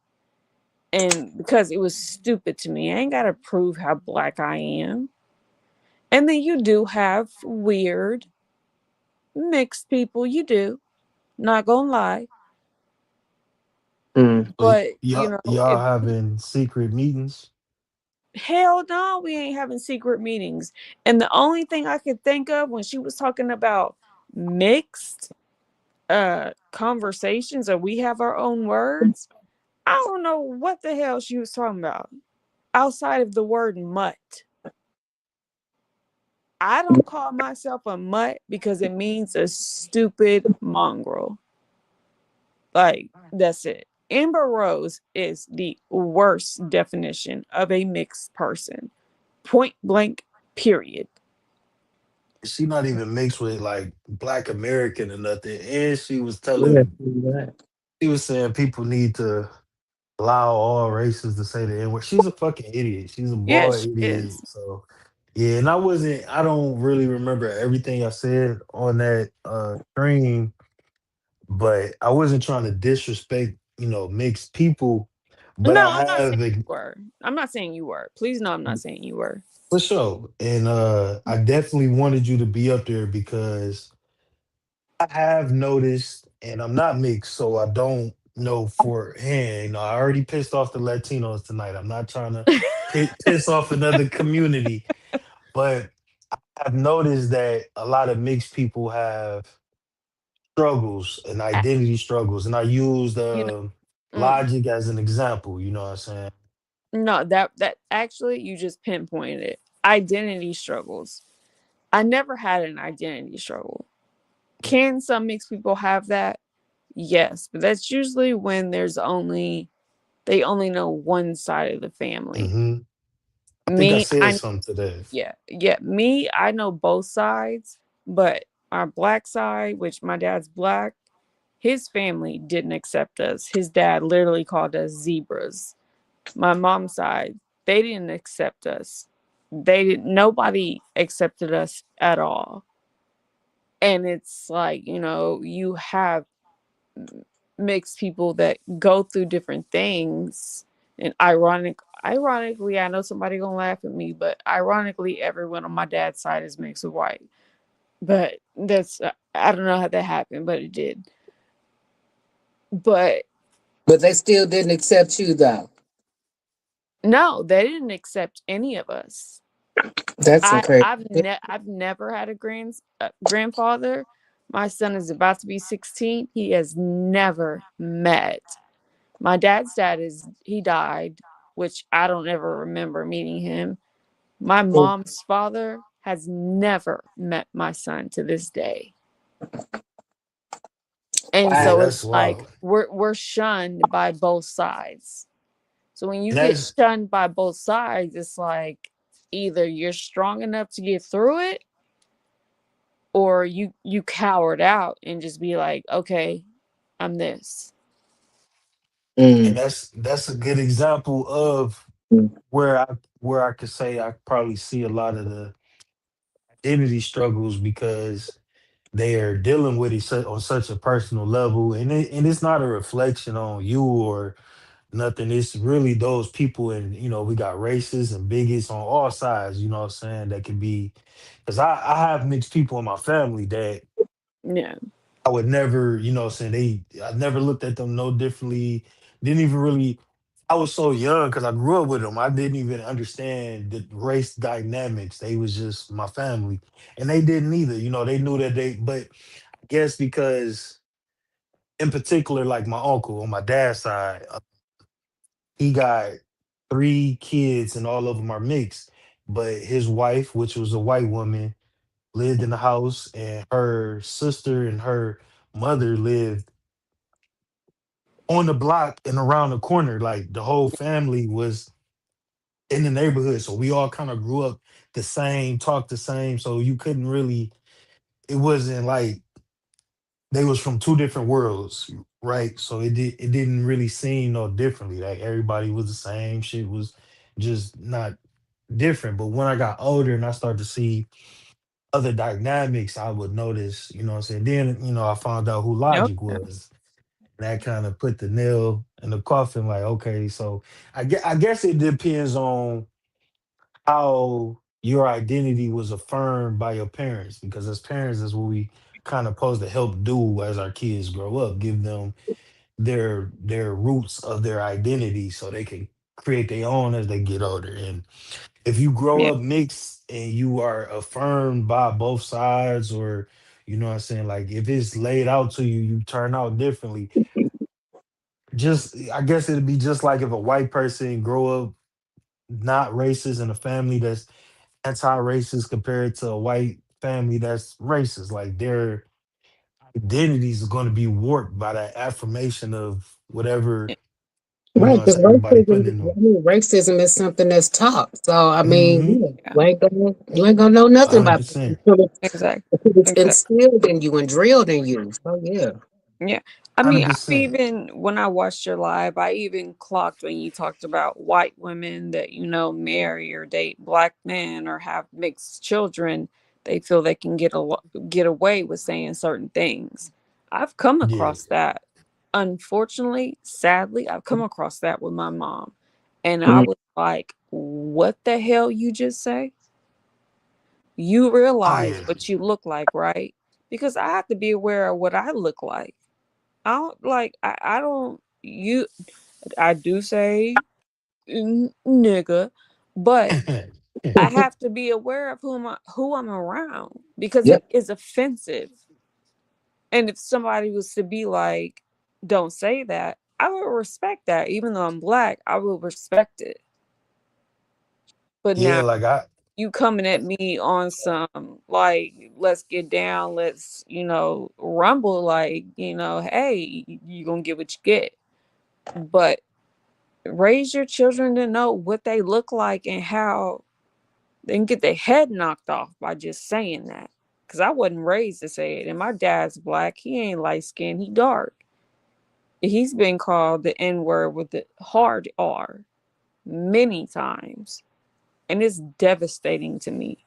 And because it was stupid to me, I ain't got to prove how black I am. And then you do have weird mixed people. You do. Not gonna lie. Mm. But But, y'all having secret meetings? hell no, we ain't having secret meetings. And the only thing I could think of when she was talking about mixed conversations, or we have our own words, I don't know what the hell she was talking about outside of the word mutt. I don't call myself a mutt because it means a stupid mongrel. Like, that's it. Amber Rose is the worst definition of a mixed person. Point blank, period. She not even mixed with like Black American or nothing. And she was Yeah, telling, she was saying people need to allow all races to say the N word. She's a fucking idiot. She's a Yeah, bald she idiot. is. So yeah, and I don't really remember everything I said on that stream, but I wasn't trying to disrespect, mixed people. But No, I I'm not saying have you were. I'm not saying you were. Please no, I'm not saying you were. for sure. And I definitely wanted you to be up there because I have noticed, and I'm not mixed, so I don't know for hand. I already pissed off the Latinos tonight. I'm not trying to piss off another community, but I've noticed that a lot of mixed people have struggles and identity struggles, and I used You know, mm, Logic as an example. You know what I'm saying? no, that actually you just pinpointed it. Identity struggles. I never had an identity struggle. Can some mixed people have that? Yes, but that's usually when they only know one side of the family. Hmm. I think I Me, said something today. me, I know both sides, but our black side, which my dad's black, his family didn't accept us. His dad literally called us zebras. My mom's side, they didn't accept us. Nobody accepted us at all. And it's like, you have mixed people that go through different things. And ironically, I know somebody gonna laugh at me, but ironically, everyone on my dad's side is mixed with white. But that's I don't know how that happened, but it did. But But they still didn't accept you though. no, they didn't accept any of us. That's crazy. I've never had a grandfather. My son is about to be 16. He has never met. My dad's dad he died, which I don't ever remember meeting him. My mom's father has never met my son to this day. And Yeah, so Wow. it's that's like wild. we're shunned by both sides. So when you And get that's shunned by both sides, it's like either you're strong enough to get through it, or you cowered out and just be like, okay, I'm this. and Mm. that's a good example of where I could say I probably see a lot of the identity struggles because they are dealing with it on such a personal level, and it's not a reflection on you or nothing. It's really those people, and we got racists and bigots on all sides. You know what I'm saying? That could be because I have mixed people in my family that Yeah. I would never, saying I never looked at them no differently. Didn't even really. I was so young because I grew up with them. I didn't even understand the race dynamics. They was just my family, and they didn't either. They knew that but I guess because in particular, like my uncle on my dad's side, he got 3 kids, and all of them are mixed. But his wife, which was a white woman, lived in the house, and her sister and her mother lived on the block and around the corner. Like the whole family was in the neighborhood. So we all kind of grew up the same, talked the same. So you couldn't really, it wasn't like they was from 2 different worlds, right? So it didn't really seem no differently. Like everybody was the same. Shit was just not different. But when I got older and I started to see other dynamics, I would notice, what I'm saying? Then, I found out who Yep. Logic was. That kind of put the nail in the coffin. Like, okay, so I guess it depends on how your identity was affirmed by your parents, because as parents, that's what we kind of supposed to help do as our kids grow up, give them their roots of their identity so they can create their own as they get older. And if you grow Yeah. up mixed and you are affirmed by both sides, or what I'm saying, like if it's laid out to you, you turn out differently. Just I guess it'd be just like if a white person grow up not racist in a family that's anti-racist compared to a white family that's racist. Like their identities are going to be warped by that affirmation of whatever, Right, I'm because saying, everybody putting racism, in them. racism is something that's taught. So I mean, Mm-hmm. Yeah. you ain't gonna know nothing about it 100%. Exactly. until it's Exactly. instilled in you and drilled in you. So yeah. Yeah. I mean, I've 100%. even, when I watched your live, I even clocked when you talked about white women that, marry or date black men or have mixed children. They feel they can get away with saying certain things. I've come Yeah. across that. Unfortunately, sadly, I've come across that with my mom. And I Mhm. was like, what the hell you just say? You Oh, realize yeah. what you look like, right? Because I have to be aware of what I look like. I don't like I don't you I do say nigga, but I have to be aware of who I'm around because it Yep. is offensive. And if somebody was to be like, don't say that, I would respect that. Even though I'm black, I will respect it. But Yeah, now like I you coming at me on some like, let's get down, let's, rumble, like, hey, you gonna get what you get. But raise your children to know what they look like and how they can get their head knocked off by just saying that. Because I wasn't raised to say it. And my dad's black. He ain't light skinned. He dark. He's been called the N word with the hard R many times. And it's devastating to me.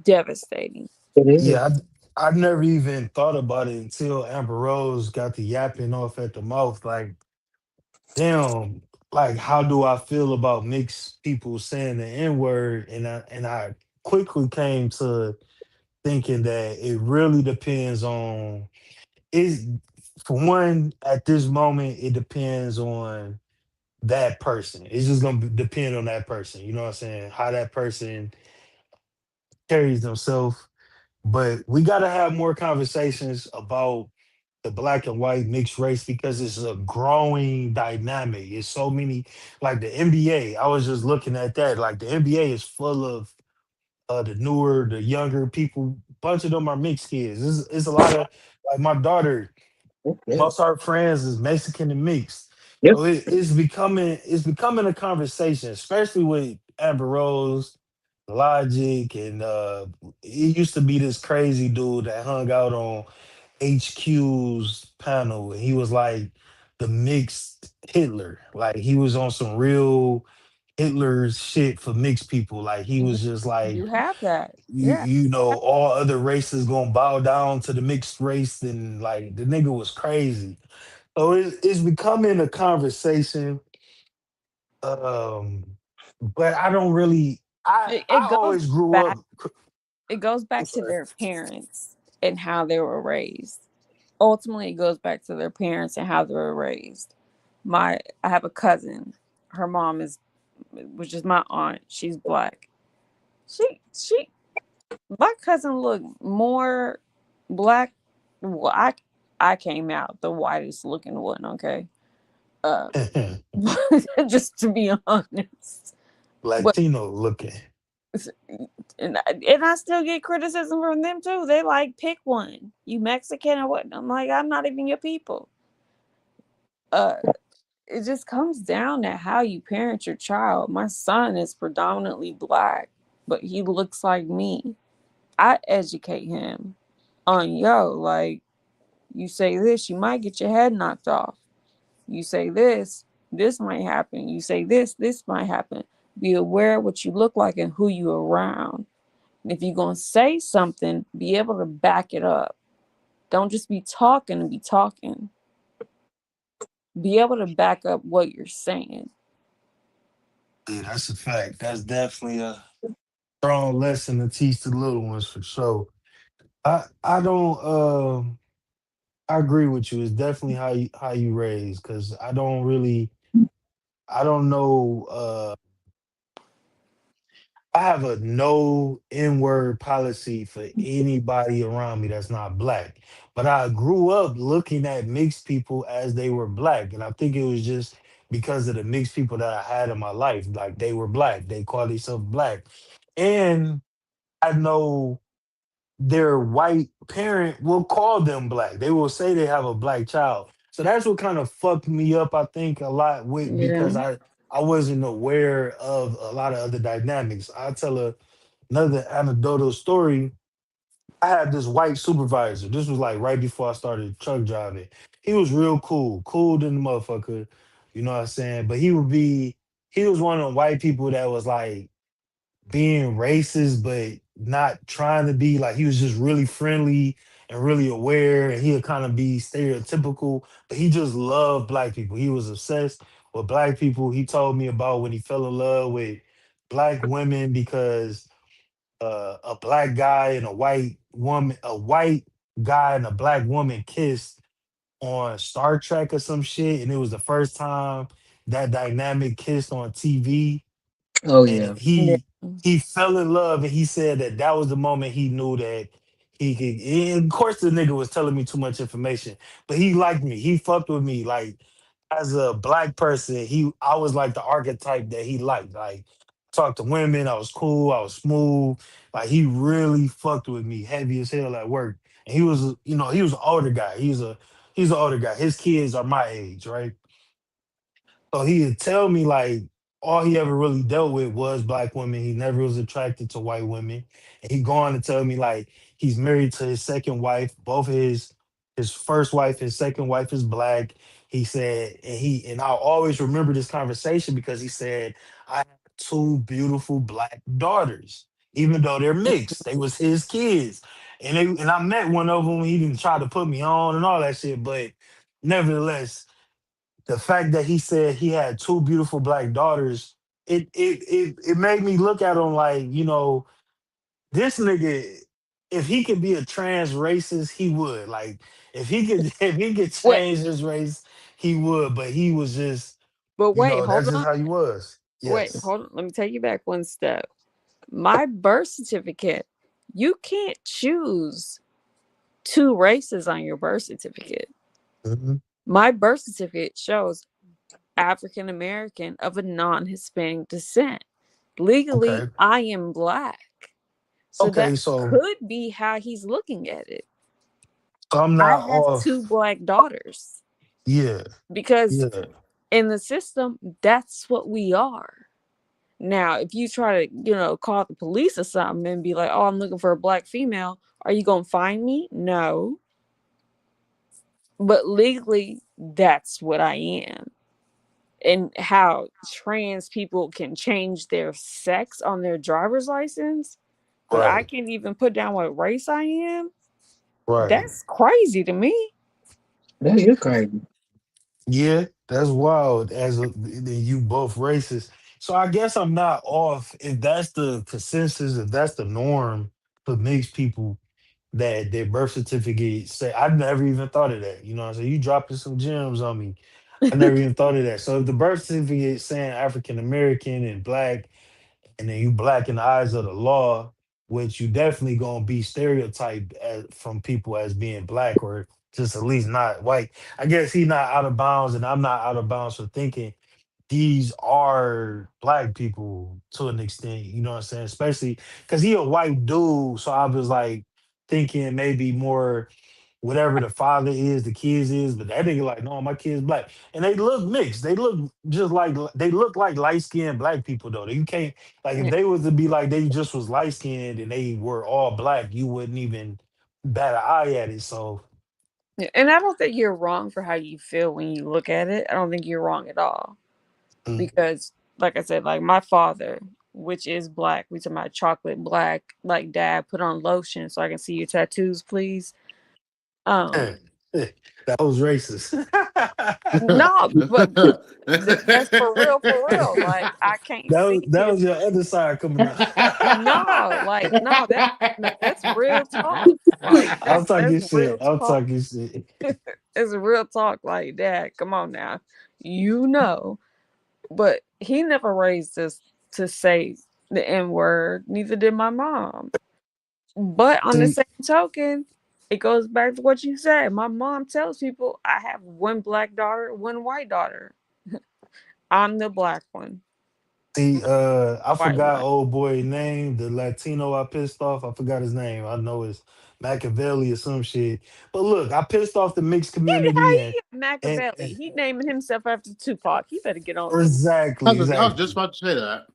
Devastating. It is. yeah, I never even thought about it until Amber Rose got the yapping off at the mouth. Like, damn, like how do I feel about mixed people saying the N-word? And I quickly came to thinking that it really depends on is for one, at this moment, it depends on that person. It's just gonna depend on that person. You know what I'm saying? How that person carries themselves. But we gotta have more conversations about the black and white mixed race because it's a growing dynamic. It's so many, like the NBA. I was just looking at that. Like the NBA is full of the newer, the younger people. Bunch of them are mixed kids. It's a lot of like my daughter. Okay. Most of our friends is Mexican and mixed. Yep. So it's becoming a conversation, especially with Amber Rose, Logic, and it used to be this crazy dude that hung out on HQ's panel, and he was like the mixed Hitler. Like he was on some real Hitler's shit for mixed people. Like he Yeah, was just like you have that. you Yeah. you know all other races gonna bow down to the mixed race, and like the nigga was crazy. So it's becoming a conversation. Um, but I don't really. I It I goes always grew back up. it goes I'm back to sorry. their parents and how they were raised. Ultimately, it goes back to their parents and how they were raised. I have a cousin. Her mom is, which is my aunt. She's black. She my cousin looked more black. Well, I came out the whitest looking one. Okay, uh, just to be honest. But Latino looking. and I still get criticism from them too. They like, pick one. You Mexican or what? I'm like, I'm not even your people. Uh, it just comes down to how you parent your child. My son is predominantly black, but he looks like me. I educate him on, like, you say this, you might get your head knocked off. You say this might happen. You say this might happen. Be aware of what you look like and who you around. And if you're going to say something, be able to back it up. Don't just be talking and be talking. Be able to back up what you're saying. Yeah, that's a fact. That's definitely a strong lesson to teach the little ones for sure. I don't I agree with you. It's definitely how you raise, because I don't know I have a no N-word policy for anybody around me that's not black. But I grew up looking at mixed people as they were black. And I think it was just because of the mixed people that I had in my life. Like they were black. They call themselves black. And I know their white parent will call them black. They will say they have a black child. So that's what kind of fucked me up, I think, a lot with, Yeah. because I wasn't aware of a lot of other dynamics. I'll tell another anecdotal story. I had this white supervisor. This was like right before I started truck driving. He was real cool than the motherfucker. You know what I'm saying? But he was one of the white people that was like being racist, but not trying to be. Like he was just really friendly and really aware, and he'd kind of be stereotypical, but he just loved black people. He was obsessed with black people. He told me about when he fell in love with black women because a black guy and a white guy and a black woman kissed on Star Trek or some shit, and it was the first time that dynamic kissed on TV, Oh and yeah. Yeah. he fell in love, and he said that that was the moment he knew that he could. And of course, the nigga was telling me too much information, but he liked me. He fucked with me. Like as a black person, I was like the archetype that he liked. Like talked to women, I was cool, I was smooth. Like he really fucked with me, heavy as hell at work. And he was an older guy. He's an older guy. His kids are my age, right? So he'd tell me like all he ever really dealt with was black women. He never was attracted to white women. And he go on to tell me like he's married to his second wife. Both of his first wife, his second wife is black. He said, and I'll always remember this conversation because he said, I have two beautiful black daughters, even though they're mixed. They was his kids. And I met one of them. He didn't try to put me on and all that shit, but nevertheless, the fact that he said he had two beautiful black daughters, it made me look at him like, this nigga, if he could be a trans racist, he would. Like, if he could Wait, change his race, he would. But he was just, but wait, hold that's just on. how he was. Wait, Yes. hold on. Let me take you back one step. My birth certificate, you can't choose two races on your birth certificate. Mhm. My birth certificate shows African American of a non-Hispanic descent. Legally, Okay. I am black. So that Okay. So could be how he's looking at it. So I'm I not have off. 2 black daughters Yeah, because yeah, in the system, that's what we are. Now, if you try to, call the police or something and be like, "Oh, I'm looking for a black female," are you gonna find me? No. But legally, that's what I am. And how trans people can change their sex on their driver's license, but I right, can't even put down what race I am. right. That's crazy to me. That is crazy. Yeah, that's wild. Then you both racist. So I guess I'm not off if that's the consensus, if that's the norm for mixed people that their birth certificate say. I've never even thought of that. You know what I'm saying? You dropping some gems on me. I never even thought of that. So if the birth certificate saying African American and black, and then you black in the eyes of the law, which you definitely gonna be stereotyped from people as being black or just at least not white. I guess he not out of bounds, and I'm not out of bounds for thinking these are black people to an extent. You know what I'm saying? Especially because he a white dude, so I was like thinking maybe more whatever the father is, the kids is, but that nigga like, no, my kid's black. And they look mixed. They look just like they look like light-skinned black people though. You can't like if Yeah. they was to be like they just was light-skinned and they were all black, you wouldn't even bat an eye at it. So Yeah, and I don't think you're wrong for how you feel when you look at it. I don't think you're wrong at all. mm, Because, like I said, like my father, which is black, we talking about chocolate black, like, "Dad, put on lotion so I can see your tattoos, please." eh, Um, eh, that was racist. no, but that's for real. Like, I can't see That his. was your other side coming out. No, like, no, that's real talk. Like, I'm that's talking shit. real I'm talk. talking shit. It's real talk. Like, "Dad, come on now, you know." But he never raised us to say the N word. Neither did my mom. But on the See, same token, it goes back to what you said. My mom tells people I have 1 black daughter, 1 white daughter. I'm the black one, I white forgot one. old boy name, the Latino I pissed off. I forgot his name. I know it's Machiavelli or some shit. But look, I pissed off the mixed How community he Machiavelli? and He naming himself after Tupac. He better get on some. exactly, I was just exactly. about to say that.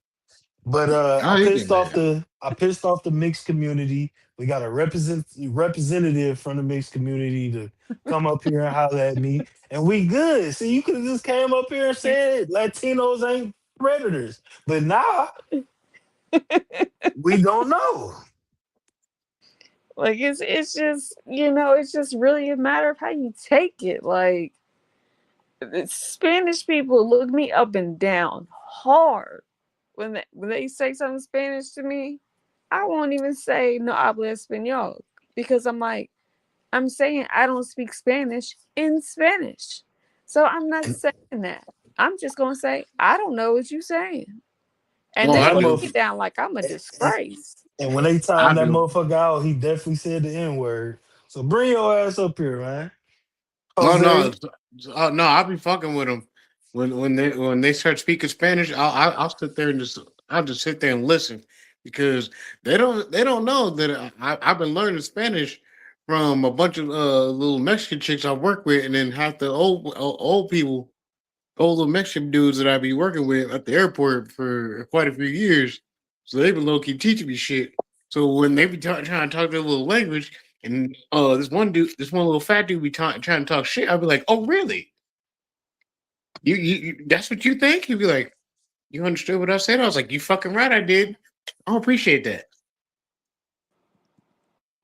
But How is it, man? I pissed off the mixed community. We got a representative from the mixed community to come up here and holler at me, and we good. See, you could have just came up here and said Latinos ain't predators, but now we don't know. Like, it's just, it's just really a matter of how you take it. Like, the Spanish people look me up and down hard when they say something Spanish to me. I won't even say no habla español because I'm like, I'm saying I don't speak Spanish in Spanish, so I'm not And, saying that. I'm just gonna say I don't know what you're saying, and Well, and they I that look do. me motherfucker. down like I'm a disgrace. And when they I timed that do. motherfucker out, he definitely said the N word. So bring your ass up here, man. No, no, Jose. no. I'll be fucking with them when they start speaking Spanish. I'll sit there and I'll just sit there and listen because they don't know that I've been learning Spanish from a bunch of little Mexican chicks I work with, and then half the old people, old little Mexican dudes that I be working with at the airport for quite a few years. So they've been low key teaching me shit. So when they be trying to talk their little language, and this one little fat dude be trying to talk shit, I'd be like, "Oh, really? You that's what you think?" He'd be like, "You understood what I said?" I was like, "You fucking right, I did. I appreciate that."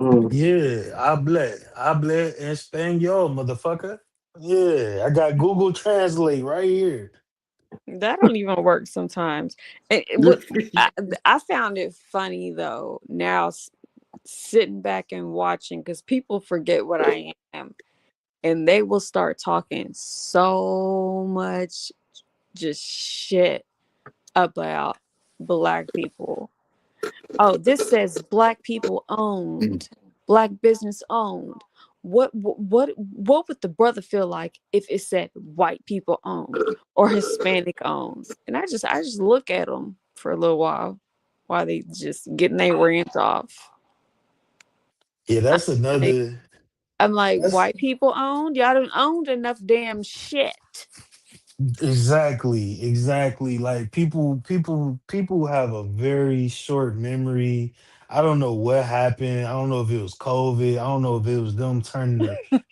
Mm. Yeah, habla español, motherfucker. Yeah, I got Google Translate right here. That don't even work sometimes. What I found it funny though now, sitting back and watching, because people forget what I am, and they will start talking so much just shit about black people. Oh, this says black people owned, black business owned. What would the brother feel like if it said white people owned or Hispanic owned? And I just look at them for a little while they just getting their rant off. Yeah, I'm that's like, another. I'm like, That's white people owned? Y'all done owned enough damn shit. exactly. Like people have a very short memory. I don't know what happened. I don't know if it was COVID. I don't know if it was them turning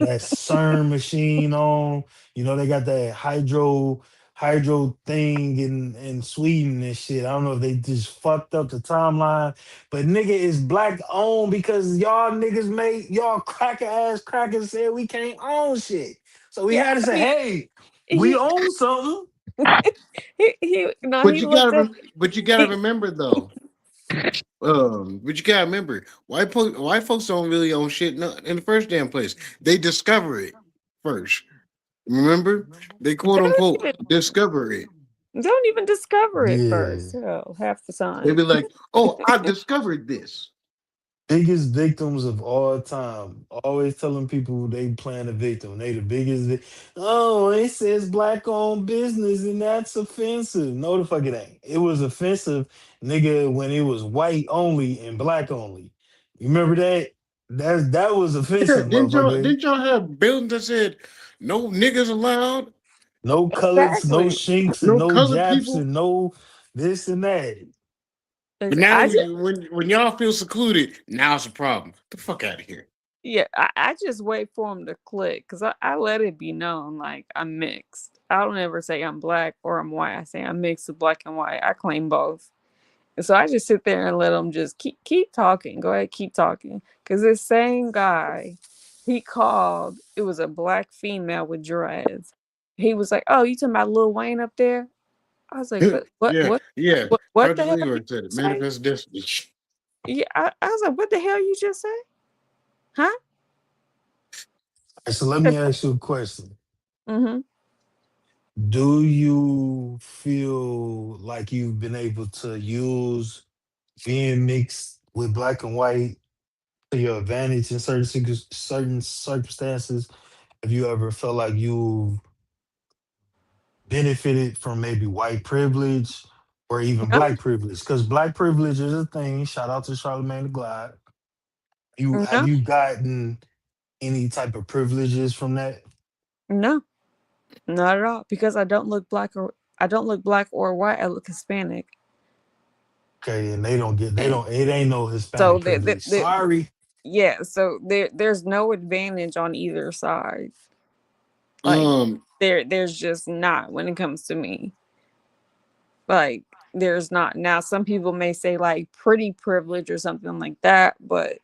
that CERN machine on. You know, they got that hydro thing in Sweden and shit. I don't know if they just fucked up the timeline. But nigga, it's black owned because y'all niggas made y'all cracker ass crackers said we can't own shit. So we Yeah, had to I say, mean, hey, we he own something. he no, But he you looked gotta, up. but you gotta He, remember though. But you gotta remember, white folks don't really own shit in the first damn place. They discover it first. Remember, they quote don't unquote even discover it. don't even discover it Yeah. first. Hell, half the They time. be like, "Oh, I discovered this." Biggest victims of all time. Always telling people they playing a victim. They the biggest. Oh, it says black owned business and that's offensive. No, the fuck it ain't. It was offensive, nigga, when it was white only and black only. You remember that? That was Yeah, offensive, didn't y'all motherfucker. didn't y'all have buildings that said no niggas allowed, No colors, no Exactly. shinks, and no no colored japs, people? and no this and that. But I now just when y'all feel secluded, now it's a problem. Get the fuck out of here. yeah, I just wait for him to click because I let it be known like I'm mixed. I don't ever say I'm black or I'm white. I say I'm mixed with black and white. I claim both. And so I just sit there and let him just keep talking. Go ahead, keep talking. Because this same guy, he called. It was a black female with dreads. He was like, "Oh, you talking about Lil Wayne up there?" I was like, "What? What? Yeah, What? yeah. What the Arthur hell did Leroy you said it. just say?" Manifest destiny. Yeah, I was like, "What the hell you just say?" Huh? So let me ask you a question. Mm-hmm. Do you feel like you've been able to use being mixed with black and white to your advantage in certain circumstances? Have you ever felt like you benefited from maybe white privilege or even No, black privilege? Because black privilege is a thing. Shout out to Charlemagne the God. You have no, you gotten any type of privileges from that? no, not at all. Because I don't look black or white. I look Hispanic. Okay, and they And don't, it ain't no so Hispanic privilege. Sorry. yeah, so there's no advantage on either side. Like Um, there's just not when it comes to me. Like there's not. Now some people may say like pretty privilege or something like that, but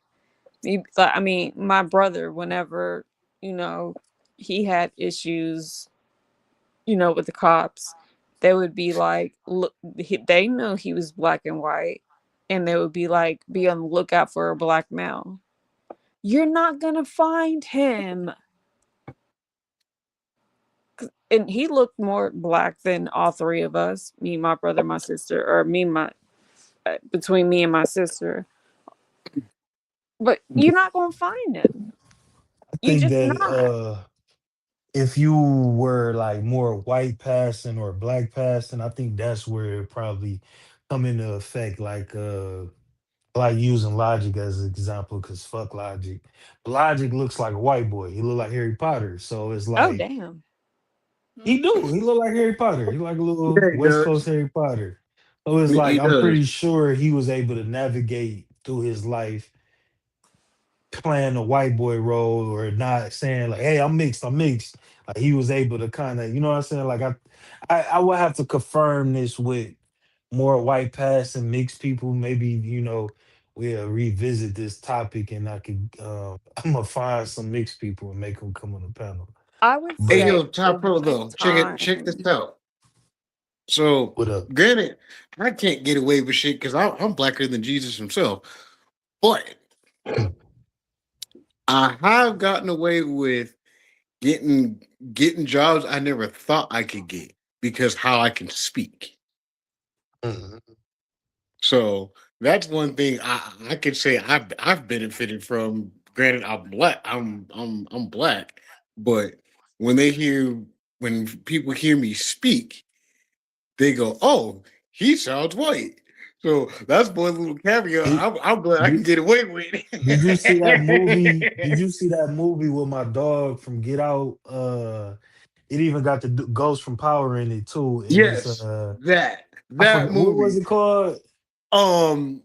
I mean, my brother, whenever, you know, he had issues, with the cops, they would be like, look, they knew he was black and white, and they would be like, be on the lookout for a black male. You're not gonna find him. And he looked more black than all three of us, me, my brother, my sister, or between me and my sister. But you're not gonna find him. I You think just that not. if you were like more white passing or black passing, I think that's where it probably come into effect. Like using Logic as an example, because fuck Logic. Logic looks like a white boy. He look like Harry Potter. So it's Oh like damn. he do. He look like Harry Potter. He like a little yeah, he West Coast does. Harry Potter. So it's like He I'm does. pretty sure he was able to navigate through his life playing a white boy role or not saying like, "Hey, I'm mixed." Like he was able to kind of, you know what I'm saying? Like I would have to confirm this with more white passing mixed people. Maybe we'll revisit this topic and I could I'm gonna find some mixed people and make them come on the panel. I would Hey, But say yo, the Top Pro one though, check this time. out. So, what up? granted, I can't get away with shit because I'm blacker than Jesus himself, but I have gotten away with getting getting jobs I never thought I could get because how I can speak. Mhm. So that's one thing I could say I've benefited from. Granted, I'm black. I'm black, but when they hear when people hear me speak, they go, "Oh, he sounds white." So that's one little caveat. Did, I'm glad I can did, get away with did you see that movie? Did it. you see that movie with my dog from Get Out? It even got the Ghost from Power in it too, and it's Yes, that I that forgot what was movie. it called. Um,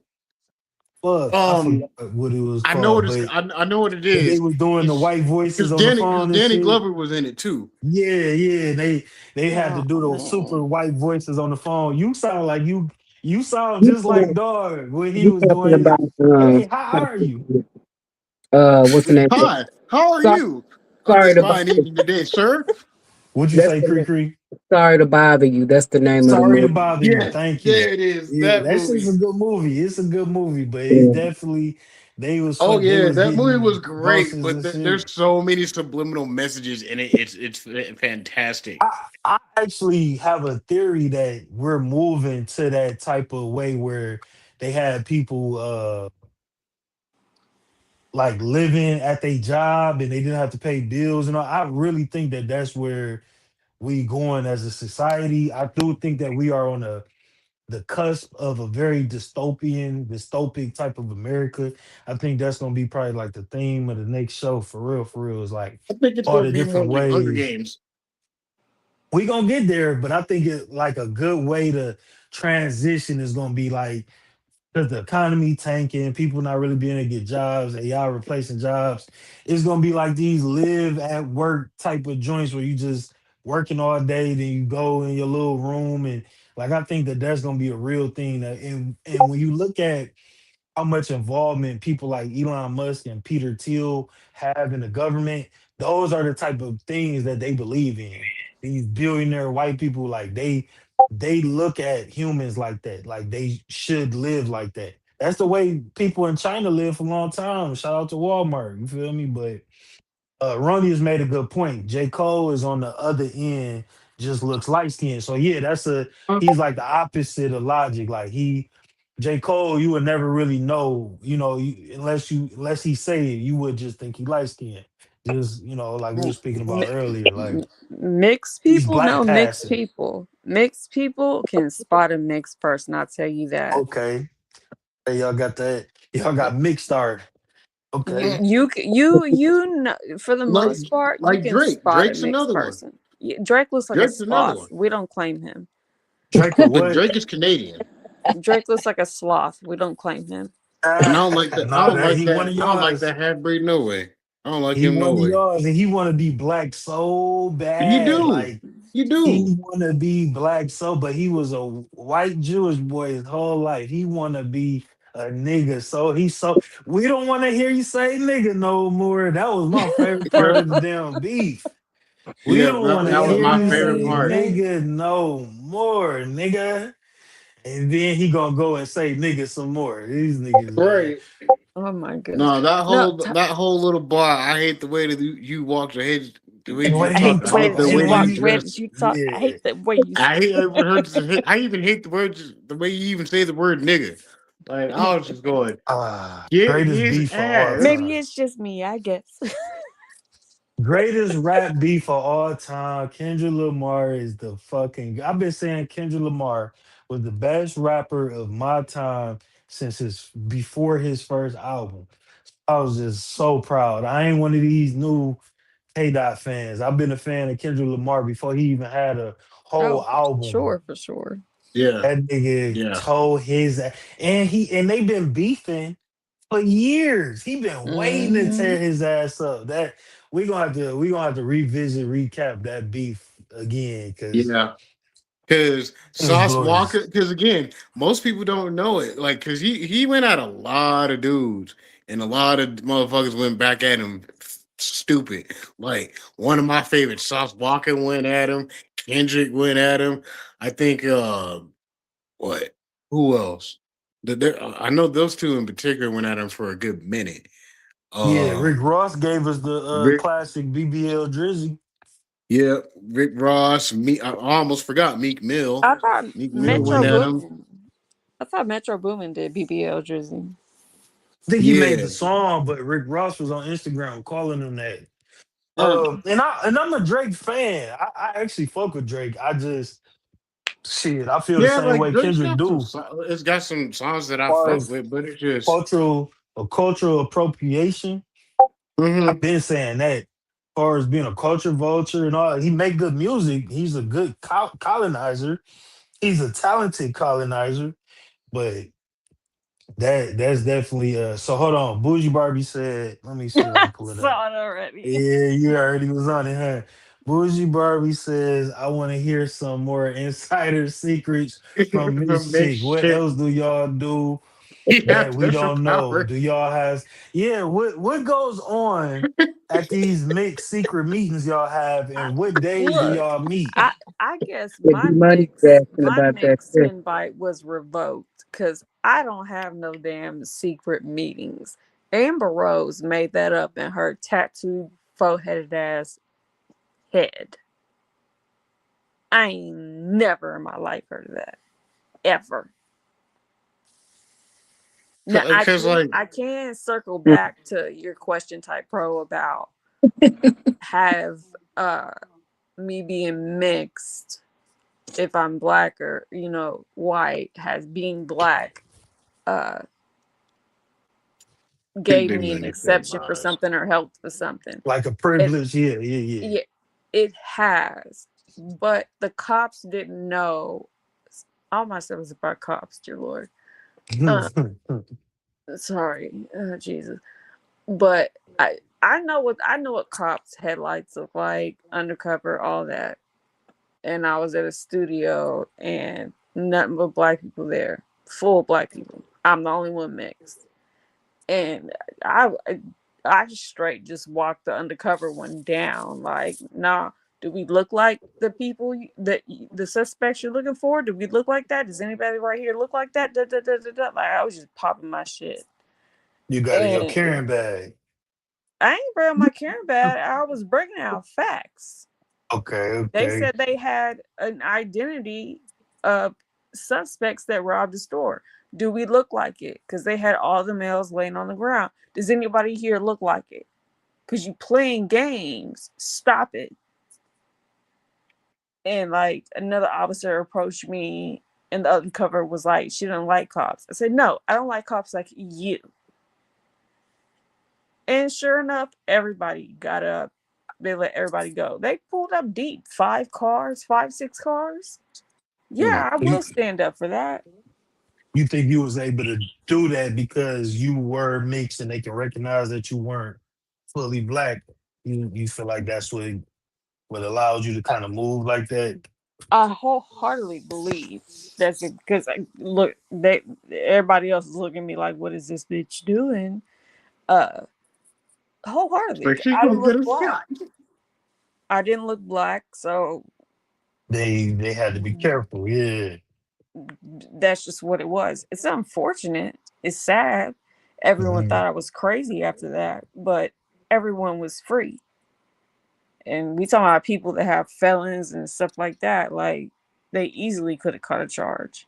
Fuck, I um, forgot what it was I know called, what it's. I know what it but they is. was doing the It's white voices because on the phone and Danny shit. Glover was in it too. Yeah, yeah. They had to Oh do those super man. white voices on the phone. You sound You just like talking Dog when he you was talking doing his. about Hey, how are you? what's the name? Hi, how are So- you? On Sorry this to bother. fine evening today, sir. What'd you That's say, the Cree name. Cree? Sorry to bother you. That's the name of the Sorry to movie. bother you. Yes, Thank you. there it is. Yeah, That that shit's a movie. good movie. It's a good movie, but it's Yeah. definitely Oh they yeah, was that movie was getting great, Ghosts but and shit. there's so many subliminal messages in it. It's fantastic. I actually have a theory that we're moving to that type of way where they had people like living at their job and they didn't have to pay bills and all. I really think that that's where we going as a society. I do think that we are on the cusp of a very dystopic type of America. I think that's gonna be probably like the theme of the next show for real. For real, is like I think it's all going to the be more different like Hunger ways Games. we gonna get there, but I think it like a good way to transition is gonna be like because the economy tanking, people not really being able to get jobs, AI replacing jobs. It's gonna be like these live at work type of joints where you just working all day, then you go in your little room and like I think that that's gonna be a real thing. And when you look at how much involvement people like Elon Musk and Peter Thiel have in the government, those are the type of things that they believe in. These billionaire white people, like they look at humans like that, like they should live like that. That's the way people in China live for a long time. Shout out to Walmart, you feel me? But Ronnie has made a good point. J. Cole is on the other end, just looks light skinned. So yeah, he's like the opposite of Logic. Like J. Cole, you would never really know, unless he say it, you would just think he light skinned. Just like we were speaking about earlier, like Mixed he's people? black No, mixed passing. people. Mixed people can spot a mixed person. I'll tell you that. Okay, hey, y'all got that. Y'all got mixed art. You Okay, you c- you know, for the like most part, you like can Drake. spot a Drake's mixed another one. person. Drake looks like a Drake's another sloth. one. We don't claim him. Drake or But what? Drake is Canadian, Drake looks like a sloth. We don't claim him. and I don't like that. I Nah, don't that like he one that. of I don't like yours. that half breed. No way. I don't like He him. No one of way. yours, and he want to be black so You bad. do. Like You he do. want to be black so, but he was a white Jewish boy his whole life. He want to be a nigga, so we don't want to hear you say nigga no more. That was my favorite part of the damn beef. We Yeah, don't want to that was hear my you favorite say part. Right. nigga no more, nigga. And then he gonna go and say nigga some more. These niggas, man. Right. Oh my goodness. No, No, that whole little bar. I hate the way that you walked. I hate the way And you what I hate talk. the I way hate that the and you way when you walk, the you way dress. that you talk. I yeah. hate the way you. I even hate the words. The way you even say the word nigga. Like I was just going, get Greatest his beef of all ass. Maybe time. it's just me. I guess. Greatest rap beef of all time. Kendrick Lamar is the fucking. I've been saying Kendrick Lamar was the best rapper of my time since before his first album. I was just so proud. I ain't one of these new K Dot fans. I've been a fan of Kendrick Lamar before he even had a Oh, whole album. for sure. Yeah, That nigga yeah, told and they've been beefing for years. He been waiting to Hmm. tear his ass up. That we gonna have to revisit, recap that beef again because yeah. Because it was Sauce Walker. glorious. Because again, most people don't know it. Like, because he went at a lot of dudes, and a lot of motherfuckers went back at him. Stupid. Like one of my favorites, Sauce Walker went at him. Kendrick went at him. I think. What? Who else? I know those two in particular went at him for a good minute. Yeah, Rick Um, Ross gave us the Rick, classic BBL Drizzy. yeah, Rick Ross. I almost forgot Meek Mill. I thought Meek Mill went Metro at Yeah. him. Boomin. I thought Metro Boomin did BBL Drizzy. I think he made Yeah, the song, but Rick Ross was on Instagram calling him that. Uh, And I'm a Drake fan. I actually fuck with Drake. I just Shit, I feel the Yeah, same like way Drake's Kendrick got some. do. It's got some songs that As I far fuck as with, but it's just. cultural appropriation, I've Mm-hmm. been saying that. As far as being a culture vulture and all, he make good music. He's a good colonizer. He's a talented colonizer, but that's definitely so hold on. Bougie Barbie said, let me see if I can pull it up. Saw it already. Yeah, you already was on it, huh? Bougie Barbie says, I want to hear some more insider secrets from From Miss this Chick. What shit. else do y'all do Yeah, that we special don't know? power. Do y'all have what goes on at these mixed secret meetings y'all have I, and what days do look, y'all meet? I guess With the money asking my about that mixed too. invite was revoked because I don't have no damn secret meetings. Amber Rose made that up in her tattooed, four-headed ass head. I ain't never in my life heard of that. Ever. Now Because like, I can circle back to your question type pro about have me being mixed if I'm black or white has being black uh gave didn't me an really feel exception for biased. something or helped for something. Like a It privilege? Yeah. yeah, it has. But the cops didn't know all my stuff was about cops, dear Lord. Uh sorry, Jesus. But I know what cops headlights look like, undercover, all that. And I was at a studio and nothing but black people there, full black people. I'm the only one mixed, and I I straight just walked the undercover one down. Like, nah, do we look like the people that the suspects you're looking for? Do we look like that? Does anybody right here look like that? Da, da, da, da, da. Like, I was just popping my shit, You got in your and Karen bag. I ain't bringing my Karen bag. I was bringing out facts. They Okay. said they had an identity of suspects that robbed the store. Do we look like it? Because they had all the males laying on the ground. Does anybody here look like it? Because you playing games. Stop it. And like another officer approached me and the undercover was like, she didn't like cops. I said, no, I don't like cops like you. And sure enough, everybody got up. They let everybody go. They pulled up deep. 5, 6 cars. Mm. Yeah, I You, will stand up for that. you think you was able to do that because you were mixed and they can recognize that you weren't fully black? You feel like that's what allowed you to kind of move like that? I wholeheartedly believe that's it because look, they everybody else is looking at me like, "What is this bitch doing?" Uh, wholeheartedly, Like, she's I gonna didn't get look a black. shot. I didn't look black, so They had to be careful. Yeah. that's just what it was. It's unfortunate. It's sad. Everyone Mhm. thought I was crazy after that, but everyone was free. And we talking about people that have felons and stuff like that. Like they easily could have caught a charge.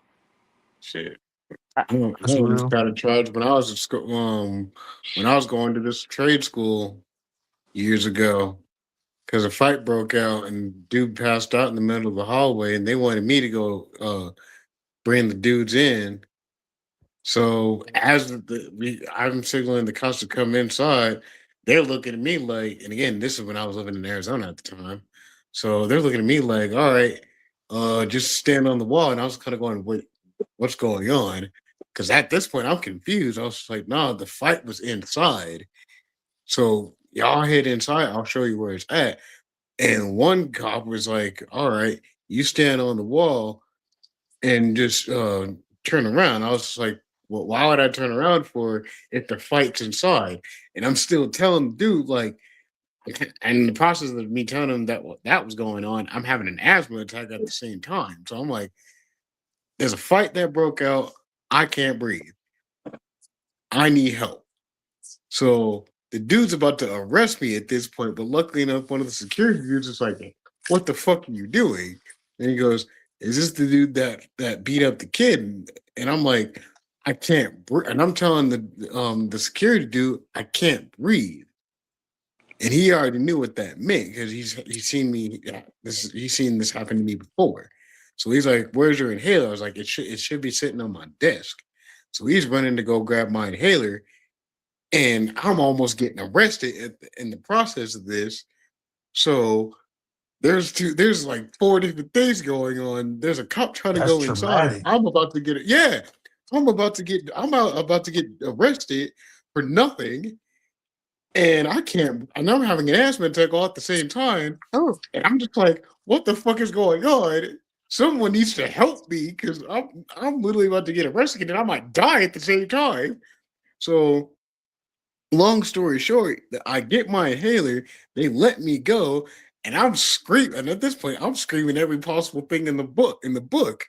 Shit. I, I That's almost real. got a charge when I was at school. When I was going to this trade school years ago, because a fight broke out and dude passed out in the middle of the hallway, and they wanted me to go bring the dudes in. So as I'm signaling the cops to come inside, they're looking at me like, and again, this is when I was living in Arizona at the time. So they're looking at me like, all right, just stand on the wall. And I was kind of going, wait, what's going on? Because at this point, I'm confused. I was like, no, the fight was inside. So y'all head inside. I'll show you where it's at. And one cop was like, all right, you stand on the wall and just turn around. I was just like, well, why would I turn around for if the fight's inside? And I'm still telling the dude, like, and in the process of me telling him that that was going on, I'm having an asthma attack at the same time. So I'm like, there's a fight that broke out. I can't breathe. I need help. So the dude's about to arrest me at this point, but luckily enough, one of the security dudes is like, "What the fuck are you doing?" And he goes, "Is this the dude that beat up the kid?" And I'm like, "I can't breathe." And I'm telling the security dude, "I can't breathe." And he already knew what that meant because he's seen me he's seen this happen to me before. So he's like, "Where's your inhaler?" I was like, "It should be sitting on my desk." So he's running to go grab my inhaler, and I'm almost getting arrested in the process of this. So there's like 4 different things going on. There's a cop trying to That's go inside. traumatic. I'm about to get it. Yeah, I'm about to get arrested for nothing. And I can't, and I'm having an asthma attack all at the same time. Oh, And I'm just like, what the fuck is going on? Someone needs to help me because I'm literally about to get arrested and I might die at the same time. So long story short, I get my inhaler, they let me go, and I'm screaming. And at this point, I'm screaming every possible thing in the book.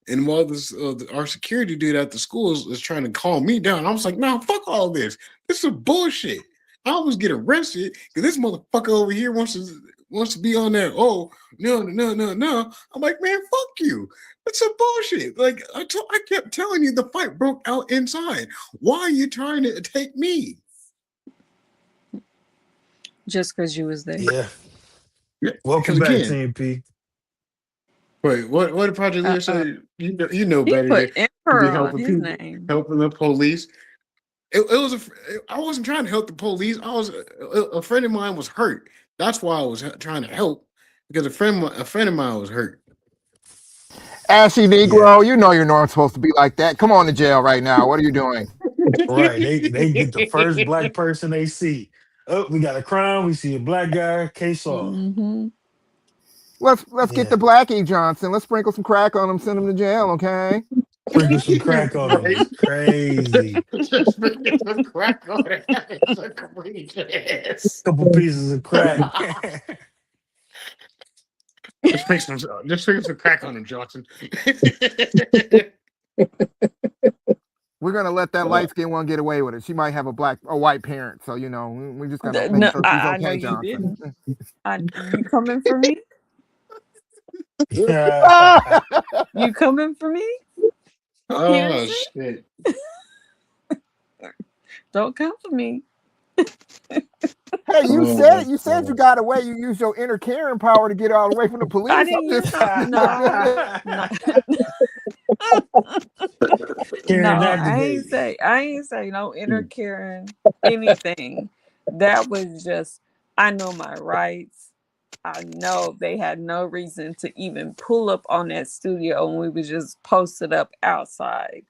And while this our security dude at the school is trying to calm me down, I was like, "Nah, fuck all this. This is bullshit. I always get arrested because this motherfucker over here wants to be on there. Oh, no. I'm like, man, fuck you. That's some bullshit. Like I kept telling you the fight broke out inside. Why are you trying to take me?" just because you was there. Yeah. Yeah, Welcome 'cause back, again, Team P. wait, what did Project Leader say? You know He better put than to be Emperor on helping his people, name. helping the police. I wasn't trying to help the police. A friend of mine was hurt. That's why I was trying to help because a friend of mine was hurt. Ashy Yeah. Negro, you know you're not supposed to be like that. Come on to jail right now. What are you doing? Right. They get the first black person they see. Oh, we got a crime. We see a black guy. Case solved. Mm-hmm. Let's get Yeah. the Blackie Johnson. Let's sprinkle some crack on him, send him to jail, okay? Sprinkle some crack on them. Right? Crazy. Just bringing some crack on it. It's a craziness. Couple pieces of crack. Just bring some crack on him, Johnson. We're gonna let that light skinned one get away with it. She might have a white parent, so you know we just gotta make No, sure she's I know okay, you Johnson. didn't. You coming for me? Yeah. You coming for me? Oh Peterson? shit! Don't come for me. Hey, you said you got away. You used your inner Karen power to get all away from the police. I didn't use I'm Karen no, I activated. ain't say no inner Karen anything. That was just I know my rights. I know they had no reason to even pull up on that studio when we was just posted up outside.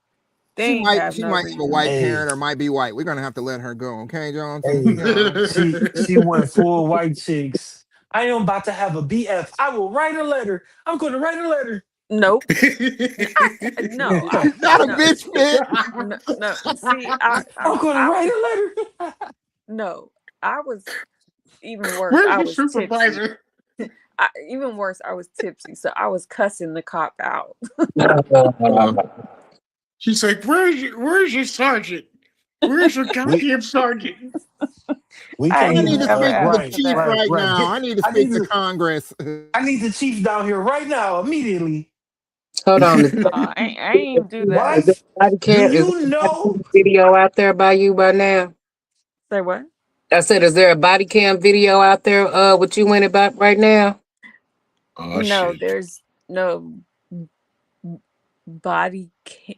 They she ain't might have no have a reason. white Hey. parent or might be white. We're gonna have to let her go, okay, Johnson? Hey, she went full white chicks. I am about to have a BF. I will write a letter. I'm going to write a letter. Nope. No, Not a bitch fit. no. See, I'm going to write a letter. no. I was even worse. Where's I your was tipsy. supervisor? Even worse, I was tipsy, so I was cussing the cop out. She's like, "Where's your sergeant? Where's your goddamn sergeant?" We I can't I ain't need even. to never speak to the asked for chief that. right now. Get- I need to I speak need to to- Congress. I need the chief down here right now, immediately. Hold on. I ain't do that. Wife, Is there a body do cam? Is you there a know? video out there by you by now? Say what? I said, is there a body cam video out there with you in it about right now? Oh No, shit! there's no body cam.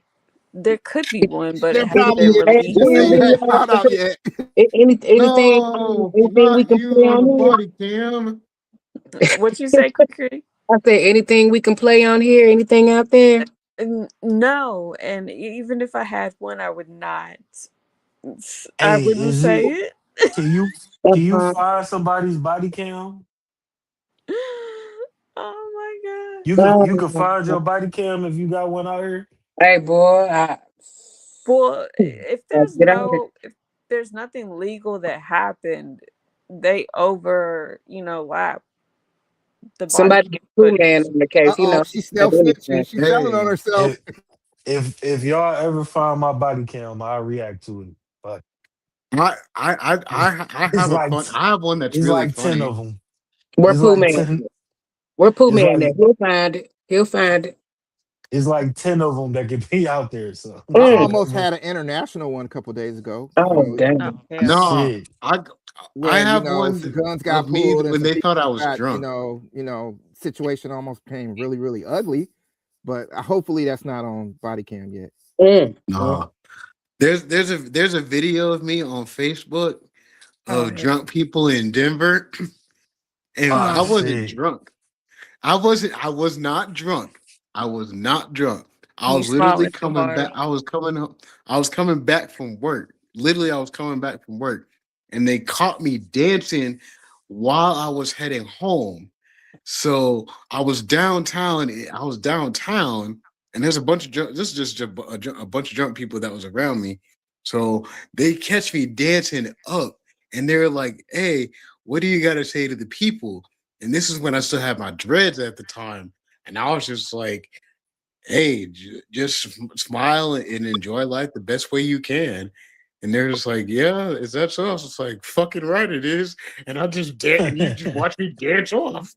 There could be one, but There it hasn't probably been is. She just said it released. hadn't found out yet. Anything No, we not can you play on the on here? body cam. What you say, Cricket? I said, anything we can play on here? Anything out there? No, and even if I had one, I would not. I Hey, wouldn't is say it? it. Can you find somebody's body cam? Oh my god. You can find your body cam if you got one out here. Hey, boy. Well, if Get out here. there's nothing legal that happened, they lap the body Somebody cam get Pooh Man footage. on the case. You know, She's self-snitching. She's selling on Hey, herself. If y'all ever find my body cam, I'll react to it. But I it's have a like fun. I have one that's it's really like 10 funny. of them. where It's Pooh like Man? 10. Where Pooh It's Man like at? He'll find it. He'll find it. it's like 10 of them that could be out there. So I Mm. almost had an international one a couple days ago. Oh, damn. Oh hell No, no. shit. I I when have some one guns got of me pulled and when some they thought I people was got, drunk. situation almost became really, really ugly. But hopefully that's not on body cam yet. No. There's a video of me on Facebook Oh, of yeah. drunk people in Denver, and I wasn't shit. drunk. I was not drunk. I was not drunk. I You was literally smiling too coming back. hard. I was coming back from work. Literally, I was coming back from work, and they caught me dancing while I was heading home. So I was downtown. And there's a bunch of drunk. This is just a bunch of drunk people that was around me. So they catch me dancing up, and they're like, "Hey, what do you got to say to the people?" And this is when I still had my dreads at the time, and I was just like, "Hey, just smile and enjoy life the best way you can." And they're just like, "Yeah, is that so?" I was just like, "Fucking right, it is." And I just dance. You just watch me dance off.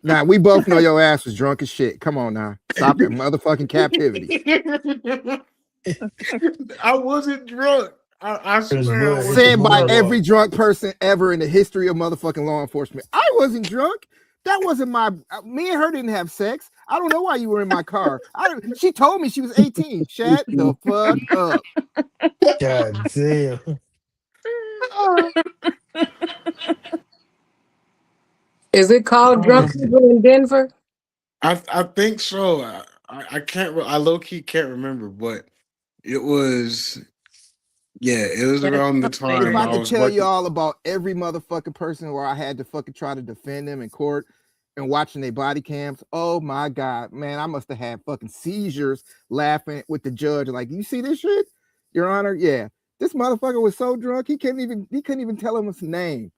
Now we both know your ass was drunk as shit. Come on now, stop that motherfucking captivity. I wasn't drunk. I Chris swear I Bud hit the wasn't Said by drunk. every drunk person ever in the history of motherfucking law enforcement. I wasn't drunk. That wasn't my. Me and her didn't have sex. I don't know why you were in my car. She told me she was 18. Shut the fuck up. God damn. Is it called Drunk People in Denver? I think so. I can't. I low key can't remember, but it was. Yeah, it was Yeah, around the If time I I could was tell working. y'all about every motherfucking person where I had to fucking try to defend them in court and watching their body cams, oh my god, man, I must have had fucking seizures laughing with the judge. Like, you see this shit, Your Honor? Yeah, this motherfucker was so drunk he couldn't even tell him his name.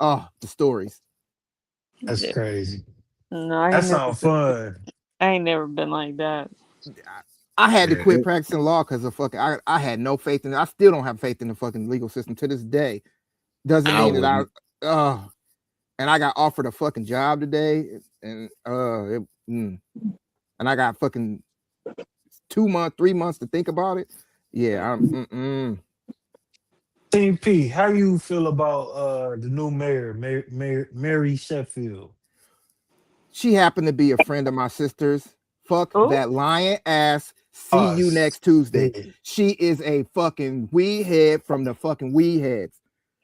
Oh, the stories. That's crazy. No, I That ain't never sounds been. fun. I ain't never been like that. I had to Yeah, quit practicing law because of fucking. I had no faith in it. I still don't have faith in the fucking legal system to this day. Doesn't I mean that wouldn't. and I got offered a fucking job today, and and I got fucking 2 months, 3 months to think about it. Yeah, Team P, how you feel about the new mayor, Mary Sheffield? She happened to be a friend of my sister's. Fuck Oh, that lying ass. See Oh, you next Tuesday. shit. She is a fucking weed head from the fucking weed heads.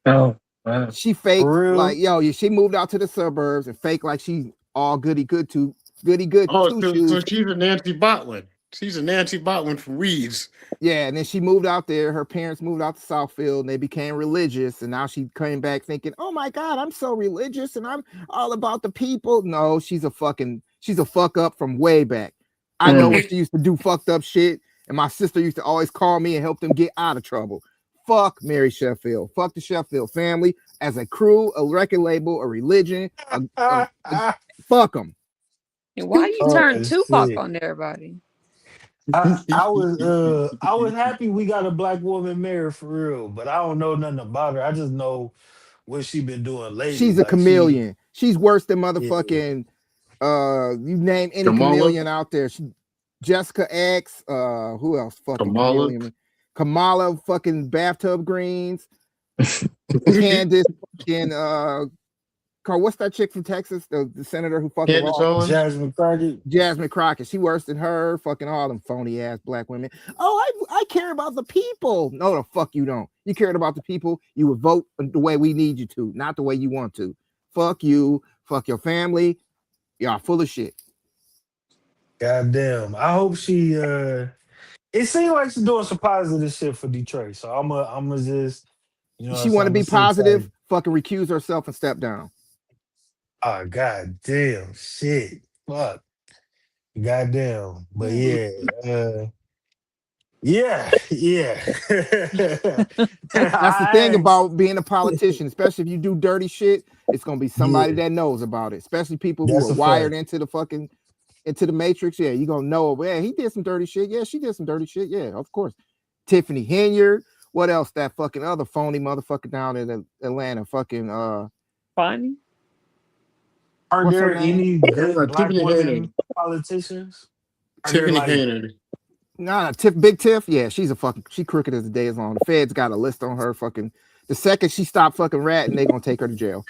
Oh, wow. She faked For like real? she moved out to the suburbs and faked like she all goody good Oh, two so shoes. she's a Nancy Botwin. She's a Nancy Botwin from Weeds. Yeah, and then she moved out there. Her parents moved out to Southfield and they became religious. And now she came back thinking, oh my God, I'm so religious and I'm all about the people. No, she's a fuck up from way back. I know when she used to do fucked up shit, and my sister used to always call me and help them get out of trouble. Fuck Mary Sheffield. Fuck the Sheffield family as a crew, a record label, a religion. Fuck them. why you Oh, turn Tupac shit. on everybody? I was happy we got a black woman mayor for real, but I don't know nothing about her. I just know what she been doing lately. She's a Like she, chameleon. She's worse than yeah, motherfucking you name any Kamala. chameleon out there. Jessica X, who else fucking Kamala. chameleon? Kamala fucking bathtub greens. Candace fucking what's that chick from Texas? The senator who fucking Candace lost? Owens. Jasmine Crockett. Jasmine Crockett. She worse than her. Fucking all them phony ass black women. Oh, I care about the people. No, the fuck you don't. You cared about the people, you would vote the way we need you to, not the way you want to. Fuck you. Fuck your family. Y'all full of shit. Goddamn. I hope she it seems like she's doing some positive shit for Detroit. So I'm just, you know what She I'm want to saying? be Sit tight. positive, fucking recuse herself and step down. Oh, goddamn. Shit. Fuck. Goddamn. But yeah. Yeah. That's the thing about being a politician, especially if you do dirty shit. It's gonna be somebody that knows about it, especially people who That's are a wired fact. into the matrix. Yeah, you gonna know. Yeah, he did some dirty shit. Yeah, she did some dirty shit. Yeah, of course. Tiffany Henyard. What else? That fucking other phony motherfucker down in Atlanta. Fucking Funny. Are what's her there name? any good black Tiffany women Heynard. politicians? Are there Tiffany like Heynard. Nah, Big Tiff. Yeah, she crooked as the day is long. The feds got a list on her. Fucking The second she stop fucking ratting, they gonna take her to jail.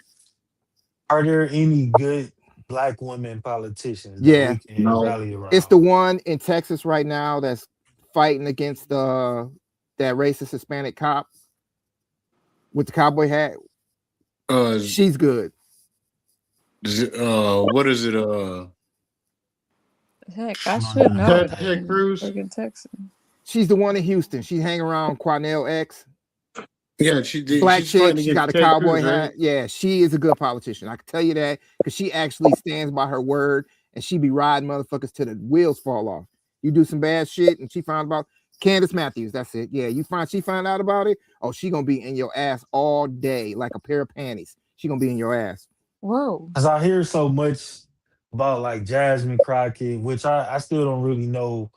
Are there any good black women politicians that Yeah, we can rally it's around? the one in Texas right now that's fighting against that racist Hispanic cop with the cowboy hat. She's good. What is it? Heck, I should know that. Ted Cruz. Friggin' Texan. She's the one in Houston. She hang around Quanell X. Yeah, she did. Black She's chick. fighting She got a against Ted cowboy Cruz, hat. right? Yeah, she is a good politician. I can tell you that because she actually stands by her word, and she be riding motherfuckers till the wheels fall off. You do some bad shit, and she found about Candace Matthews. That's it. Yeah, she found out about it. Oh, she gonna be in your ass all day like a pair of panties. She gonna be in your ass. Whoa. Because I hear so much about like Jasmine Crockett, which I still don't really know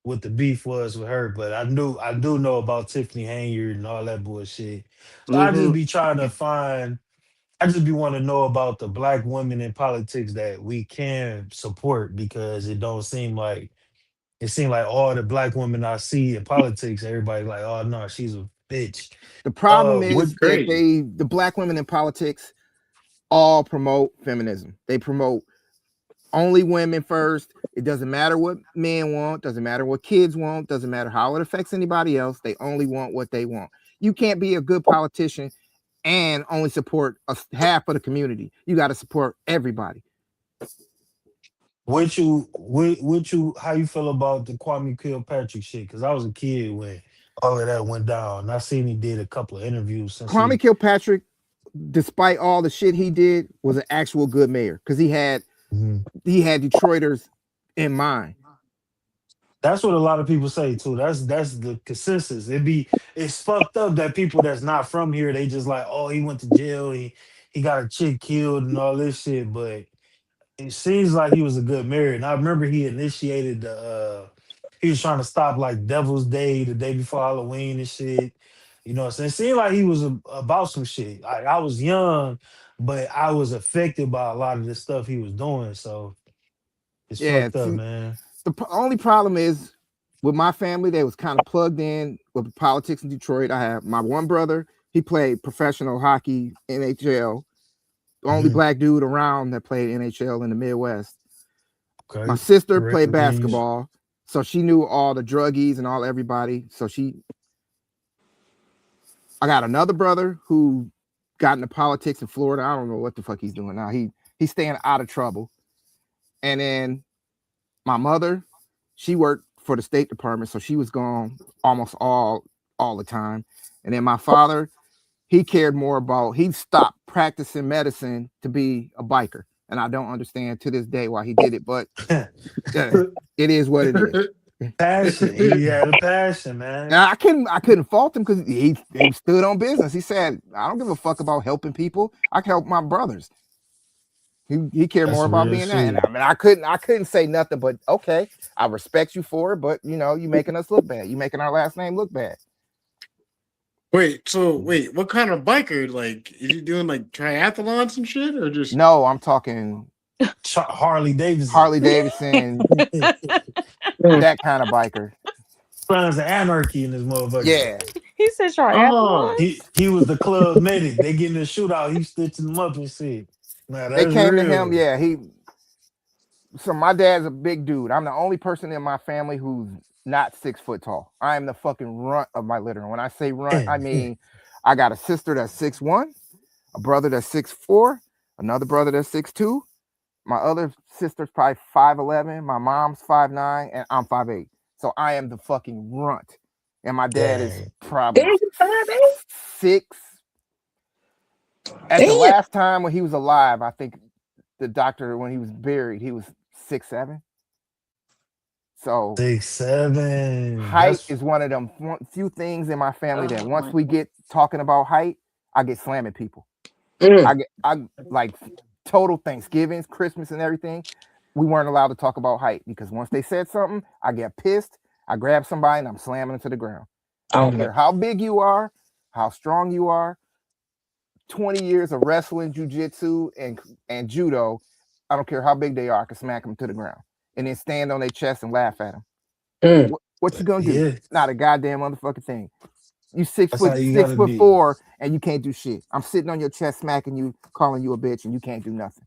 what the beef was with her, but I do know about Tiffany Hayard and all that bullshit. So I just be trying to find. I just be want to know about the black women in politics that we can support because it seem like all the black women I see in politics, everybody like, oh no, she's a bitch. The problem What is that the black women in politics all promote feminism. They promote only women first. It doesn't matter what men want, doesn't matter what kids want, doesn't matter how it affects anybody else. They only want what they want. You can't be a good politician and only support half of the community. You got to support everybody. how you feel about the Kwame Kilpatrick shit? Because I was a kid when all of that went down. And I seen he did a couple of interviews since Kwame Kilpatrick, despite all the shit he did, was an actual good mayor because he had Detroiters in mind. That's what a lot of people say too. That's the consensus. It's fucked up that people that's not from here, they just like, oh, he went to jail, he got a chick killed and all this shit. But it seems like he was a good mayor. And I remember he initiated he was trying to stop like Devil's Day the day before Halloween and shit. You know what I'm saying? It seemed like he was about some shit. Like I was young, but I was affected by a lot of the stuff he was doing. So it's fucked up, man. The only problem is with my family, they was kind of plugged in with politics in Detroit. I have my one brother, he played professional hockey, NHL, the only black dude around that played NHL in the Midwest. Okay. My sister played basketball, so she knew all the druggies and everybody. So I got another brother who got into politics in Florida. I don't know what the fuck he's doing now. He's staying out of trouble. And then my mother, she worked for the State Department, so she was gone almost all the time. And then my father, he cared more about, he stopped practicing medicine to be a biker. And I don't understand to this day why he did it, but it is what it is. Passion. He had a passion, man. Now, I couldn't fault him because he stood on business. He said, I don't give a fuck about helping people. I can help my brothers. He cared more about being that. And I mean, I couldn't say nothing but okay, I respect you for it, but you making us look bad. You making our last name look bad. Wait, what kind of biker? Like, is you doing like triathlons and shit, or just? No, I'm talking Harley Davidson. That kind of biker. Sons of Anarchy in this motherfucker. Yeah. He said triathlon. He was the club medic. They get in the shootout. He stitching them up and shit. Nah, they came to him. Yeah, so my dad's a big dude. I'm the only person in my family who's not 6 foot tall. I am the fucking runt of my litter. When I say runt, I mean I got a sister that's 6'1", a brother that's 6'4", another brother that's 6'2". My other sister's probably 5'11", my mom's 5'9", and I'm 5'8". So I am the fucking runt. And my dad is probably 6. At the last time when he was alive, I think the doctor, when he was buried, he was 6'7". So 6'7". Height is one of them few things in my family that once we get talking about height, I get slamming people. I like total Thanksgivings, Christmas, and everything. We weren't allowed to talk about height because once they said something, I get pissed. I grab somebody and I'm slamming them to the ground. I don't care how big you are, how strong you are. 20 years of wrestling, jiu-jitsu, and judo. I don't care how big they are. I can smack them to the ground and then stand on their chest and laugh at them. What you gonna do? Not a goddamn motherfucking thing. You six That's how foot you six gotta foot be. 4 and you can't do shit. I'm sitting on your chest smacking you, calling you a bitch, and you can't do nothing.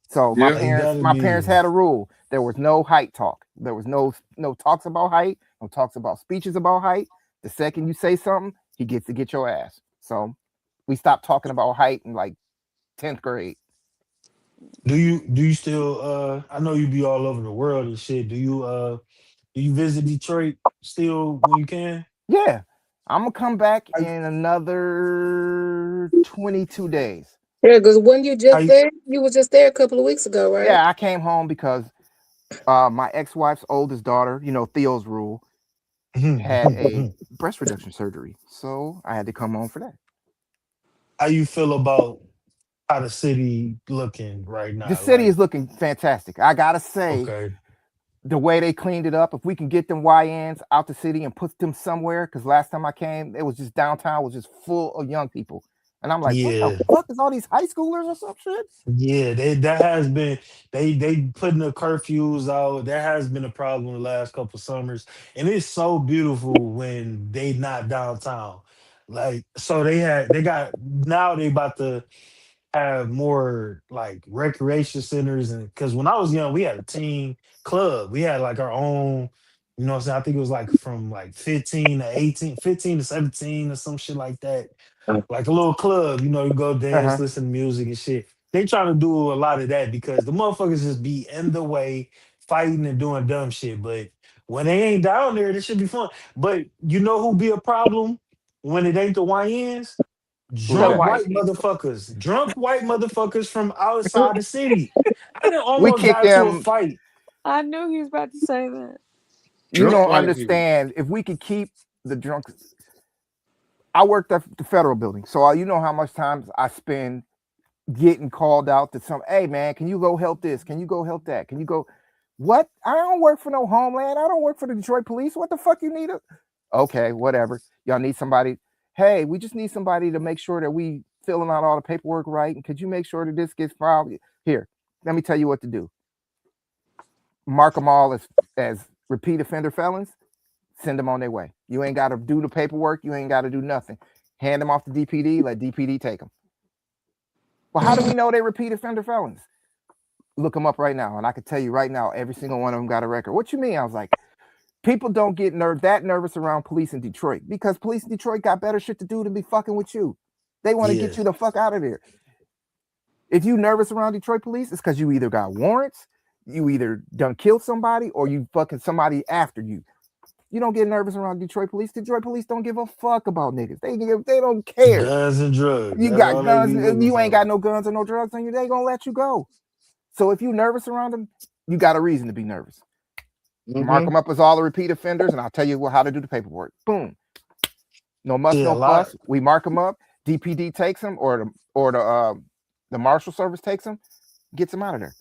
So That's how you gotta my be. parents had a rule. There was no height talk. There was no talks about height, no talks about speeches about height. The second you say something, he gets to get your ass. So we stopped talking about height in like 10th grade. Do you still I know you be all over the world and shit. Do you visit Detroit still when you can? Yeah. I'm gonna come back How, in another 22 days. Yeah, because when you how just you, there, you was just there a couple of weeks ago, right? Yeah, I came home because my ex-wife's oldest daughter, Theo's rule, had a breast reduction surgery. So I had to come home for that. how you feel about how the city looking right The now? city Like, is looking fantastic. I gotta say, okay. the way they cleaned it up, if we can get them YNs out the city and put them somewhere, because last time I came, it was just downtown was just full of young people. And I'm like, what the Yeah. fuck is all these high schoolers or some shit? Yeah, that has been they putting the curfews out. That has been a problem the last couple summers, and it's so beautiful when they not downtown. Like, so they got now they about to have more like recreation centers, and because when I was young, we had a team club. We had like our own, you know what I'm saying? I think it was like from like 15 to 18, 15 to 17 or some shit like that. Like a little club, you go dance, Uh-huh. listen to music and shit. They trying to do a lot of that because the motherfuckers just be in the way, fighting and doing dumb shit. But when they ain't down there, this should be fun. But you know who be a problem when it ain't the YNs? Who's The Drunk that? white white people. motherfuckers. Drunk white motherfuckers from outside the city. I done We almost kick got into a them. fight. I knew he was about to say that. You Drunk don't white people. understand. If we could keep the drunks, I worked at the federal building, so you know how much times I spend getting called out to some. Hey man, can you go help this? Can you go help that? Can you go? What? I don't work for no Homeland. I don't work for the Detroit Police. What the fuck you need? Okay, whatever. Y'all need somebody. Hey, we just need somebody to make sure that we filling out all the paperwork right. And could you make sure that this gets filed? Here, let me tell you what to do. Mark them all as repeat offender felons. Send them on their way. You ain't got to do the paperwork. You ain't got to do nothing. Hand them off to DPD. Let DPD take them. Well, how do we know they repeat offender felons? Look them up right now, and I can tell you right now, every single one of them got a record. What you mean? I was like, people don't get that nervous around police in Detroit because police in Detroit got better shit to do than be fucking with you. They want to Yeah. get you the fuck out of there. If you nervous around Detroit police, it's because you either got warrants, you either done killed somebody, or you fucking somebody after you. You don't get nervous around Detroit police. Detroit police don't give a fuck about niggas. They don't care. Guns and drugs. You That's got all they guns. be If looking you ain't for. got no guns or no drugs on you, they gonna let you go. So if you nervous around them, you got a reason to be nervous. Mark them up as all the repeat offenders, and I'll tell you how to do the paperwork. Boom. No muss, Yeah, no fuss. We mark them up. DPD takes them, or the marshal service takes them, gets them out of there.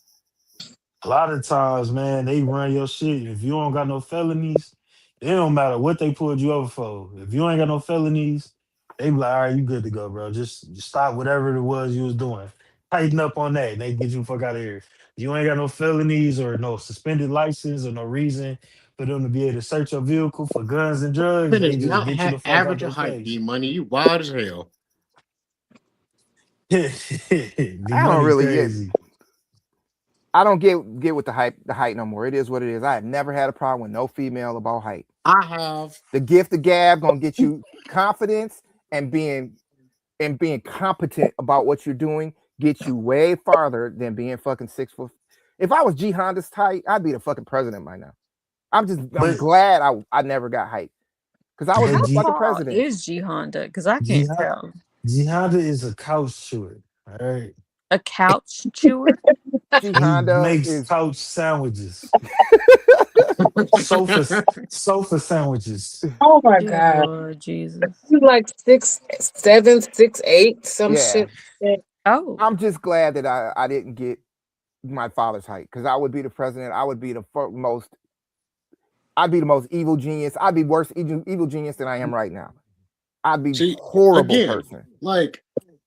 a lot of times, man, they run your shit. If you don't got no felonies, it don't matter what they pulled you over for. If you ain't got no felonies, they be like, all right, you good to go, bro. Just stop whatever it was you was doing. Tighten up on that, and they get you the fuck out of here. If you ain't got no felonies or no suspended license or no reason for them to be able to search your vehicle for guns and drugs, That they is just not get you the fuck out average their height, face. D money. You wild as hell. The I don't money really get. crazy. I don't get with the height no more. It is what it is. I have never had a problem with no female about height. I have. The gift of gab gonna get you confidence and being competent about what you're doing. Get you way farther than being fucking 6 foot. If I was G Honda's height, I'd be the fucking president by now. I'm But glad I never got height because I would but be How the fucking tall president. is G Honda? Because I can't Jihad, tell. Jihad is a couch chewer. All right. A couch chewer? G He Honda makes is couch sandwiches, sofa sofa sandwiches. Oh my Dear God. Lord Jesus. You like 6'7", 6'8", some yeah. shit. like that. Oh, I'm just glad that I didn't get my father's height because I would be the president. I would be the most. I'd be the most evil genius. I'd be worse evil genius than I am right now. I'd be See, horrible again, person. like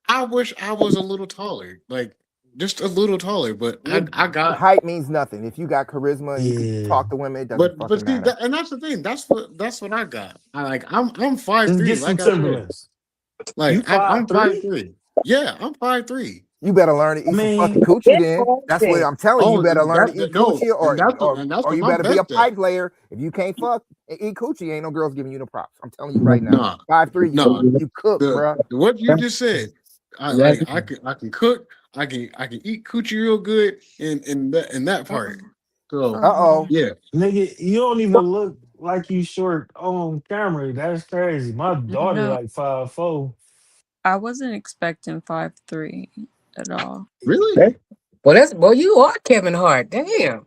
I wish I was a little taller. Like just a little taller, but I got. Height means nothing. If you got charisma and you can Yeah. talk to women, it doesn't But fucking see matter. that, and that's the thing. That's what I got. I'm Just 5'3", get some like I said. Timberlands. You Like I'm 5'3"? 5'3". Yeah, I'm 5'3". You better learn to I eat some fucking mean, coochie then. That's what I'm telling you. You Oh, better learn to eat no, coochie and that's or what you I'm better be a best at. pipe layer. If you can't fuck and eat coochie, ain't no girls giving you no props. I'm telling you right now. Nah, 5'3", nah. you cook, bruh. What you just said. I can cook. I can eat coochie real good in that part. So Uh-oh. yeah. nigga, you don't even look like you short on camera. That's crazy. My daughter No, like 5'4". I wasn't expecting 5'3" at all. Really? Well, you are Kevin Hart. Damn.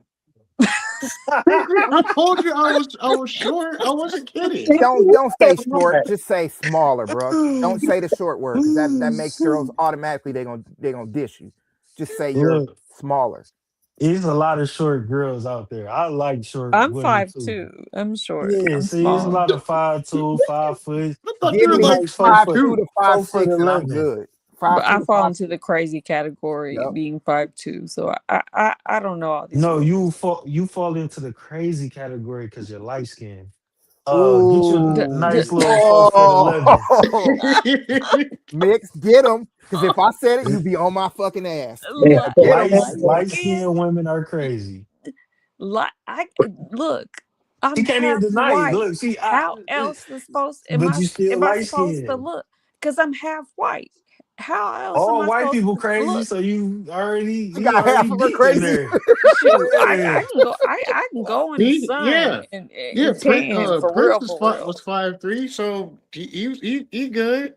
I told you I was short. I wasn't kidding. Don't say short, just say smaller, bro. Don't say the short word because that makes girls automatically they gonna dish you. Just say you're Look, smaller. there's a lot of short girls out there. I like short I'm women too. 5'2". I'm short. Yeah, I'm see, there's a small. lot of 5'2", 5 foot. I thought you Give were Even me like like 5'2" to 4'4" 5'6" and I'm 11". good. But 5'2" I to fall 5'6". into the crazy category Yep. being 5'2". So I don't know all these No, rules. you fall into the crazy category because you're light skinned. Get you a The, nice the, Ooh. little 4'11". Oh. Mix, get them. Because if I said it, you'd be on my fucking ass. li- Get them. Light Skin, skinned women are crazy. look, She I'm can't even half deny it. white. Look, How else but you still am I light supposed to skinned. look? Because I'm half white. How else am All I white supposed people to crazy, look? so She you got half already of her deep in crazy. there. Shoot, Yeah. I can go in the See, sun yeah. Yeah, and tan for Prince real, was for real. 5'3", so he good.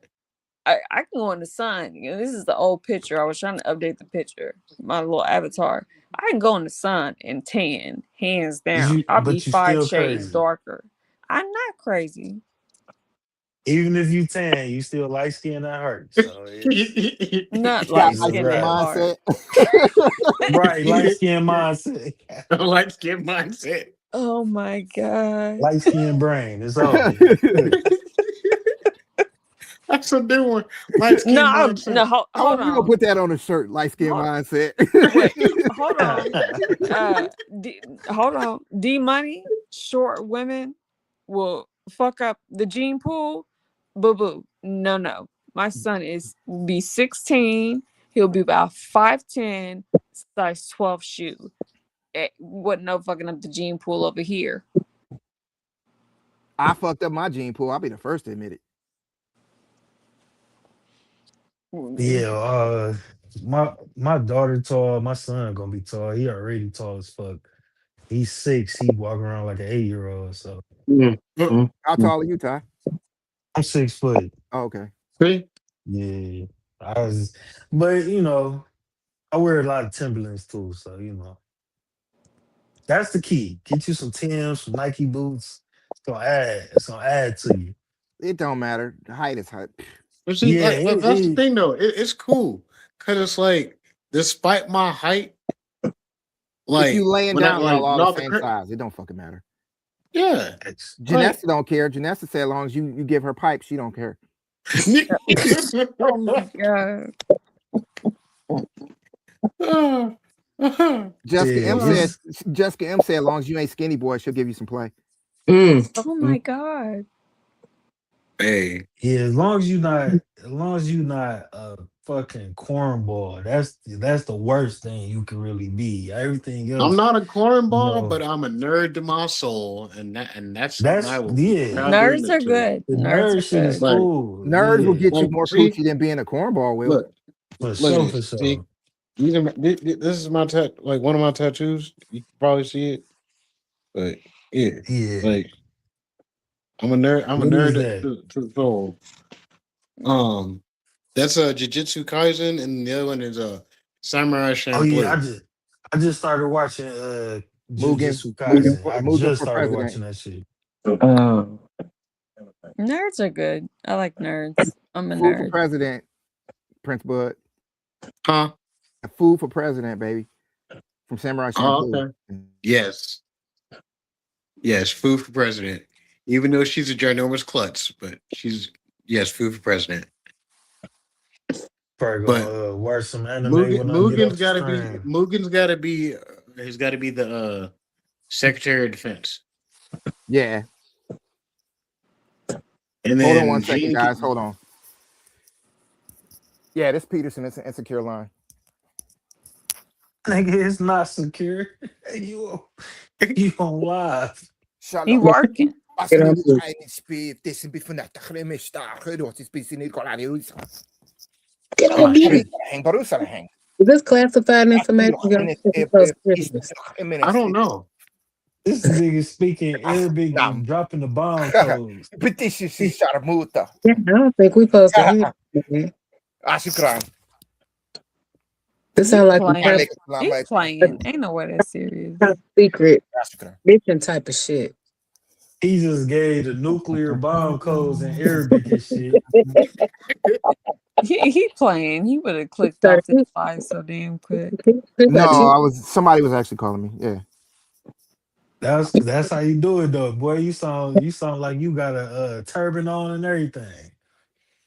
I can go in the sun. This is the old picture. I was trying to update the picture, my little avatar. I can go in the sun and tan, hands down. I'll be But you 5 still shades crazy. darker. I'm not crazy. Even if you tan, you still light skinned at heart. So Not She got light it's a light skin skin wrap. at heart. mindset. Right, light skin mindset. Light skin mindset. Oh my god. Light skin brain. It's over. That's a new one. Light skin mindset. Hold We gonna on. put that on a shirt. Light skin Hold, mindset. wait, hold on. Hold on. D Money, short women will fuck up the gene pool. Boo boo. No. My son will be 16. He'll be about 5'10", size 12 shoe. What no fucking up the gene pool over here. I fucked up my gene pool. I'll be the first to admit it. Yeah, my daughter tall, my son gonna be tall. He already tall as fuck. He's 6. He walking around like an 8-year-old. So How tall are you, Ty? I'm 6 foot. Oh, okay. See? Yeah. But I wear a lot of Timberlands too, so that's the key. Get you some Timbs, some Nike boots. It's gonna add to you. It don't matter. The height is height. But see, Yeah, like that's the thing though. It's cool because it's like, despite my height, like if you laying down, y'all all the same cra- size. It don't fucking matter. yeah. Janessa don't care. Janessa said as long as you give her pipe, she don't care. Oh my god. Jessica Yeah, M this- said Jessica M said as long as you ain't skinny boy, she'll give you some play. Oh my god. Hey. Yeah, as long as you not a fucking cornball, that's the worst thing you can really be. Everything else, I'm not a cornball, No. but I'm a nerd to my soul, and that's That's something I will yeah. proudly Nerds are admit to. good. The Nerds nerd are shit is good. Like, cool. Nerds will Yeah. get you more see? coochie than being a cornball will. Look, For look sure, at for this. sure. See, this is my like one of my tattoos. You can probably see it, but yeah, Yeah. like I'm a nerd. I'm a What is nerd that? to the soul. That's a Jujutsu Kaisen, and the other one is a Samurai Oh yeah, Champloo. I just started watching Mugen Jujutsu Kaisen. I Mugen just for started president. watching that shit. Nerds are good. I like nerds. I'm a Food for nerd. president, Prince Bud. Huh? Food for president, baby. From Samurai Oh, Champloo. okay. Yes, food for president. Even though she's a ginormous klutz, but she's food for president. Probably But gonna watch some anime when I get off Mugen's the got to be stream. he's got to be the Secretary of Defense, Yeah. and Hold on then 1 second, Gene. guys. Hold on. Yeah, this Peterson is an insecure line. Nigga, it's not secure. you on live. He Shalom. working. Get on mute. This is before that. Get on mute. Is this classified information? I don't know. This nigga speaking Arabic and dropping the bomb codes. Yeah, I don't think we supposed to hear it. This sound like He's playing. Ain't no way that's serious. top secret mission type of shit. He just gave the nuclear bomb codes in Arabic and shit. He playing. He would have clicked off this file so damn quick. No, somebody was actually calling me. Yeah. That's how you do it though, boy. You sound like you got a turban on and everything.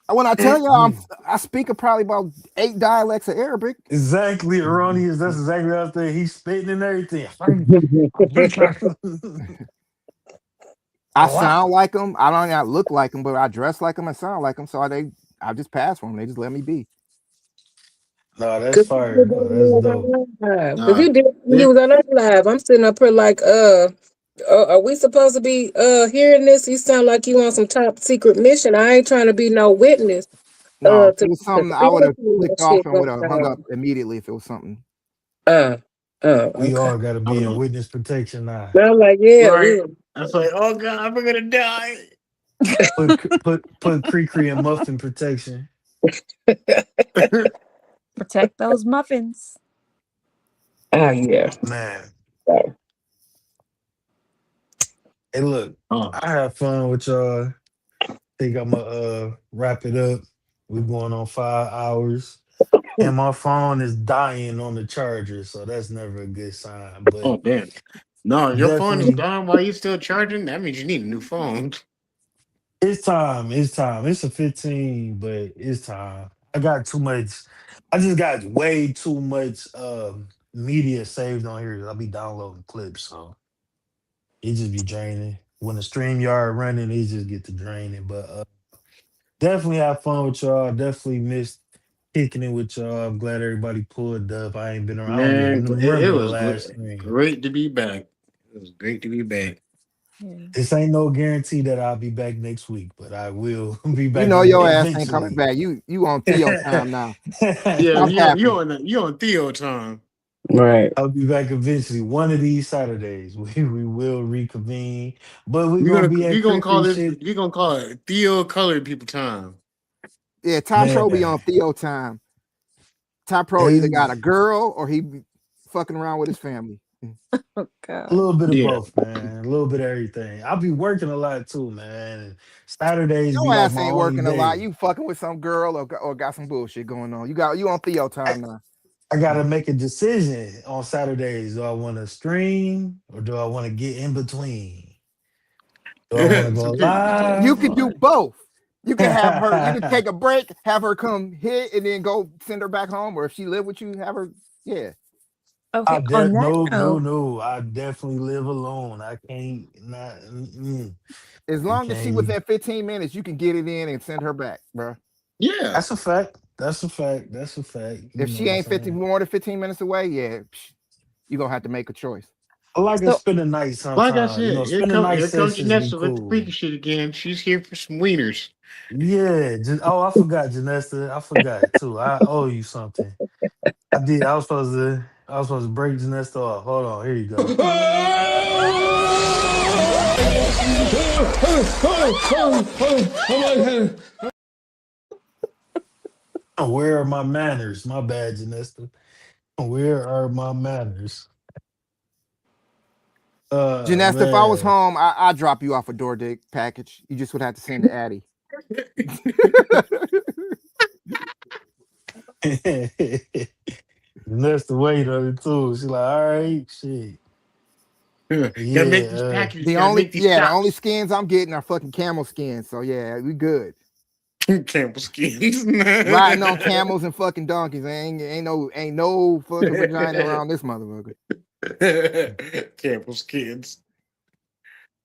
When I tell y'all, I speak probably about 8 dialects of Arabic. Exactly, erroneous. That's exactly what I think. He's spitting and everything. I sound like them. I don't not look like them, but I dress like them and sound like them. So I just pass for them. They just let me be. No, that's fire. Oh, that's dope. Because you was on our live. I'm sitting up here like, are we supposed to be hearing this? You sound like you on some top secret mission. I ain't trying to be no witness. No, if it was something I would have clicked off and would have hung up immediately if it was something. We all got to be in witness protection now. I'm like, yeah. Right. I was like, oh God, we're gonna die. Put Cree in muffin protection. Protect those muffins. Oh yeah, man. Hey, look, I have fun with y'all. Think I'm gonna wrap it up. We're going on 5 hours, and my phone is dying on the charger, so that's never a good sign. But oh damn, no, your phone is dying while you still charging. That means you need a new phone. It's time. It's a 15, but it's time. I got too much. I just got way too much media saved on here. I'll be downloading clips, so it just be draining. When the StreamYard running, it just get to draining. But definitely have fun with y'all. Definitely missed kicking it with y'all. I'm glad everybody pulled up. I ain't been around. Man, it was stream. Great to be back. It was great to be back. Yeah. This ain't no guarantee that I'll be back next week, but I will be back. You know your ass ain't coming back. You on Theo time now. Yeah, you on Theo time. Right. I'll be back eventually. One of these Saturdays, we will reconvene. But we're gonna call it Theo Colored People time. Yeah, Ty Pro be on Theo time. Ty Pro either got a girl or he be fucking around with his family. Oh, God. A little bit of both, man. A little bit of everything. I'll be working a lot too, man. And Saturdays your be ass like my ain't working only a lot. day. You fucking with some girl or got some bullshit going on. You on Theo time now. I gotta make a decision on Saturdays. Do I want to stream or do I want to get in between? Do I want to go live? You can do both. You can have her. You can take a break, have her come hit, and then go send her back home. Or if she live with you, have her. Yeah. Okay. No. I definitely live alone. I can't not. As long as she within 15 minutes, you can get it in and send her back, bro. Yeah, that's a fact. If she ain't more than 15 minutes away, yeah, you're gonna have to make a choice. I like to spend the night sometimes. Like I said, spend the night comes Janessa with the cool. freaky shit again. She's here for some wieners. Yeah. I forgot, Janessa. I forgot too. I owe you something. I did. I was supposed to break Janessa off. Hold on. Here you go. Where are my manners? My bad, Janessa. Where are my manners? Janessa, if I was home, I'd drop you off a door dick package. You just would have to send to Addie. That's the weight of it too. She's like, all right, shit. Yeah, make this package. The only skins I'm getting are fucking camel skins. So yeah, we good. Campbell skins. Riding on camels and fucking donkeys. Ain't no fucking vagina around this motherfucker. Campbell skins.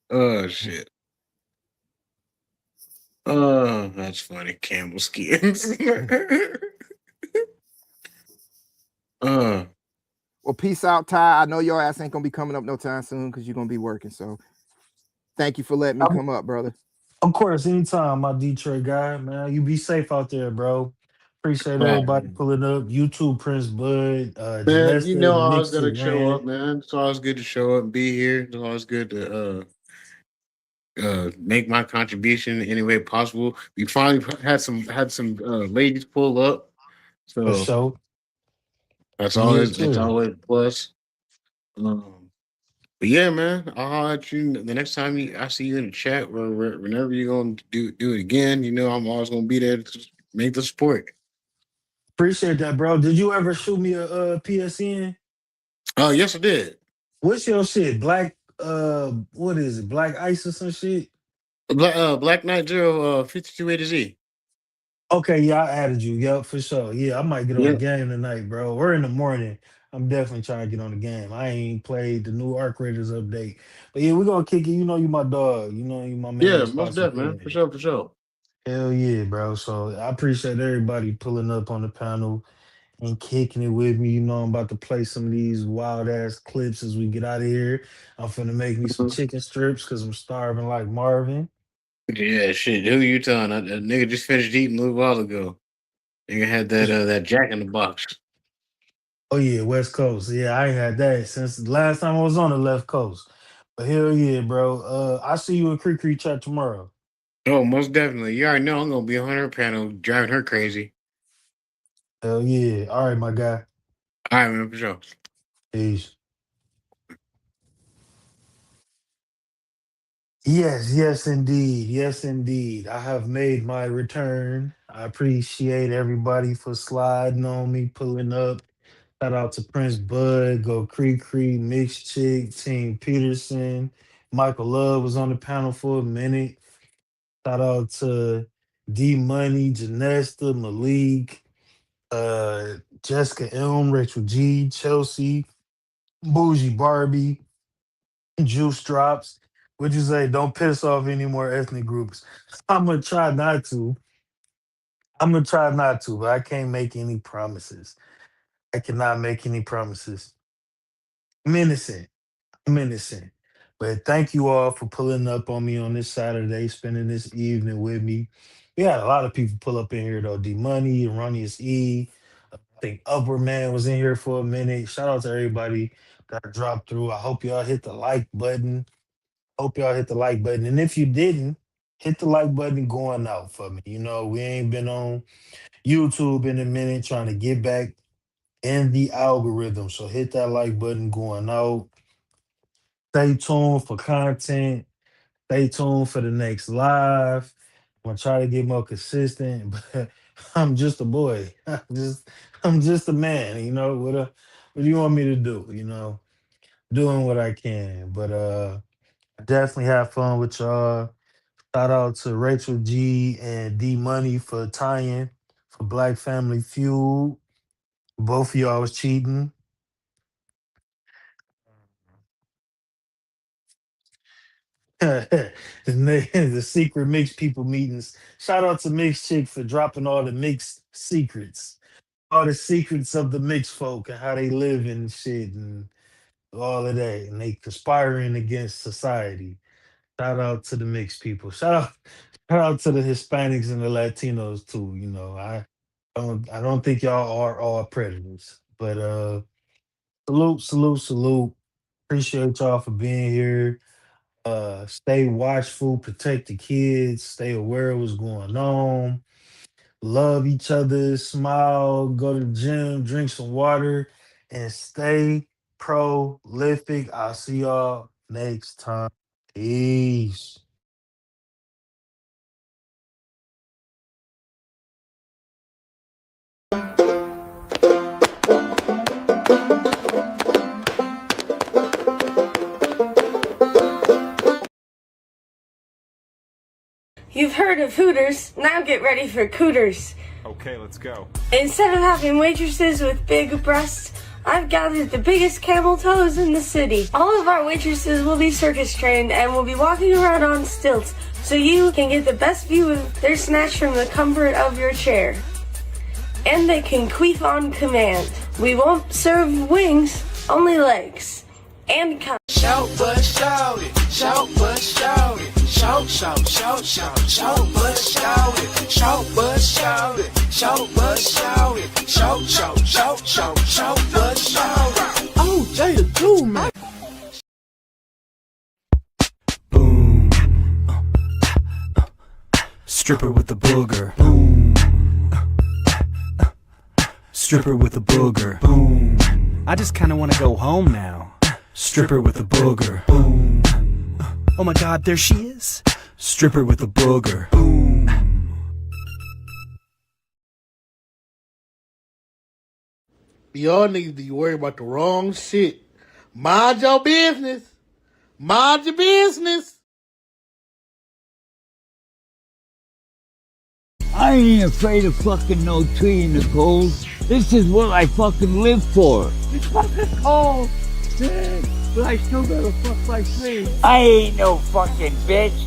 Oh shit. Oh, that's funny. Campbell skins. Well, peace out, Ty. I know your ass ain't gonna be coming up no time soon because you're gonna be working. So thank you for letting me come up, brother. Of course, anytime, my Detroit guy, man. You be safe out there, bro. Appreciate everybody pulling up. YouTube, Prince Bud, Man, you Janessa, know I was Mixed gonna It, show up, Rand. man. It's always good to show up and be here. It's always good to make my contribution in any way possible. We finally had some ladies pull up. For So sure. that's Yes, always sir. a plus. But yeah, man, I'll holler at you the next time I see you in the chat or whenever you're gonna do it again. You know, I'm always gonna be there to make the support. Appreciate that, bro. Did you ever shoot me a PSN? Oh, yes, I did. What's your shit? Black what is it? Black Ice or some shit? Black Knight Zero 52 A to Z. Okay, yeah, I added you. Yep, for sure. Yeah, I might get on the Yeah. game tonight, bro. We're in the morning. I'm definitely trying to get on the game. I ain't played the new Arc Raiders update. But yeah, we're gonna kick it. You know you my dog. You know you my main Yeah, most definitely, man. For responsibility. sure. Hell yeah, bro. So I appreciate everybody pulling up on the panel and kicking it with me. You know, I'm about to play some of these wild ass clips as we get out of here. I'm finna make me some chicken strips because I'm starving like Marvin. Yeah, shit. Who you telling? That nigga just finished eating a little while ago. Nigga had that Jack in the Box. Oh yeah, West Coast. Yeah, I ain't had that since the last time I was on the left coast. But hell yeah, bro. I see you in Creek Creek chat tomorrow. Oh, most definitely. You already know I'm gonna be on her panel driving her crazy. Hell yeah. All right, my guy. All right, man, for sure. Peace. Yes, indeed. Yes, indeed. I have made my return. I appreciate everybody for sliding on me, pulling up. Shout out to Prince Bud, Go Creek Creek, Mixed Chick, Team Peterson. Michael Love was on the panel for a minute. Shout out to D Money, Janesta, Malik, Jessica Elm, Rachel G, Chelsea, Bougie Barbie, Juice Drops. What'd you say? Don't piss off any more ethnic groups. I'm gonna try not to. But I can't make any promises. I cannot make any promises. I'm innocent. I'm innocent. But thank you all for pulling up on me on this Saturday, spending this evening with me. We had a lot of people pull up in here though. D Money, Erroneous E. I think Upward Man was in here for a minute. Shout out to everybody that dropped through. I hope y'all hit the like button. And if you didn't, hit the like button going out for me. You know, we ain't been on YouTube in a minute trying to get back in the algorithm. So hit that like button going out. Stay tuned for content. Stay tuned for the next live. I'm gonna try to get more consistent, but I'm just a boy. I'm just a man, you know. What do you want me to do? You know, doing what I can. But definitely have fun with y'all. Shout out to Rachel G and D Money for tying for Black Family Feud. Both of y'all was cheating. The secret mixed people meetings. Shout out to Mixed Chick for dropping all the mixed secrets, all the secrets of the mixed folk and how they live and shit and all of that. And they conspiring against society. Shout out to the mixed people. Shout out to the Hispanics and the Latinos too. You know, I don't think y'all are all predators. But salute. Appreciate y'all for being here. Stay watchful, protect the kids, stay aware of what's going on, love each other, smile, go to the gym, drink some water, and stay prolific. I'll see y'all next time. Peace. You've heard of Hooters, now get ready for Cooters. Okay, let's go. Instead of having waitresses with big breasts, I've gathered the biggest camel toes in the city. All of our waitresses will be circus trained and will be walking around on stilts so you can get the best view of their snatch from the comfort of your chair. And they can queef on command. We won't serve wings, only legs. And shout but shout it, shout but shout it, shout, shout, shout, shout, shout but shout it, shout but shout it, shout but shout it, shout, shout, shout, shout, shout but shout it. Oh, Jada too, man. Boom. Stripper with the booger. Boom. Stripper with the booger. Boom. I just kinda wanna go home now. Stripper with a booger. Boom. Oh my God, there she is. Stripper with a booger. Boom. Y'all niggas be worried about the wrong shit. Mind your business. Mind your business. I ain't afraid of fucking no tree in the cold. This is what I fucking live for. It's fucking cold. But I still gotta fuck my tree. I ain't no fucking bitch.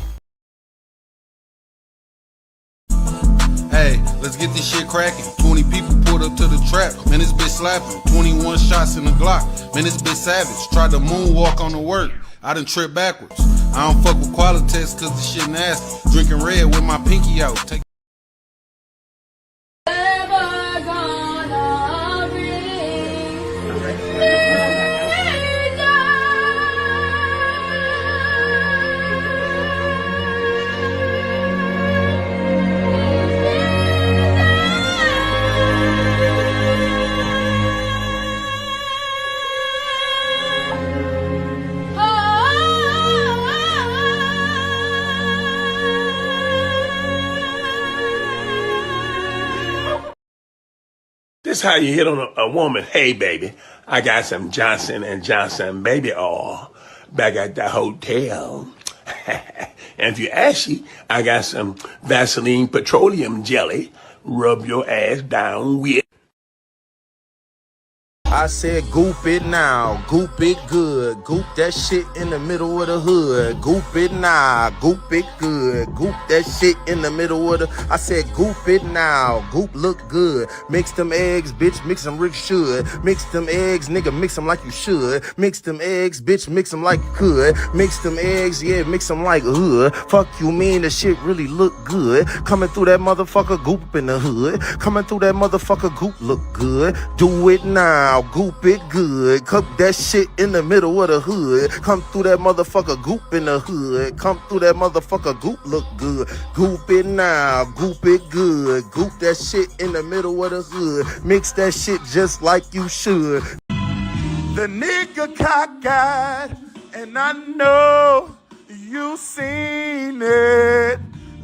Hey, let's get this shit cracking. 20 people pulled up to the trap. Man, this bitch slapping. 21 shots in the Glock. Man, this bitch savage. Tried to moonwalk on the work. I done tripped backwards. I don't fuck with Qualitex cause the shit nasty. Drinking red with my pinky out. Take This how you hit on a woman. Hey, baby, I got some Johnson & Johnson baby oil back at the hotel. And if you ashy, I got some Vaseline petroleum jelly. Rub your ass down with. I said goop it now, goop it good, goop that shit in the middle of the hood, goop it now, goop it good, goop that shit in the middle of the, I said goop it now, goop look good, mix them eggs, bitch, mix them Rick should, mix them eggs, nigga, mix them like you should, mix them eggs, bitch, mix them like you could, mix them eggs, yeah, mix them like hood, fuck you mean the shit really look good, coming through that motherfucker goop in the hood, coming through that motherfucker goop look good, do it now, goop it good, cook that shit in the middle of the hood, come through that motherfucker goop in the hood, come through that motherfucker goop look good, goop it now, goop it good, goop that shit in the middle of the hood, mix that shit just like you should. The nigga cockeyed, and I know you seen it.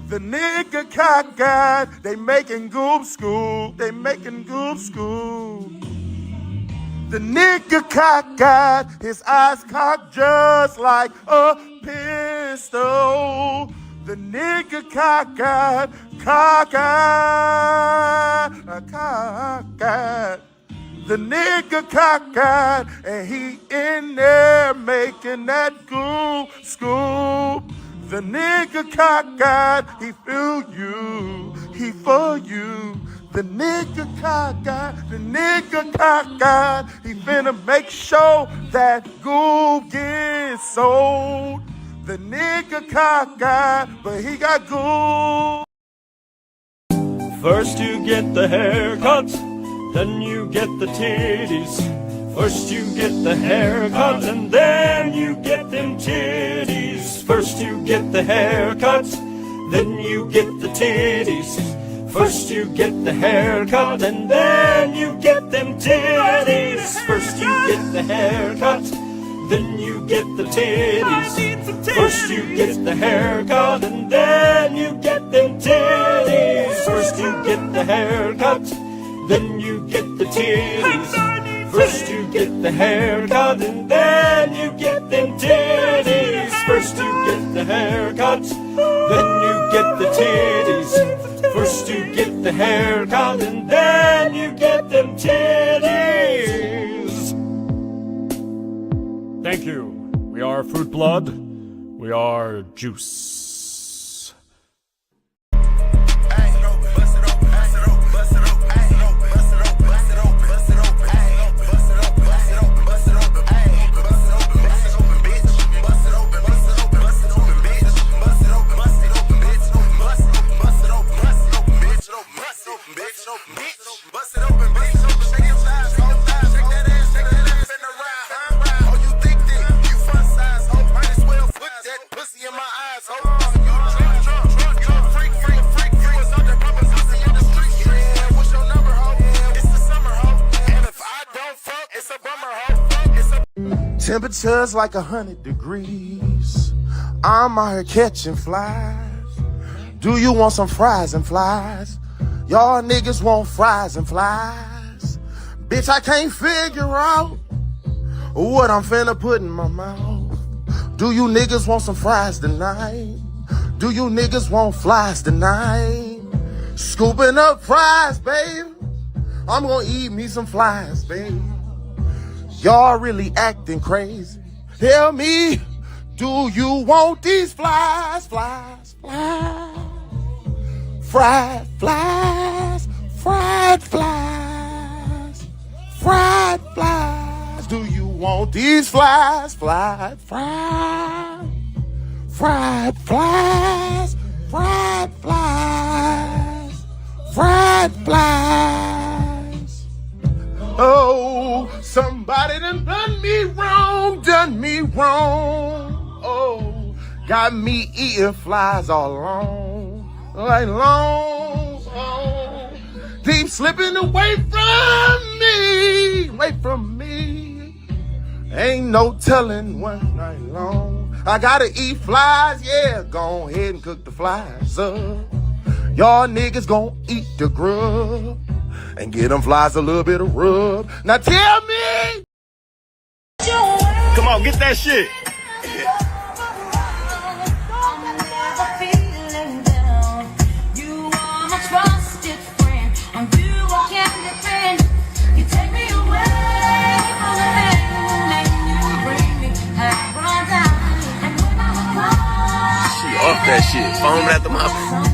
The nigga cockeyed, they making goop school, they making goop school. The nigga cockeyed, his eyes cocked just like a pistol. The nigga cockeyed, cockeyed. The nigga cockeyed, and he in there making that goop scoop. The nigga cockeyed, he feel you, he for you. The nigga cockeyed, the nigga cockeyed, he finna make sure that goop gets sold. The nigga cockeyed, but he got goop. First you get the haircut, then you get the titties. First you get the haircut, and then you get them titties. First you get the haircut, then you get the titties. First you get the haircut, and then you get them titties. First you get the haircut, then you get the titties. First you get the haircut, and then you get them titties. First you get the haircut, then you get the titties. First you get the haircut, and then you get them titties. First you get the haircut, then you get the titties. First you get the haircut and then you get them titties. Thank you. We are Fruit Blood. We are Juice. Temperatures like 100 degrees. I'm out here catching flies. Do you want some fries and flies? Y'all niggas want fries and flies. Bitch, I can't figure out what I'm finna put in my mouth. Do you niggas want some fries tonight? Do you niggas want flies tonight? Scooping up fries, baby. I'm gonna eat me some flies, baby. Y'all really acting crazy. Tell me, do you want these flies, flies, flies? Fried flies, fried flies, fried flies. Do you want these flies, fried, fried, fried flies, fried flies, fried flies? Oh, somebody done me wrong, done me wrong. Oh, got me eating flies all along, like long. Oh, deep slipping away from me, away from me. Ain't no telling one night long. I gotta eat flies, yeah, go ahead and cook the flies up. Y'all niggas gon' eat the grub and get them flies a little bit of rub. Now tell me. Come on, get that shit. She off that shit, foaming at the mouth.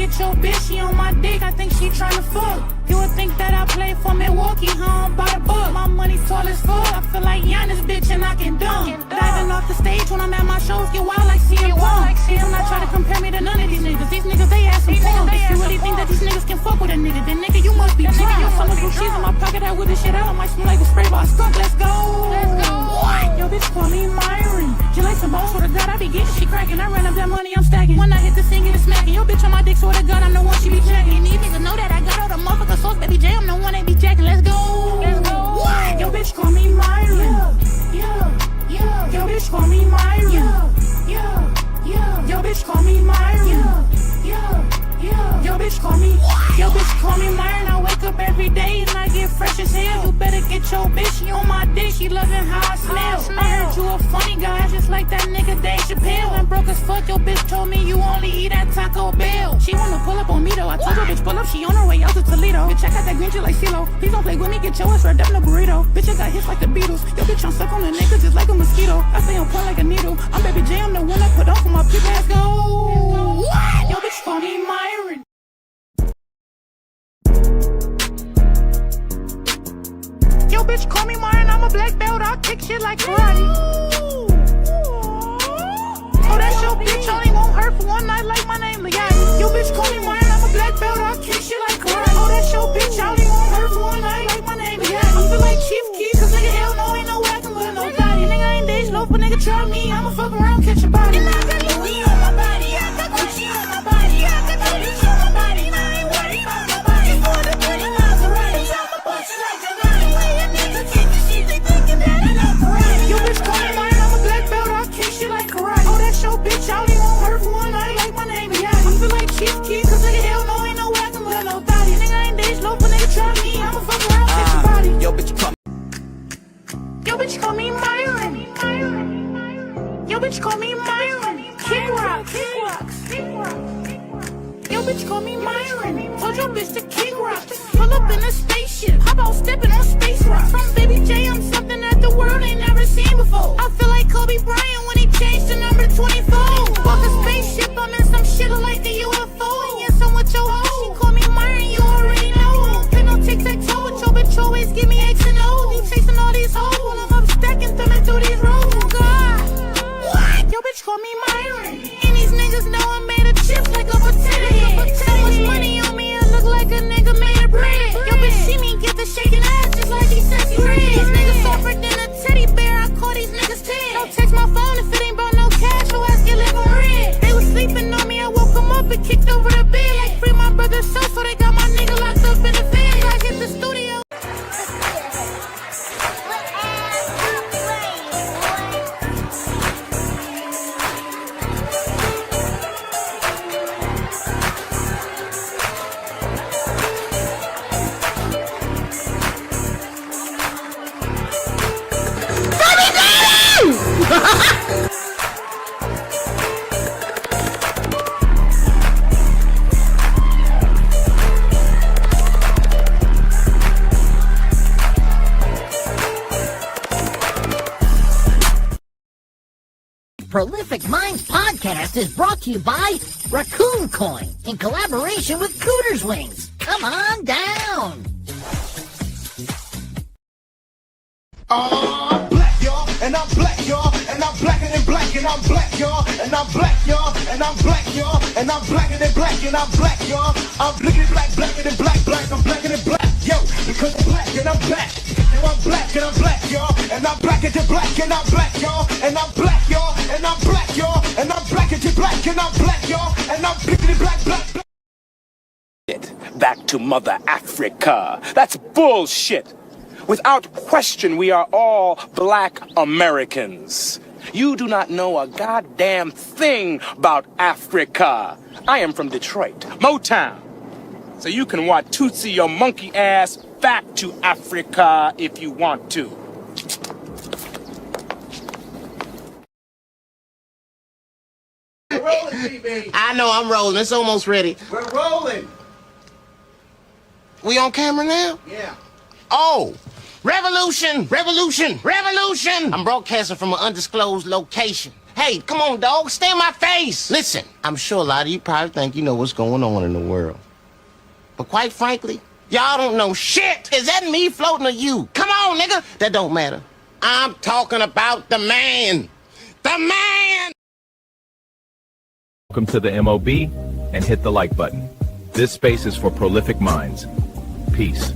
get your bitch, she on my dick, I think she tryna fuck. You would think that I play for Milwaukee, home by the book. My money tall as fuck, I feel like Giannis, bitch, and I can dunk. Diving off the stage when I'm at my shows, get wild like CM Punk. Do not try to compare me to none of these niggas. These niggas, they ass some punk. If you really think that these niggas can fuck with a nigga, then nigga, you must be drunk. Yo, some blue cheese in my pocket, I whip this shit out, I might smell like a spray by a skunk. Let's go. What? Yo, bitch, call me Myron. She like some balls, swear to God, I be getting she cracking. I ran up that money, I'm stacking. When I hit the scene, get it smacking. Yo, bitch on my dick, swear to God, I'm the one she be checking. These niggas know that I got all the motherfucker sauce, baby J, I'm the one they be jacking. Let's go. Let's go. What? Yo, bitch, call me Myron. Yeah. Yo, bitch, call me Myron. Yeah. Yo, bitch, call me Myron. Yeah. Yo, bitch, call me. Yo, bitch, call me Myron. I wake up every day and I get fresh as hell. You better get your bitch, she on my dick, she loving how I smell. I heard you a funny guy, just like that nigga Dave Chappelle. And broke as fuck, your bitch told me you only eat at Taco Bell. She wanna pull up on me though, I told her bitch pull up, she on her way out to Toledo. Bitch, I got that green shit like CeeLo. Please don't play with me, get your ass wrapped up in a burrito. Bitch, I got hits like the Beatles. Yo, bitch, I'm stuck on a nigga just like a mosquito. I stay on point like a needle. I'm baby J, I'm the one that put on for my people. Let's go. What? Yo, bitch, call me Myron. Yo, bitch, call me Myron, I'm a black belt, I'll kick shit like karate. Oh, that's your bitch, I ain't won't hurt for one night like my name Liati. Yo, bitch, call me Myron, I'm a black belt, I'll kick shit like karate. Oh, that's your bitch, I ain't won't hurt for one night like my name Liati. I feel like Chief Keef, cause nigga, hell no, ain't no way I can love nobody. Nigga, I ain't Dej Loaf, but nigga, try me, I'ma fuck around, catch a body. And I got Louis on my body, I got Gucci on my body, I got Louis on my body, and I ain't worried about nobody. Just for the 30 Maserati, I'ma bust you like a yo, bitch, call me Myron, I'm a black belt, I'll kick shit like karate. Oh, that's your bitch, I only won't hurt for one night like my name Liati. I feel like Chief Keef, cause nigga, hell no, ain't no way I can love nobody. Nigga, I ain't Dej Loaf, but nigga, try me, I'ma fuck around, catch your body. Yo, bitch, call me Myron. Yo, bitch, call me Myron. Kick rocks. Yo, bitch, call me Myron. Told your bitch to kick rocks. Pull up in a spaceship. How about stepping on space rocks? From Baby J, I'm something that the world ain't never seen before. I feel like Kobe Bryant when he changed to number 24. Walk a spaceship, I'm in some shit like the UFO. And yes, I'm with your hoe. She call me Myron, you already know. Play no tic-tac-toe with your bitch, always give me X and O's. You chasing all these hoes while I'm up stacking, thumbing through these roads. Oh God, what? Yo, bitch, call me Myron. And these niggas know I'm made of chips like a potato. So much money on me, it look like a nigga made of bread. Yo, bitch, see me get the shaking ass just like these sexy dreads. These niggas softer than a teddy bear, I call these niggas dead. Don't text my phone if it ain't about no cash, your ass get live on red. They was sleeping on me, I woke them up and kicked over the bed. Like free my brother's son, so they got my nigga locked up in the bed. I hit the studio. Prolific Minds podcast is brought to you by Raccoon Coin in collaboration with Cooter's Wings. Come on down. I'm black, y'all, and I'm black, y'all, and I'm blacker than black, and I'm black, y'all, and I'm black, y'all, and I'm black, y'all, and I'm blacker than black, and I'm black, y'all. I'm blickety black, blacker than black, black, I'm blacker than black, yo, because I'm black and I'm black. And I'm black and I'm black, y'all, and I'm blacker than black, and I'm black, y'all, and I'm black, y'all, and I'm black, y'all, and I'm blacker than black, and I'm black, y'all, and I'm blickety black, black, black. Back to Mother Africa. That's bullshit. Without question, we are all black Americans. You do not know a goddamn thing about Africa. I am from Detroit, Motown. So you can want Tootsie your monkey ass back to Africa if you want to. I know I'm rolling. It's almost ready. We're rolling. We on camera now? Yeah. Oh, Revolution! Revolution! Revolution! I'm broadcasting from an undisclosed location. Hey, come on, dog, stay in my face. Listen, I'm sure a lot of you probably think you know what's going on in the world. But quite frankly, y'all don't know shit. Is that me floating or you? Come on, nigga. That don't matter. I'm talking about the man. The man! Welcome to the MOB and hit the like button. This space is for prolific minds. Peace.